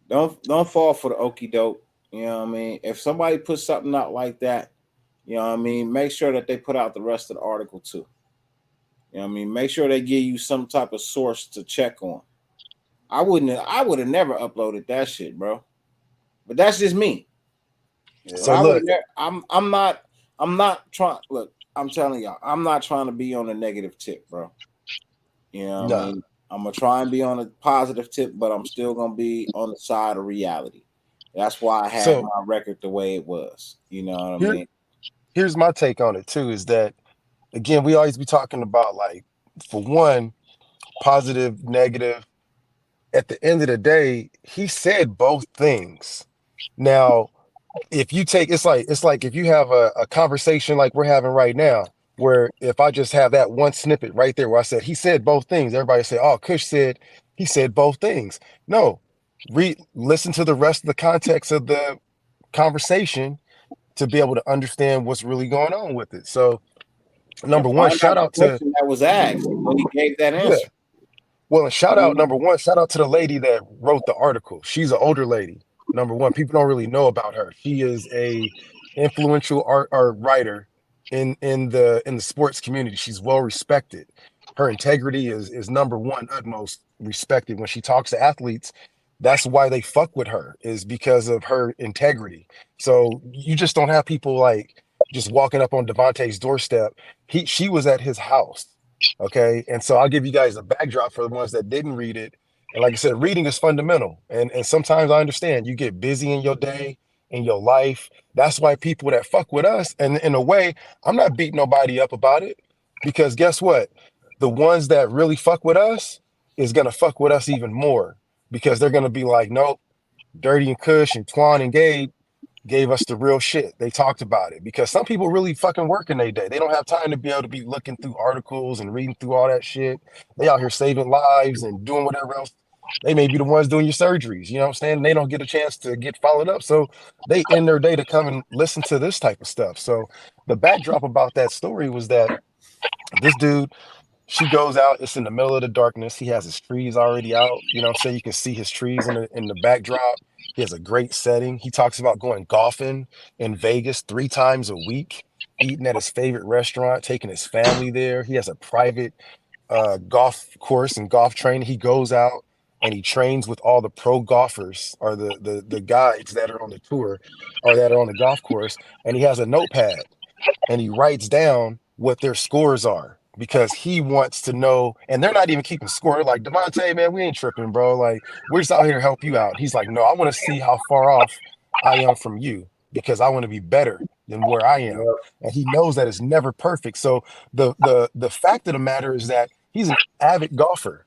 Don't fall for the okey doke. You know what I mean? If somebody puts something out like that, you know what I mean, make sure that they put out the rest of the article too. You know what I mean? Make sure they give you some type of source to check on. I would have never uploaded that shit, bro. But that's just me. Yeah. But So I would look, have I'm not trying, look, I'm telling y'all, I'm not trying to be on a negative tip, bro. You know what I nah. mean? I'm gonna try and be on a positive tip, but I'm still gonna be on the side of reality. That's why I had So my record the way it was. You know what I here, mean? here's my take on it too. Is that, again, we always be talking about, like, for one, positive, negative, at the end of the day, he said both things. Now, if you take it's like if you have a conversation like we're having right now, where if I just have that one snippet right there where I said he said both things, everybody say, oh, Kush said he said both things. No, listen to the rest of the context of the conversation to be able to understand what's really going on with it. So And number one, find out shout the out to question that was asked. So he gave that yeah. answer. Well, and shout out number one, shout out to the lady that wrote the article. She's an older lady. Number one, people don't really know about her. She is a influential art writer in the sports community. She's well respected. Her integrity is number one, utmost respected. When she talks to athletes, that's why they fuck with her, is because of her integrity. So you just don't have people like just walking up on Devontae's doorstep. She was at his house. Okay. And so I'll give you guys a backdrop for the ones that didn't read it. And like I said, reading is fundamental. And sometimes I understand you get busy in your day, in your life. That's why people that fuck with us, and in a way, I'm not beating nobody up about it, because guess what? The ones that really fuck with us is gonna fuck with us even more, because they're gonna be like, nope, Dirty and Kush and Twan and Gabe gave us the real shit. They talked about it, because some people really fucking work in their day. They don't have time to be able to be looking through articles and reading through all that shit. They out here saving lives and doing whatever else. They may be the ones doing your surgeries, you know what I'm saying? They don't get a chance to get followed up. So they end their day to come and listen to this type of stuff. So the backdrop about that story was that this dude, she goes out, it's in the middle of the darkness. He has his trees already out. You know what I'm saying? You can see his trees in the backdrop. He has a great setting. He talks about going golfing in Vegas 3 times a week, eating at his favorite restaurant, taking his family there. He has a private golf course and golf training. He goes out and he trains with all the pro golfers, or the guides that are on the tour or that are on the golf course. And he has a notepad and he writes down what their scores are, because he wants to know. And they're not even keeping score. They're like, Devontae, man, we ain't tripping, bro. Like, we're just out here to help you out. He's like, no, I want to see how far off I am from you, because I want to be better than where I am. And he knows that it's never perfect. So the fact of the matter is that he's an avid golfer.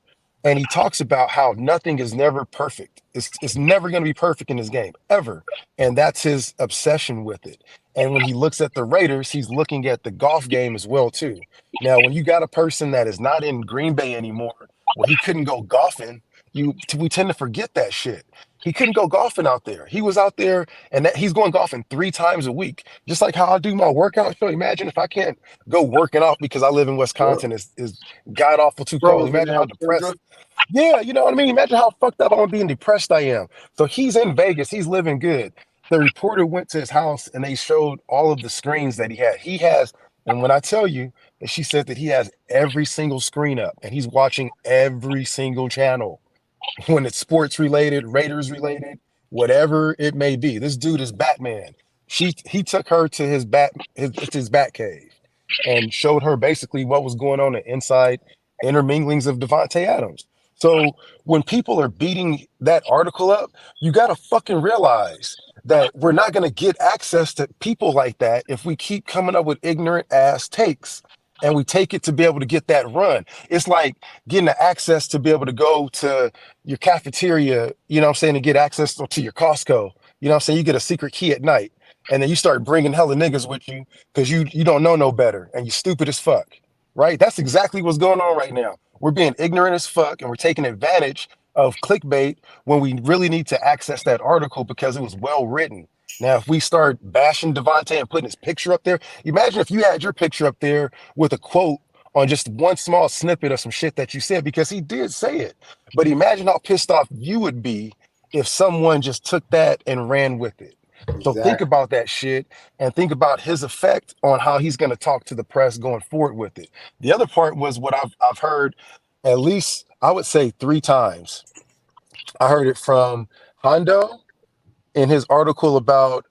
And he talks about how nothing is never perfect. It's never going to be perfect in this game, ever. And that's his obsession with it. And when he looks at the Raiders, he's looking at the golf game as well, too. Now, when you got a person that is not in Green Bay anymore, where he couldn't go golfing, we tend to forget that shit. He couldn't go golfing out there. He was out there, and he's going golfing 3 times a week, just like how I do my workout. So imagine if I can't go working out because I live in Wisconsin, is god awful too cold. Imagine how depressed. Yeah, you know what I mean? Imagine how fucked up I'm being depressed I am. So he's in Vegas, he's living good. The reporter went to his house and they showed all of the screens that he had. He has, and when I tell you, and she said that he has every single screen up and he's watching every single channel when it's sports related, Raiders related, whatever it may be. This dude is Batman. He took her to his bat cave and showed her basically what was going on inside interminglings of Devontae Adams. So when people are beating that article up, you got to fucking realize that we're not going to get access to people like that if we keep coming up with ignorant ass takes and we take it to be able to get that run. It's like getting the access to be able to go to your cafeteria, you know what I'm saying, to get access to your Costco. You know what I'm saying? You get a secret key at night and then you start bringing hella niggas with you because you don't know no better and you stupid as fuck, right? That's exactly what's going on right now. We're being ignorant as fuck and we're taking advantage of clickbait when we really need to access that article because it was well written. Now, if we start bashing Devontae and putting his picture up there, imagine if you had your picture up there with a quote on just one small snippet of some shit that you said, because he did say it. But imagine how pissed off you would be if someone just took that and ran with it. So think about that shit and think about his effect on how he's going to talk to the press going forward with it. The other part was what I've heard at least, I would say 3 times. I heard it from Hondo in his article about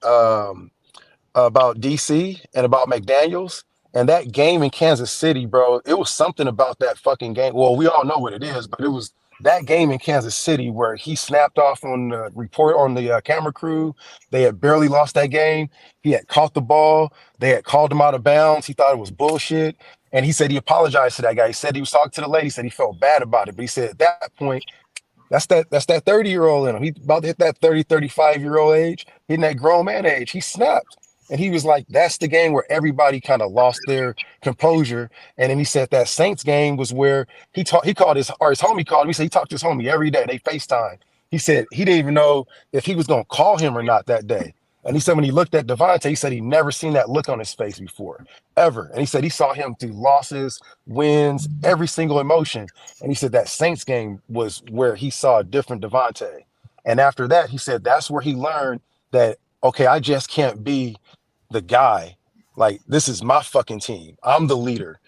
DC and about McDaniels and that game in Kansas City, bro. It was something about that fucking game. Well, we all know what it is, but it was that game in Kansas City where he snapped off on the report on the camera crew. They had barely lost that game. He had caught the ball. They had called him out of bounds. He thought it was bullshit. And he said he apologized to that guy. He said he was talking to the lady. He said he felt bad about it. But he said at that point, That's that 30-year-old in him. He's about to hit that 30, 35-year-old age, hitting that grown man age. He snapped. And he was like, that's the game where everybody kind of lost their composure. And then he said that Saints game was where he called his homie called him. He said he talked to his homie every day. They FaceTime. He said he didn't even know if he was gonna call him or not that day. And he said when he looked at Devontae, he said he never seen that look on his face before, ever. And he said he saw him through losses, wins, every single emotion. And he said that Saints game was where he saw a different Devontae. And after that, he said that's where he learned that, okay, I just can't be the guy. Like, this is my fucking team. I'm the leader.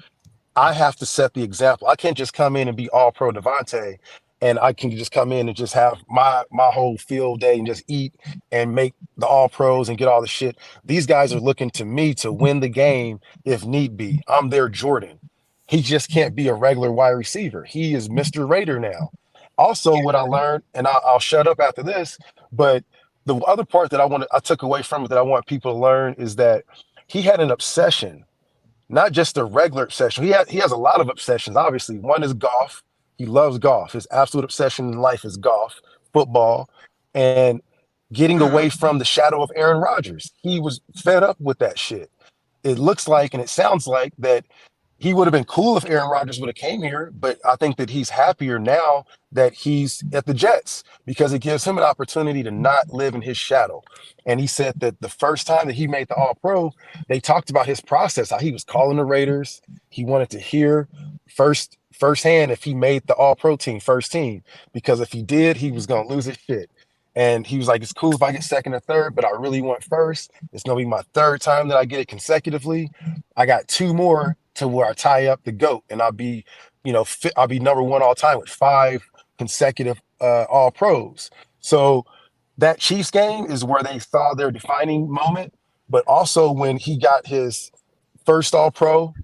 I have to set the example. I can't just come in and be all pro Devontae and I can just come in and just have my whole field day and just eat and make the all pros and get all the shit. These guys are looking to me to win the game if need be. I'm their Jordan. He just can't be a regular wide receiver. He is Mr. Raider now. Also, what I learned, and I'll shut up after this, but the other part that I took away from it that I want people to learn is that he had an obsession, not just a regular obsession. He has a lot of obsessions. Obviously, one is golf. He loves golf. His absolute obsession in life is golf, football, and getting away from the shadow of Aaron Rodgers. He was fed up with that shit. It looks like and it sounds like that he would have been cool if Aaron Rodgers would have came here, but I think that he's happier now that he's at the Jets because it gives him an opportunity to not live in his shadow. And he said that the first time that he made the All Pro, they talked about his process, how he was calling the Raiders. He wanted to hear firsthand if he made the All Pro team, first team, because if he did, he was gonna lose his shit. And he was like, it's cool if I get second or third, but I really want first. It's gonna be my third time that I get it consecutively. I got two more to where I tie up the GOAT and I'll be, I'll be number one all time with 5 consecutive all pros. So that Chiefs game is where they saw their defining moment. But also when he got his first all pro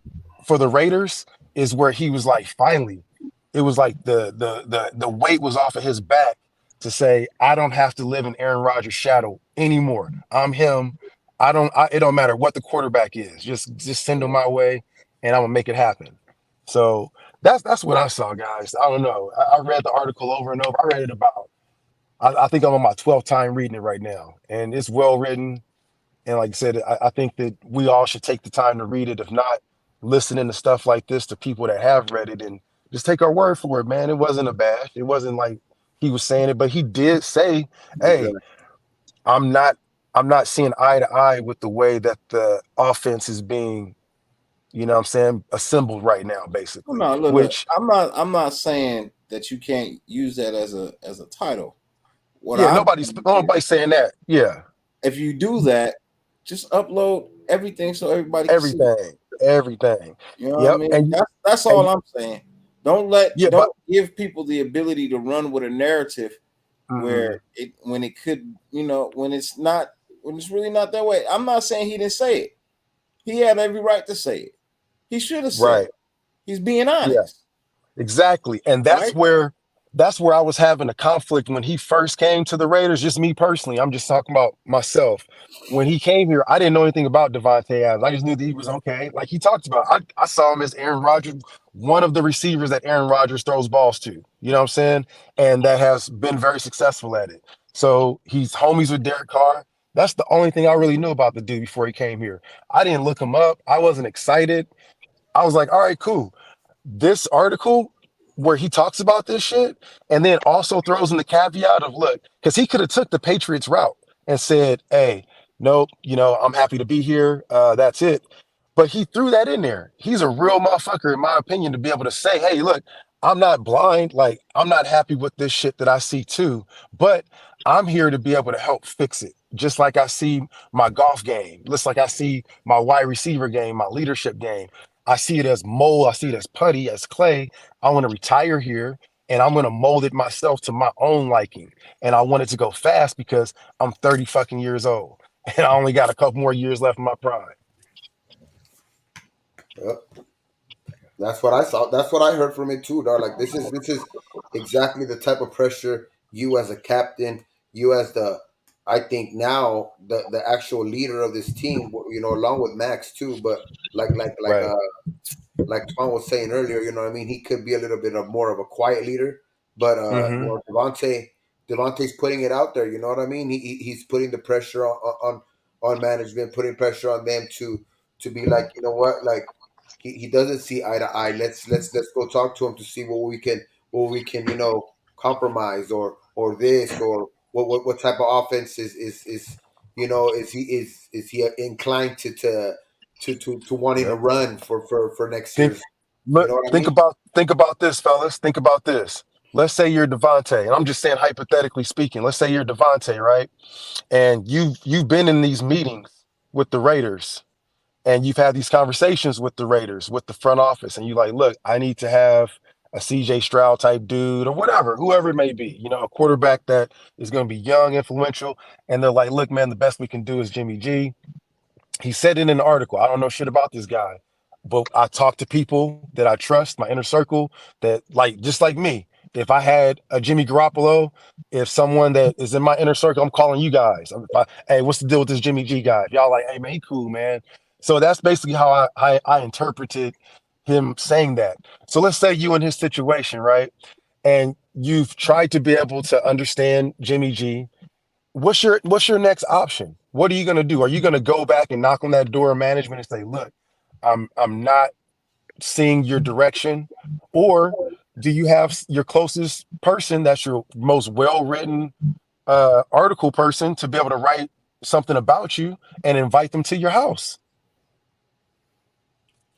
for the Raiders is where he was like, finally, it was like the weight was off of his back to say, I don't have to live in Aaron Rodgers' shadow anymore. I'm him. It don't matter what the quarterback is. Just send him my way and I'm gonna make it happen. So that's what I saw, guys. I don't know. I read the article over and over. I read it about, I think I'm on my 12th time reading it right now. And it's well written. And like I said, I think that we all should take the time to read it. If not, listening to stuff like this to people that have read it and just take our word for it, man. It wasn't a bash. It wasn't like he was saying it, but he did say, hey, I'm not seeing eye to eye with the way that the offense is being, what I'm saying, assembled right now, basically. No, look, I'm not saying that you can't use that as a title. Nobody's saying that. Yeah. If you do that, just upload everything so everybody can see. Everything. You know what I mean? And that's all I'm saying. Don't give people the ability to run with a narrative where when it's really not that way. I'm not saying he didn't say it. He had every right to say it. He should have said it. He's being honest. Yeah, exactly. And that's where I was having a conflict when he first came to the Raiders. Just me personally. I'm just talking about myself. When he came here, I didn't know anything about Devontae Adams. I just knew that he was okay. Like he talked about, I saw him as Aaron Rodgers, one of the receivers that Aaron Rodgers throws balls to. You know what I'm saying? And that has been very successful at it. So he's homies with Derek Carr. That's the only thing I really knew about the dude before he came here. I didn't look him up. I wasn't excited. I was like, all right, cool. This article where he talks about this shit and then also throws in the caveat of, look, because he could have took the Patriots route and said, hey, nope, I'm happy to be here. That's it. But he threw that in there. He's a real motherfucker, in my opinion, to be able to say, hey, look, I'm not blind. Like, I'm not happy with this shit that I see too, but I'm here to be able to help fix it. Just like I see my golf game, just like I see my wide receiver game, my leadership game. I see it as mold. I see it as putty, as clay. I want to retire here and I'm going to mold it myself to my own liking. And I want it to go fast because I'm 30 fucking years old and I only got a couple more years left in my prime. Yep. That's what I saw. That's what I heard from it too, dog. Like this is exactly the type of pressure you as a captain, you as I think now the actual leader of this team, along with Max too. But like Twan was saying earlier, you know what I mean? He could be a little bit more of a quiet leader. But Mm-hmm. well, Devontae's putting it out there. You know what I mean? He's putting the pressure on management, putting pressure on them to be like, you know what, like he doesn't see eye to eye. Let's go talk to him to see what we can compromise or this or what type of offense is is he inclined to wanting to Yep. run for next Think year's. You look, know what I mean? think about this, fellas. Think about this. Let's say you're Devontae, and I'm just saying hypothetically speaking. Let's say you're Devontae, right? And you've been in these meetings with the Raiders, and you've had these conversations with the Raiders, with the front office, and you like, look, I need to have a CJ Stroud type dude or whatever, whoever it may be, a quarterback that is going to be young, influential. And they're like, look, man, the best we can do is Jimmy G. He said it in an article. I don't know shit about this guy, but I talk to people that I trust, my inner circle, that like just like me. If I had a Jimmy Garoppolo, if someone that is in my inner circle, I'm calling you guys. Hey, what's the deal with this Jimmy G guy? If y'all like, hey man, he cool, man. So that's basically how I interpreted him saying that. So let's say you in his situation, right? And you've tried to be able to understand Jimmy G. What's your next option? What are you gonna do? Are you gonna go back and knock on that door of management and say, look, I'm not seeing your direction? Or do you have your closest person that's your most well-written article person to be able to write something about you and invite them to your house?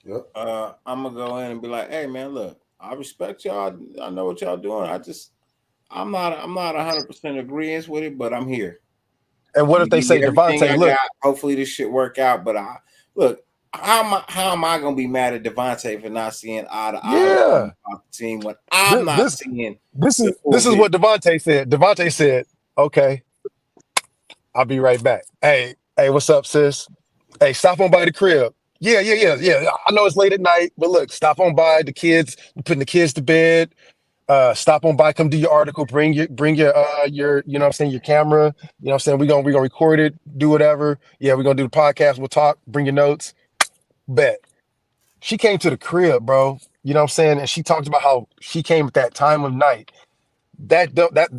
Yep. I'm gonna go in and be like, hey man, look, I respect y'all. I know what y'all doing. I'm not 100% agreeing with it, but I'm here. And what You if they give me say, everything Devontae, I look, got. Hopefully this shit work out. But look, how am I gonna be mad at Devontae for not seeing eye to eye with me yeah, about the team when I'm this not this seeing this the is full this is vision? what Devontae said. Devontae said, okay, I'll be right back. Hey, what's up, sis? Hey, stop on by the crib. Yeah. I know it's late at night, but look, stop on by the kids, putting the kids to bed. Stop on by, come do your article, bring your you know what I'm saying, your camera. You know what I'm saying? We're gonna record it, do whatever. Yeah, we're gonna do the podcast, we'll talk, bring your notes. Bet. She came to the crib, bro. You know what I'm saying? And she talked about how she came at that time of night. That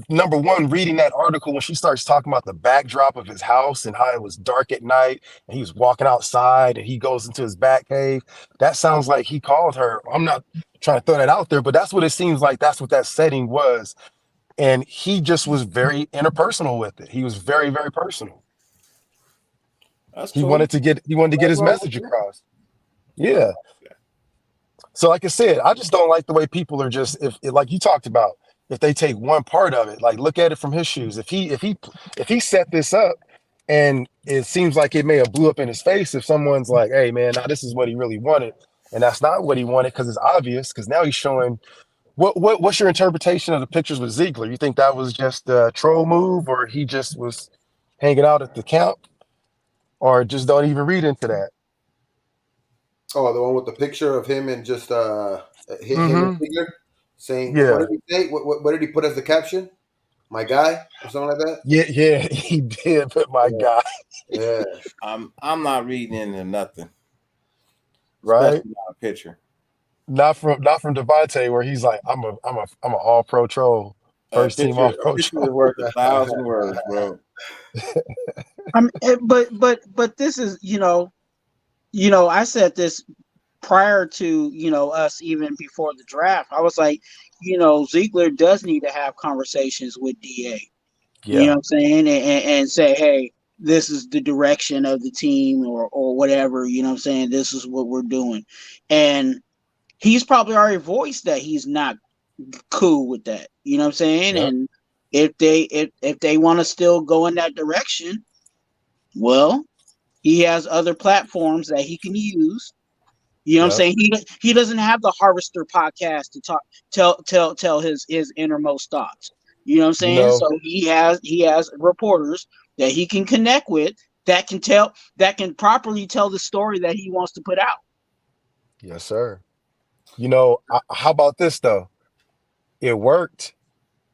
number one, reading that article when she starts talking about the backdrop of his house and how it was dark at night and he was walking outside and he goes into his back cave. That sounds like he called her. I'm not trying to throw that out there, but that's what it seems like. That's what that setting was. And he just was very interpersonal with it. He was very, very personal. That's He cool. wanted to get his message across. Yeah. So like I said, I just don't like the way people are just if like you talked about, if they take one part of it, like look at it from his shoes. If he set this up and it seems like it may have blew up in his face if someone's like, hey man, now this is what he really wanted, and that's not what he wanted because it's obvious because now he's showing what's your interpretation of the pictures with Ziegler? You think that was just a troll move or he just was hanging out at the camp or just don't even read into that? Oh, the one with the picture of him and just him and Mm-hmm. Ziegler saying what Yeah. did he say? What did he put as the caption? My guy or something like that. Yeah, he did, but my Yeah, God, yeah. I'm not reading into nothing, right? especially not a picture. Not from Devontae, where he's like, I'm a all pro troll, A first team all picture a pro picture is troll. worth 1,000 words, bro. But this is I said this prior to us even before the draft. I was like, Ziegler does need to have conversations with Da. You know Yeah, what I'm saying, and say, hey, this is the direction of the team or whatever. You know what I'm saying. This is what we're doing, and he's probably already voiced that he's not cool with that. You know what I'm saying, yep, and if they want to still go in that direction, well, he has other platforms that he can use. You know what I'm yep. saying? He doesn't have the Harvester podcast to tell his innermost thoughts. You know what I'm You saying? know, So he has reporters that he can connect with that can properly tell the story that he wants to put out. yes, sir. How about this though? It worked.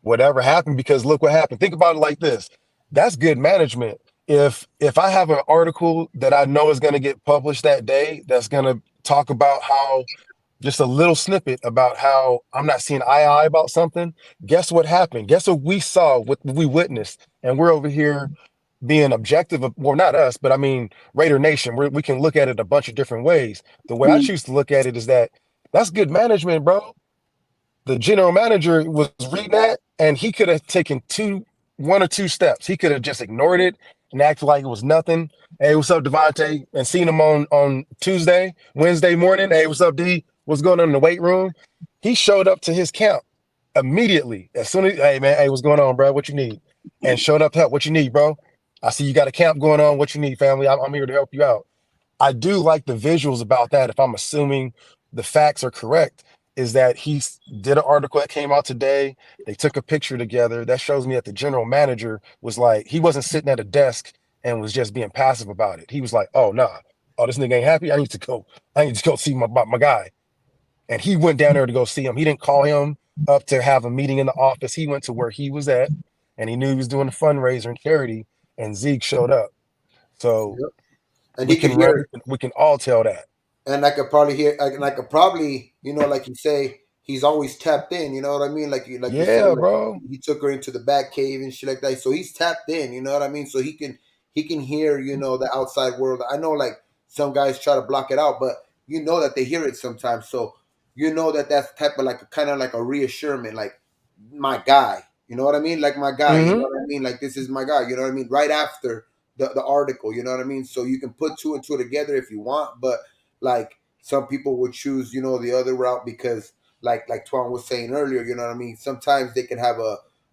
Whatever happened, because look what happened. Think about it like this. That's good management. If I have an article that I know is going to get published that day, that's going to talk about how just a little snippet about how I'm not seeing eye to eye about something. Guess what happened? Guess what we saw, what we witnessed, and we're over here being objective. Well, not us, but I mean Raider Nation. We can look at it a bunch of different ways. The way I choose to look at it is that that's good management, bro. The general manager was reading that, and he could have taken one or two steps. He could have just ignored it and acted like it was nothing. Hey, what's up, Devontae? And seen him on Wednesday morning. Hey, what's up, D? What's going on in the weight room? He showed up to his camp immediately. As soon as, hey, man, hey, what's going on, bro? What you need? And showed up to help. What you need, bro? I see you got a camp going on. What you need, family? I'm here to help you out. I do like the visuals about that. If I'm assuming the facts are correct, is that he did an article that came out today. They took a picture together. That shows me that the general manager was like, he wasn't sitting at a desk and was just being passive about it. He was like, oh, nah. Oh, this nigga ain't happy. I need to go see my guy. And he went down there to go see him. He didn't call him up to have a meeting in the office. He went to where he was at, and he knew he was doing a fundraiser and charity, and Zeke showed up. So Yep. And he can hear, we can all tell that. and I could probably hear, I could probably, like you say, he's always tapped in. You know what I mean? Like you said, Yeah, bro. he took her into the back cave and shit like that. So he's tapped in. You know what I mean? So he can hear, the outside world. I know, like some guys try to block it out, but that they hear it sometimes. So that's type of like kind of like a reassurance, like my guy. You know what I mean? Like my guy. You know what I mean? Like this is my guy. You know what I mean? Right after the article. You know what I mean? So you can put two and two together if you want, but like some people would choose, the other route because like Twan was saying earlier, you know what I mean? Sometimes they can have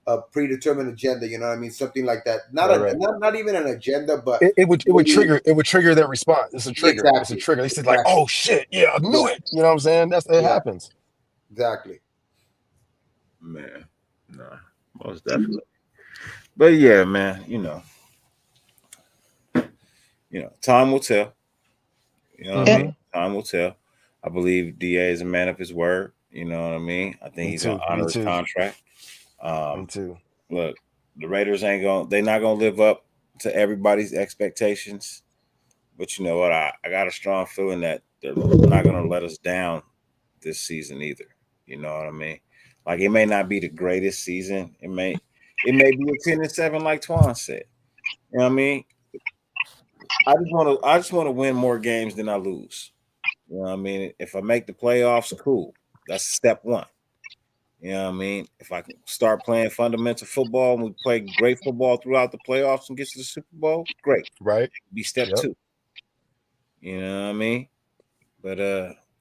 a predetermined agenda, you know what I mean? Something like that. Right. Not even an agenda, but it would trigger their response. It's a trigger. Exactly. It's a trigger. They said like, oh shit, yeah, I knew it. You know what I'm saying? It happens. Exactly. Man, no, most definitely. But yeah, man, time will tell. You know what I mean? Time will tell. I believe DA is a man of his word. You know what I mean? I think he's gonna honor his contract. Me too. Look, the Raiders they're not gonna live up to everybody's expectations. But you know what? I got a strong feeling that they're not gonna let us down this season either. You know what I mean? Like it may not be the greatest season. It may be a 10-7, like Twan said. You know what I mean? I just want to win more games than I lose. You know what I mean? If I make the playoffs, cool. That's step one. You know what I mean? If I can start playing fundamental football and we play great football throughout the playoffs and get to the Super Bowl, great. Right. Be step two. You know what I mean? But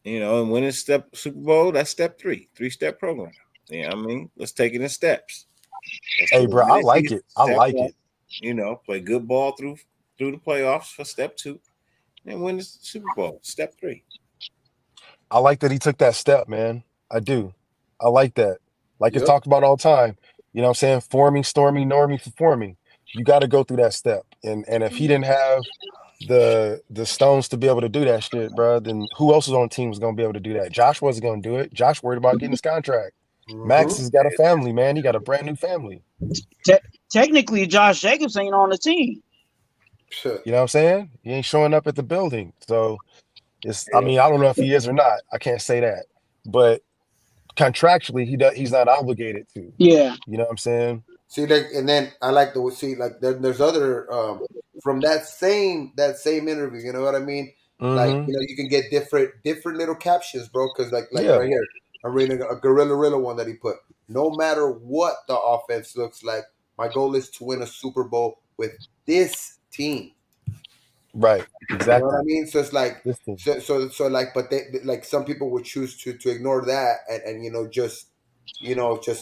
and winning Super Bowl, that's step three. 3-step program. You know what I mean? Let's take it in steps. Hey, bro, I like it. I like it. Play good ball through the playoffs for step 2 and win the Super Bowl, step 3. I like that he took that step, man. I do. I like that. Like it's talked about all the time. You know what I'm saying? Forming, storming, norming, performing. You got to go through that step. And if he didn't have the stones to be able to do that shit, bro, then who else was on the team was going to be able to do that? Josh wasn't going to do it. Josh worried about getting his contract. Max has got a family, man. He got a brand new family. Technically, Josh Jacobs ain't on the team. You know what I'm saying? He ain't showing up at the building. So I don't know if he is or not. I can't say that. But contractually, he's not obligated to. Yeah. You know what I'm saying? See, and then I like to see there's other from that same interview. You know what I mean? Like you can get different little captions, bro. Because right here, I'm reading a Gorilla one that he put. No matter what the offense looks like, my goal is to win a Super Bowl with this team. Right. Exactly. You know what I mean? So it's like so like, but they like some people would choose to ignore that and just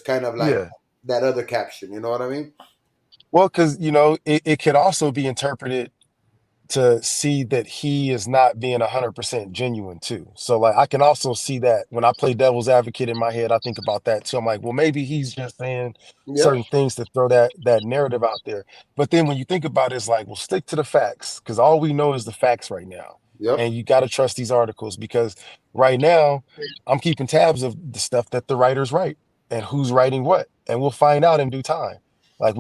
kind of like that other caption. You know what I mean? Well, because it could also be interpreted to see that he is not being 100% genuine too. So like I can also see that when I play devil's advocate in my head, I think about that too. I'm like, well, maybe he's just saying certain things to throw that narrative out there. But then when you think about it, it's like, well, stick to the facts, because all we know is the facts right now. And you got to trust these articles, because right now I'm keeping tabs of the stuff that the writers write and who's writing what, and we'll find out in due time. Like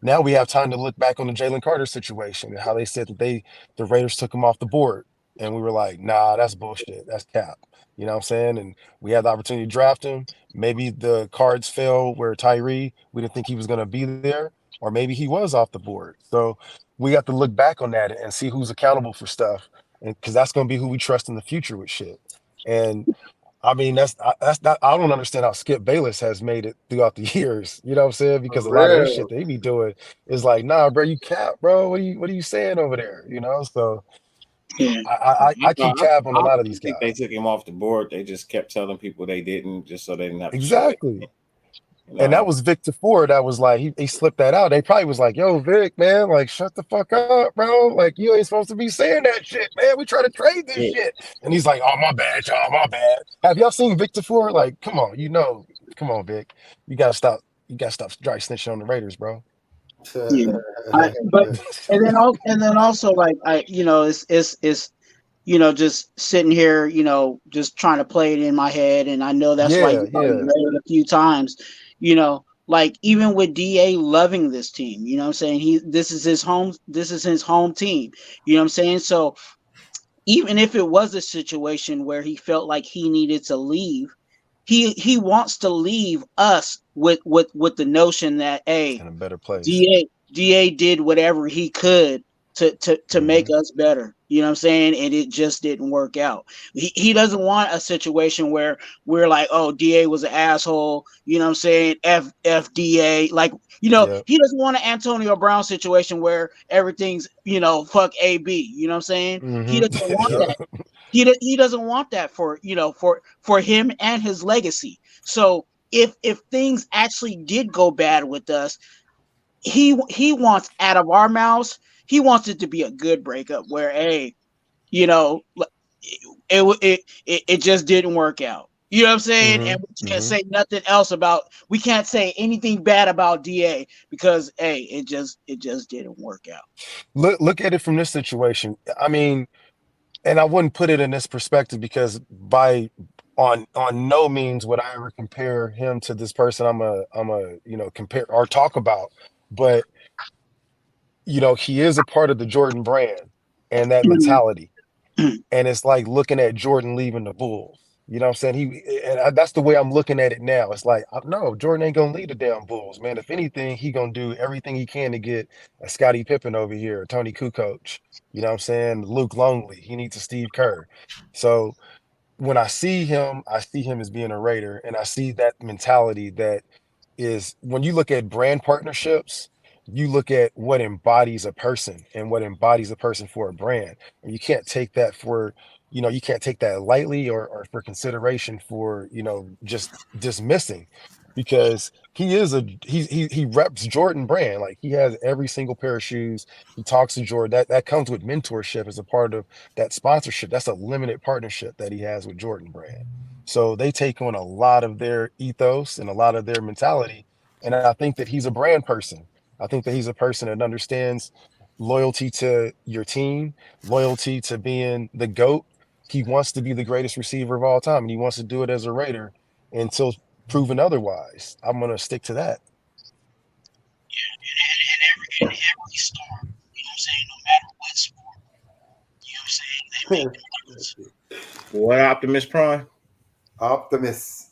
now we have time to look back on the Jalen Carter situation and how they said that the Raiders took him off the board. and we were like, nah, that's bullshit. That's cap. You know what I'm saying? And we had the opportunity to draft him. Maybe the cards fell where Tyree, we didn't think he was going to be there, or maybe he was off the board. So we got to look back on that and see who's accountable for stuff, and because that's going to be who we trust in the future with shit. And I mean, that's not. I don't understand how Skip Bayless has made it throughout the years. You know what I'm saying? For Because a lot of his shit real. that he be doing is like, nah, bro, you cap, bro. What are you saying over there? You know? So Yeah. I keep tab on a lot of I these think they guys. took him off the board. They just kept telling people they didn't, just so they didn't have to show it. Exactly. You And that know, was Victor Ford. That was like he slipped that out. They probably was like, "Yo, Vic, man, like shut the fuck up, bro. Like you ain't supposed to be saying that shit, man. We try to trade this yeah. shit." And he's like, "Oh, my bad, y'all, my bad." Have y'all seen Victor Ford? Like, come on, come on, Vic. You gotta stop. You gotta stop dry snitching on the Raiders, bro. Yeah. But and then also like it's just sitting here, just trying to play it in my head, and I know that's why Yeah, you probably yeah. read it a few times, like even with DA loving this team, you know what I'm saying? This is his home team, you know what I'm saying? So even if it was a situation where he felt like he needed to leave, he wants to leave us with the notion that, hey, In a better place. DA did whatever he could to make Hmm. us better. You know what I'm saying? And it just didn't work out. He doesn't want a situation where we're like, oh, DA was an asshole. You know what I'm saying? FDA. Like, Yep. he doesn't want an Antonio Brown situation where everything's, fuck AB. You know what I'm saying? He Hmm. doesn't want Yep. that. He doesn't want that for for him and his legacy. So if things actually did go bad with us, he wants out of our mouths, he wants it to be a good breakup where, hey, you know it just didn't work out. You know what I'm saying? Hmm. And we can't Hmm. say nothing else about, we can't say anything bad about DA because, hey, it just didn't work out. Look at it from this situation. I mean, and I wouldn't put it in this perspective because by on no means would I ever compare him to this person I'm a compare or talk about, but he is a part of the Jordan brand and that mentality. And it's like looking at Jordan leaving the Bulls. You know what I'm saying? That's the way I'm looking at it now. It's like, no, Jordan ain't gonna lead the damn Bulls, man. If anything, he gonna do everything he can to get a Scottie Pippen over here, a Tony Kukoc. You know what I'm saying? Luke Longley. He needs a Steve Kerr. So when I see him as being a Raider, and I see that mentality that is when you look at brand partnerships, you look at what embodies a person and what embodies a person for a brand. And you can't take that you can't take that lightly or for consideration for, just dismissing because he reps Jordan brand. Like he has every single pair of shoes. He talks to Jordan. That comes with mentorship as a part of that sponsorship. That's a limited partnership that he has with Jordan brand. So they take on a lot of their ethos and a lot of their mentality. And I think that he's a brand person. I think that he's a person that understands loyalty to your team, loyalty to being the GOAT. He wants to be the greatest receiver of all time, and he wants to do it as a Raider until proven otherwise. I'm going to stick to that. And every star, you know what I'm saying, no matter what sport, you know what I'm saying, they make the difference. What Optimus Prime? Optimus.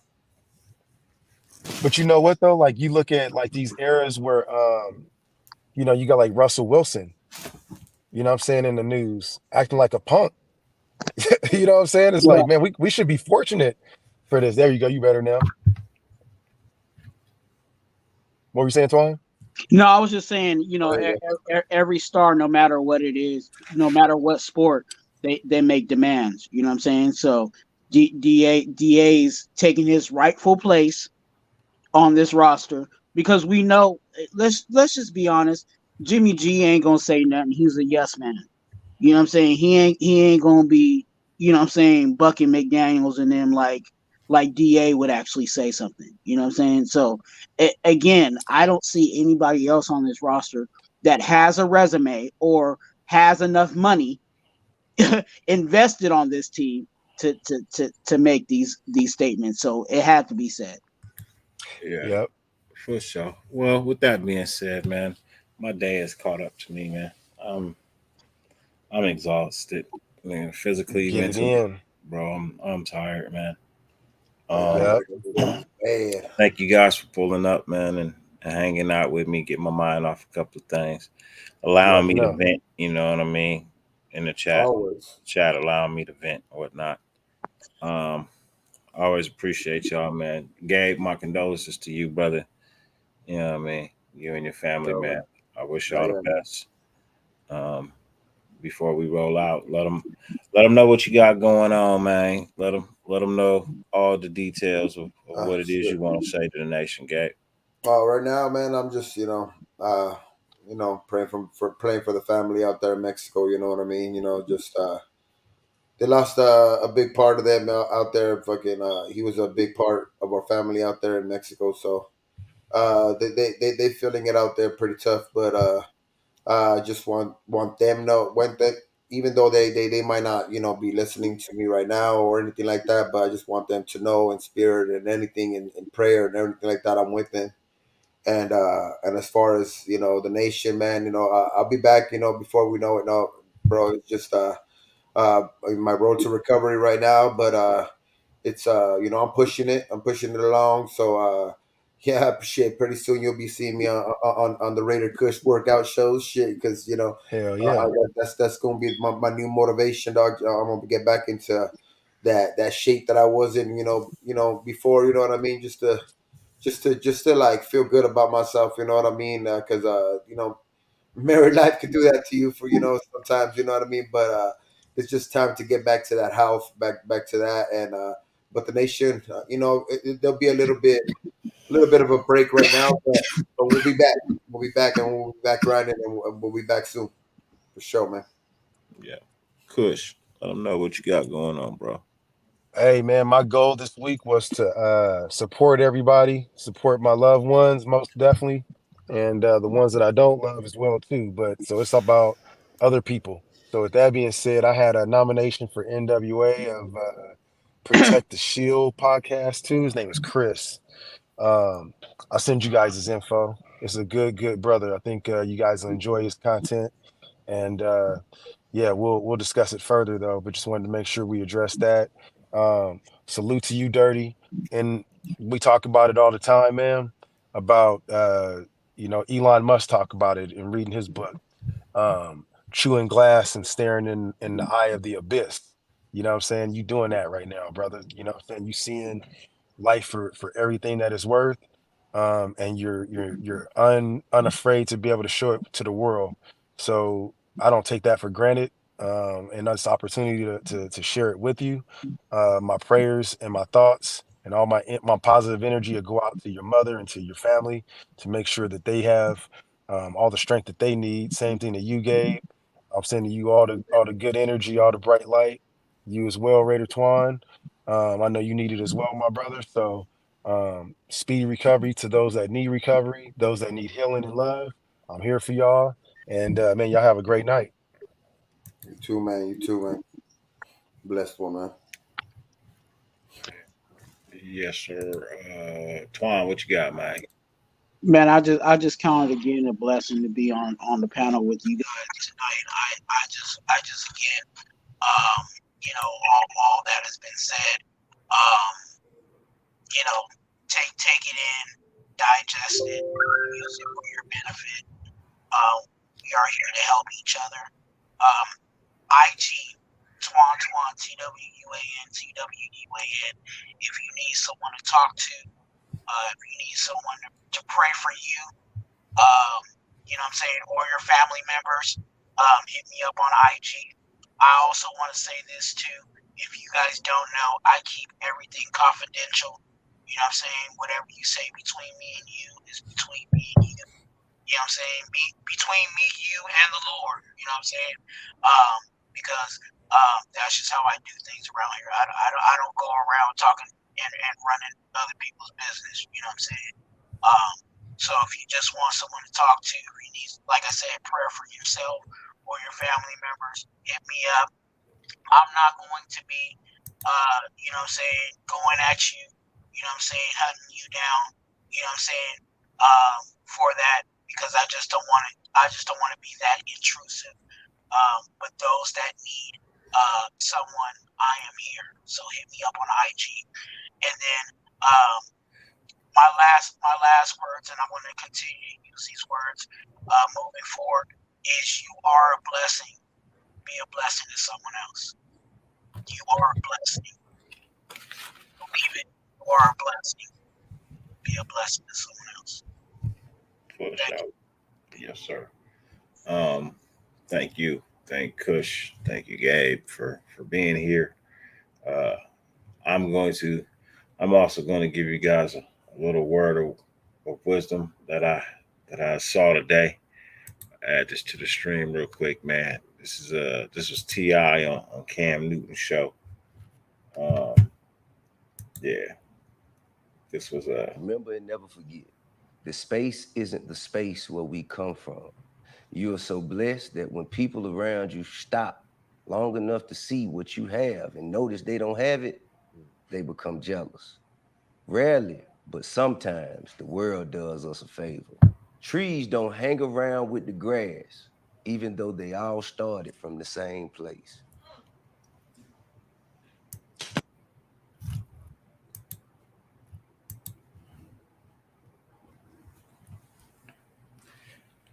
But you know what, though? Like, you look at, like, these eras where, you got, like, Russell Wilson, you know what I'm saying, in the news, acting like a punk. You know what I'm saying? It's Yeah. like, man, we should be fortunate for this. There you go. You better now. What were you saying, Twan? No, I was just saying, Oh, yeah. every star, no matter what it is, no matter what sport, they make demands. You know what I'm saying? So DA's taking his rightful place on this roster because we know. Let's just be honest. Jimmy G ain't gonna say nothing. He's a yes man. You know what I'm saying? He ain't gonna be, you know what I'm saying, Bucky McDaniels and them like DA would actually say something. You know what I'm saying? So again, I don't see anybody else on this roster that has a resume or has enough money invested on this team to make these statements. So it had to be said. Yeah, Yep. for sure. Well, with that being said, man, my day has caught up to me, man. I'm exhausted. man, physically, Get it mentally, in. bro. I'm tired, man. Yeah, Um, Yep. man. thank you guys for pulling up, man, and hanging out with me, get my mind off a couple of things, You allowing already me to know. vent. You know what I mean? In the Always. chat, allowing me to vent and whatnot. Um, I always appreciate y'all, man. Gabe, my condolences to you, brother. You know what I mean? You and your family, So, man. man. I wish Yeah, y'all the yeah, man. best. Um, before we roll out, let them know what you got going on, man. Let them know all the details of what it is Shit. you want to say to the nation, Gabe. Right now, man, I'm just, praying for praying for the family out there in Mexico. You know what I mean? Just they lost a big part of them out there. Fucking, he was a big part of our family out there in Mexico. So, they feeling it out there pretty tough. But just want them know when that even though they might not be listening to me right now or anything like that, but I just want them to know in spirit and anything in prayer and everything like that, I'm with them. And as far as the nation, man, I'll be back, before we know it. No, bro, it's just my road to recovery right now, but it's I'm pushing it along. So yeah, shit, pretty soon you'll be seeing me on the Raider Kush workout shows, shit, because Hell yeah. that's gonna be my new motivation, dog. I'm gonna get back into that shape that I was in, before. You know what I mean? Just to like feel good about myself. You know what I mean? Because married life could do that to you for sometimes. You know what I mean? But it's just time to get back to that house, back to that, and but the nation, there'll be a little bit of a break right now, but we'll be back. We'll be back, and we'll be back grinding, and we'll be back soon for sure, man. Yeah, Kush, let them know what you got going on, bro. Hey man, my goal this week was to support everybody, support my loved ones most definitely, and the ones that I don't love as well too. But so it's about other people. So with that being said, I had a nomination for NWA of Protect the Shield podcast too. His name is Chris. Um, I'll send you guys his info. It's a good brother. I think you guys will enjoy his content. And yeah, we'll discuss it further though, but just wanted to make sure we address that. Salute to you, Dirty. And we talk about it all the time, man. About Elon Musk talk about it in reading his book, chewing glass and staring in the eye of the abyss. You know what I'm saying? You doing that right now, brother. You know what I'm saying? You seeing life for everything that it's worth. And you're unafraid to be able to show it to the world. So I don't take that for granted. And this opportunity to share it with you. My prayers and my thoughts and all my positive energy will go out to your mother and to your family to make sure that they have all the strength that they need. Same thing that you gave. I'm sending you all the good energy, all the bright light. You as well, Raider Twan. I know you need it as well, my brother. So speedy recovery to those that need recovery, those that need healing and love. I'm here for y'all. And man, y'all have a great night. You too, man. You too, man. Blessed one, man. Yes, sir. Twan, what you got, man? Man, I just counted again a blessing to be on the panel with you guys tonight. I just again, um, all that has been said. Um, you know, take it in, digest it, use it for your benefit. We are here to help each other. Um, IG Twan Twan TWUAN. If you need someone to talk to, if you need someone to pray for you, what I'm saying, or your family members, hit me up on IG. I also want to say this too. If you guys don't know, I keep everything confidential. You know what I'm saying? Whatever you say between me and you is between me and you. You know what I'm saying? Between me, you, and the Lord. You know what I'm saying? Because that's just how I do things around here. I don't go around talking and running other people's business. You know what I'm saying? Um, so if you just want someone to talk to, if you need, like I said, prayer for yourself or your family members, hit me up. I'm not going to be, going at you, hunting you down, for that because I just don't want to. I just don't want to be that intrusive. But those that need to continue to use these words moving forward is you are a blessing. Be a blessing to someone else. You are a blessing. Believe it. You are a blessing. Be a blessing to someone else. For Thank sure. you. Yes, sir. Thank you. Thank Kush. Thank you, Gabe, for being here. Uh, I'm going to. I'm also going to give you guys a little word of wisdom that I saw today. Add this to the stream real quick, man. This was Ti on Cam Newton show. Yeah, this was Remember and never forget, the space isn't the space where we come from. You are so blessed that when people around you stop long enough to see what you have and notice they don't have it, they become jealous. Rarely, but sometimes the world does us a favor. Trees don't hang around with the grass, even though they all started from the same place.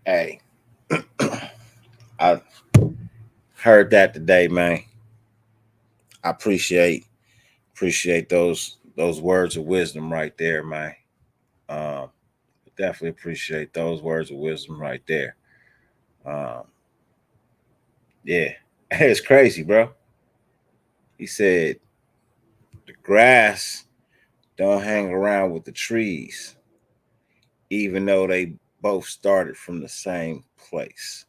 hey. I heard that today, man. I appreciate those words of wisdom right there, man. Um, definitely appreciate those words of wisdom right there. Um, yeah, it's crazy, bro. He said the grass don't hang around with the trees, even though they both started from the same place.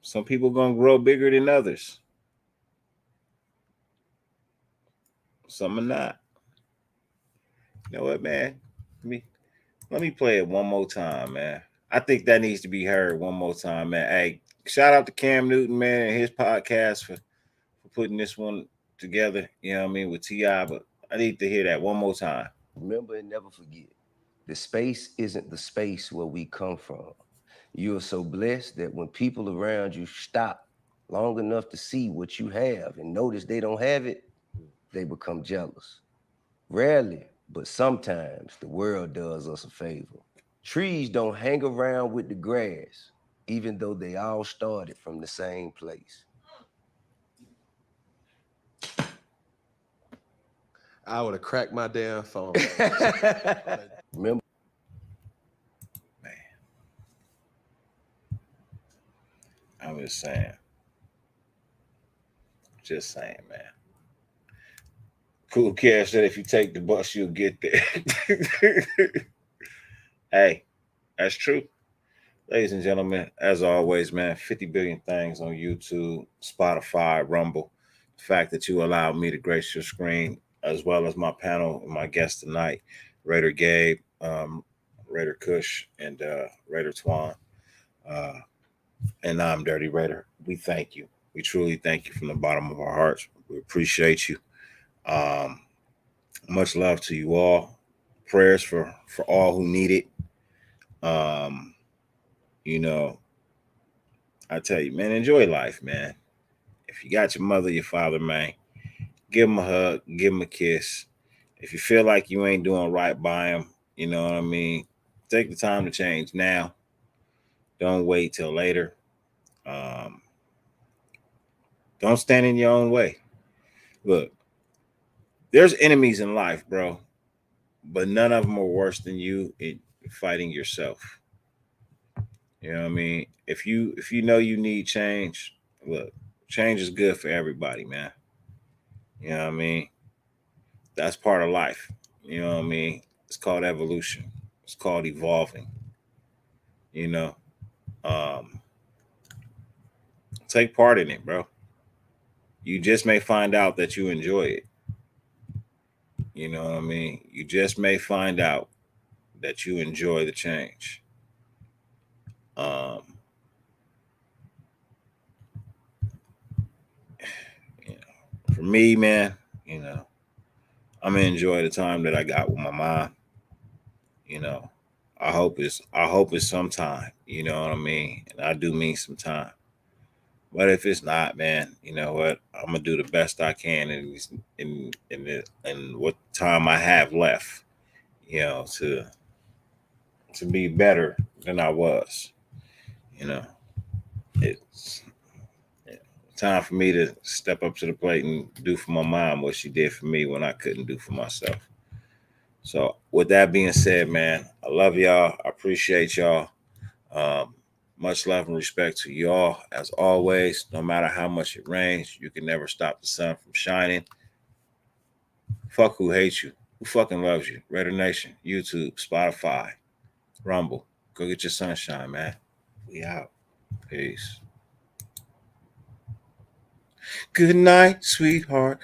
Some people gonna grow bigger than others. Some are not. You know what, man? Let me play it one more time, man. I think that needs to be heard one more time, man. Hey, shout out to Cam Newton, man, and his podcast for putting this one together. You know what I mean, with Ti. But I need to hear that one more time. Remember and never forget, the space isn't the space where we come from. You are so blessed that when people around you stop long enough to see what you have and notice they don't have it, they become jealous. Rarely, but sometimes the world does us a favor. Trees don't hang around with the grass, even though they all started from the same place. I would have cracked my damn phone. Remember, Man, I'm just saying. Just saying, man. Cool Cash said if you take the bus, you'll get there. Hey, that's true. Ladies and gentlemen, as always, man, 50 billion things on YouTube, Spotify, Rumble. The fact that you allowed me to grace your screen, as well as my panel and my guest tonight, Raider Gabe, Raider Kush, and Raider Twan. And I'm Dirty Raider. We thank you. We truly thank you from the bottom of our hearts. We appreciate you. Much love to you all. Prayers for all who need it. You know, I tell you, man, enjoy life, man. If you got your mother, your father, man, give them a hug, give them a kiss. If you feel like you ain't doing right by them, you know what I mean? Take the time to change now. Don't wait till later. Don't stand in your own way. Look, there's enemies in life, bro, but none of them are worse than you in fighting yourself. You know what I mean? If you know you need change, look, change is good for everybody, man. You know what I mean? That's part of life. You know what I mean? It's called evolution. It's called evolving. You know, um, take part in it, bro. You just may find out that you enjoy it. You know what I mean? You just may find out that you enjoy the change. Um, you know, for me, man, you know, I'm gonna enjoy the time that I got with my mom. You know, I hope it's sometime. You know what I mean? And I do mean some time. But if it's not, man, you know what? I'm gonna do the best I can in what time I have left, you know, to be better than I was. You know, it's time for me to step up to the plate and do for my mom what she did for me when I couldn't do for myself. So, with that being said, man, I love y'all. I appreciate y'all. Um, much love and respect to y'all. As always, no matter how much it rains, you can never stop the sun from shining. Fuck who hates you. Who fucking loves you? Raider Nation, YouTube, Spotify, Rumble. Go get your sunshine, man. We out. Peace. Good night, sweetheart.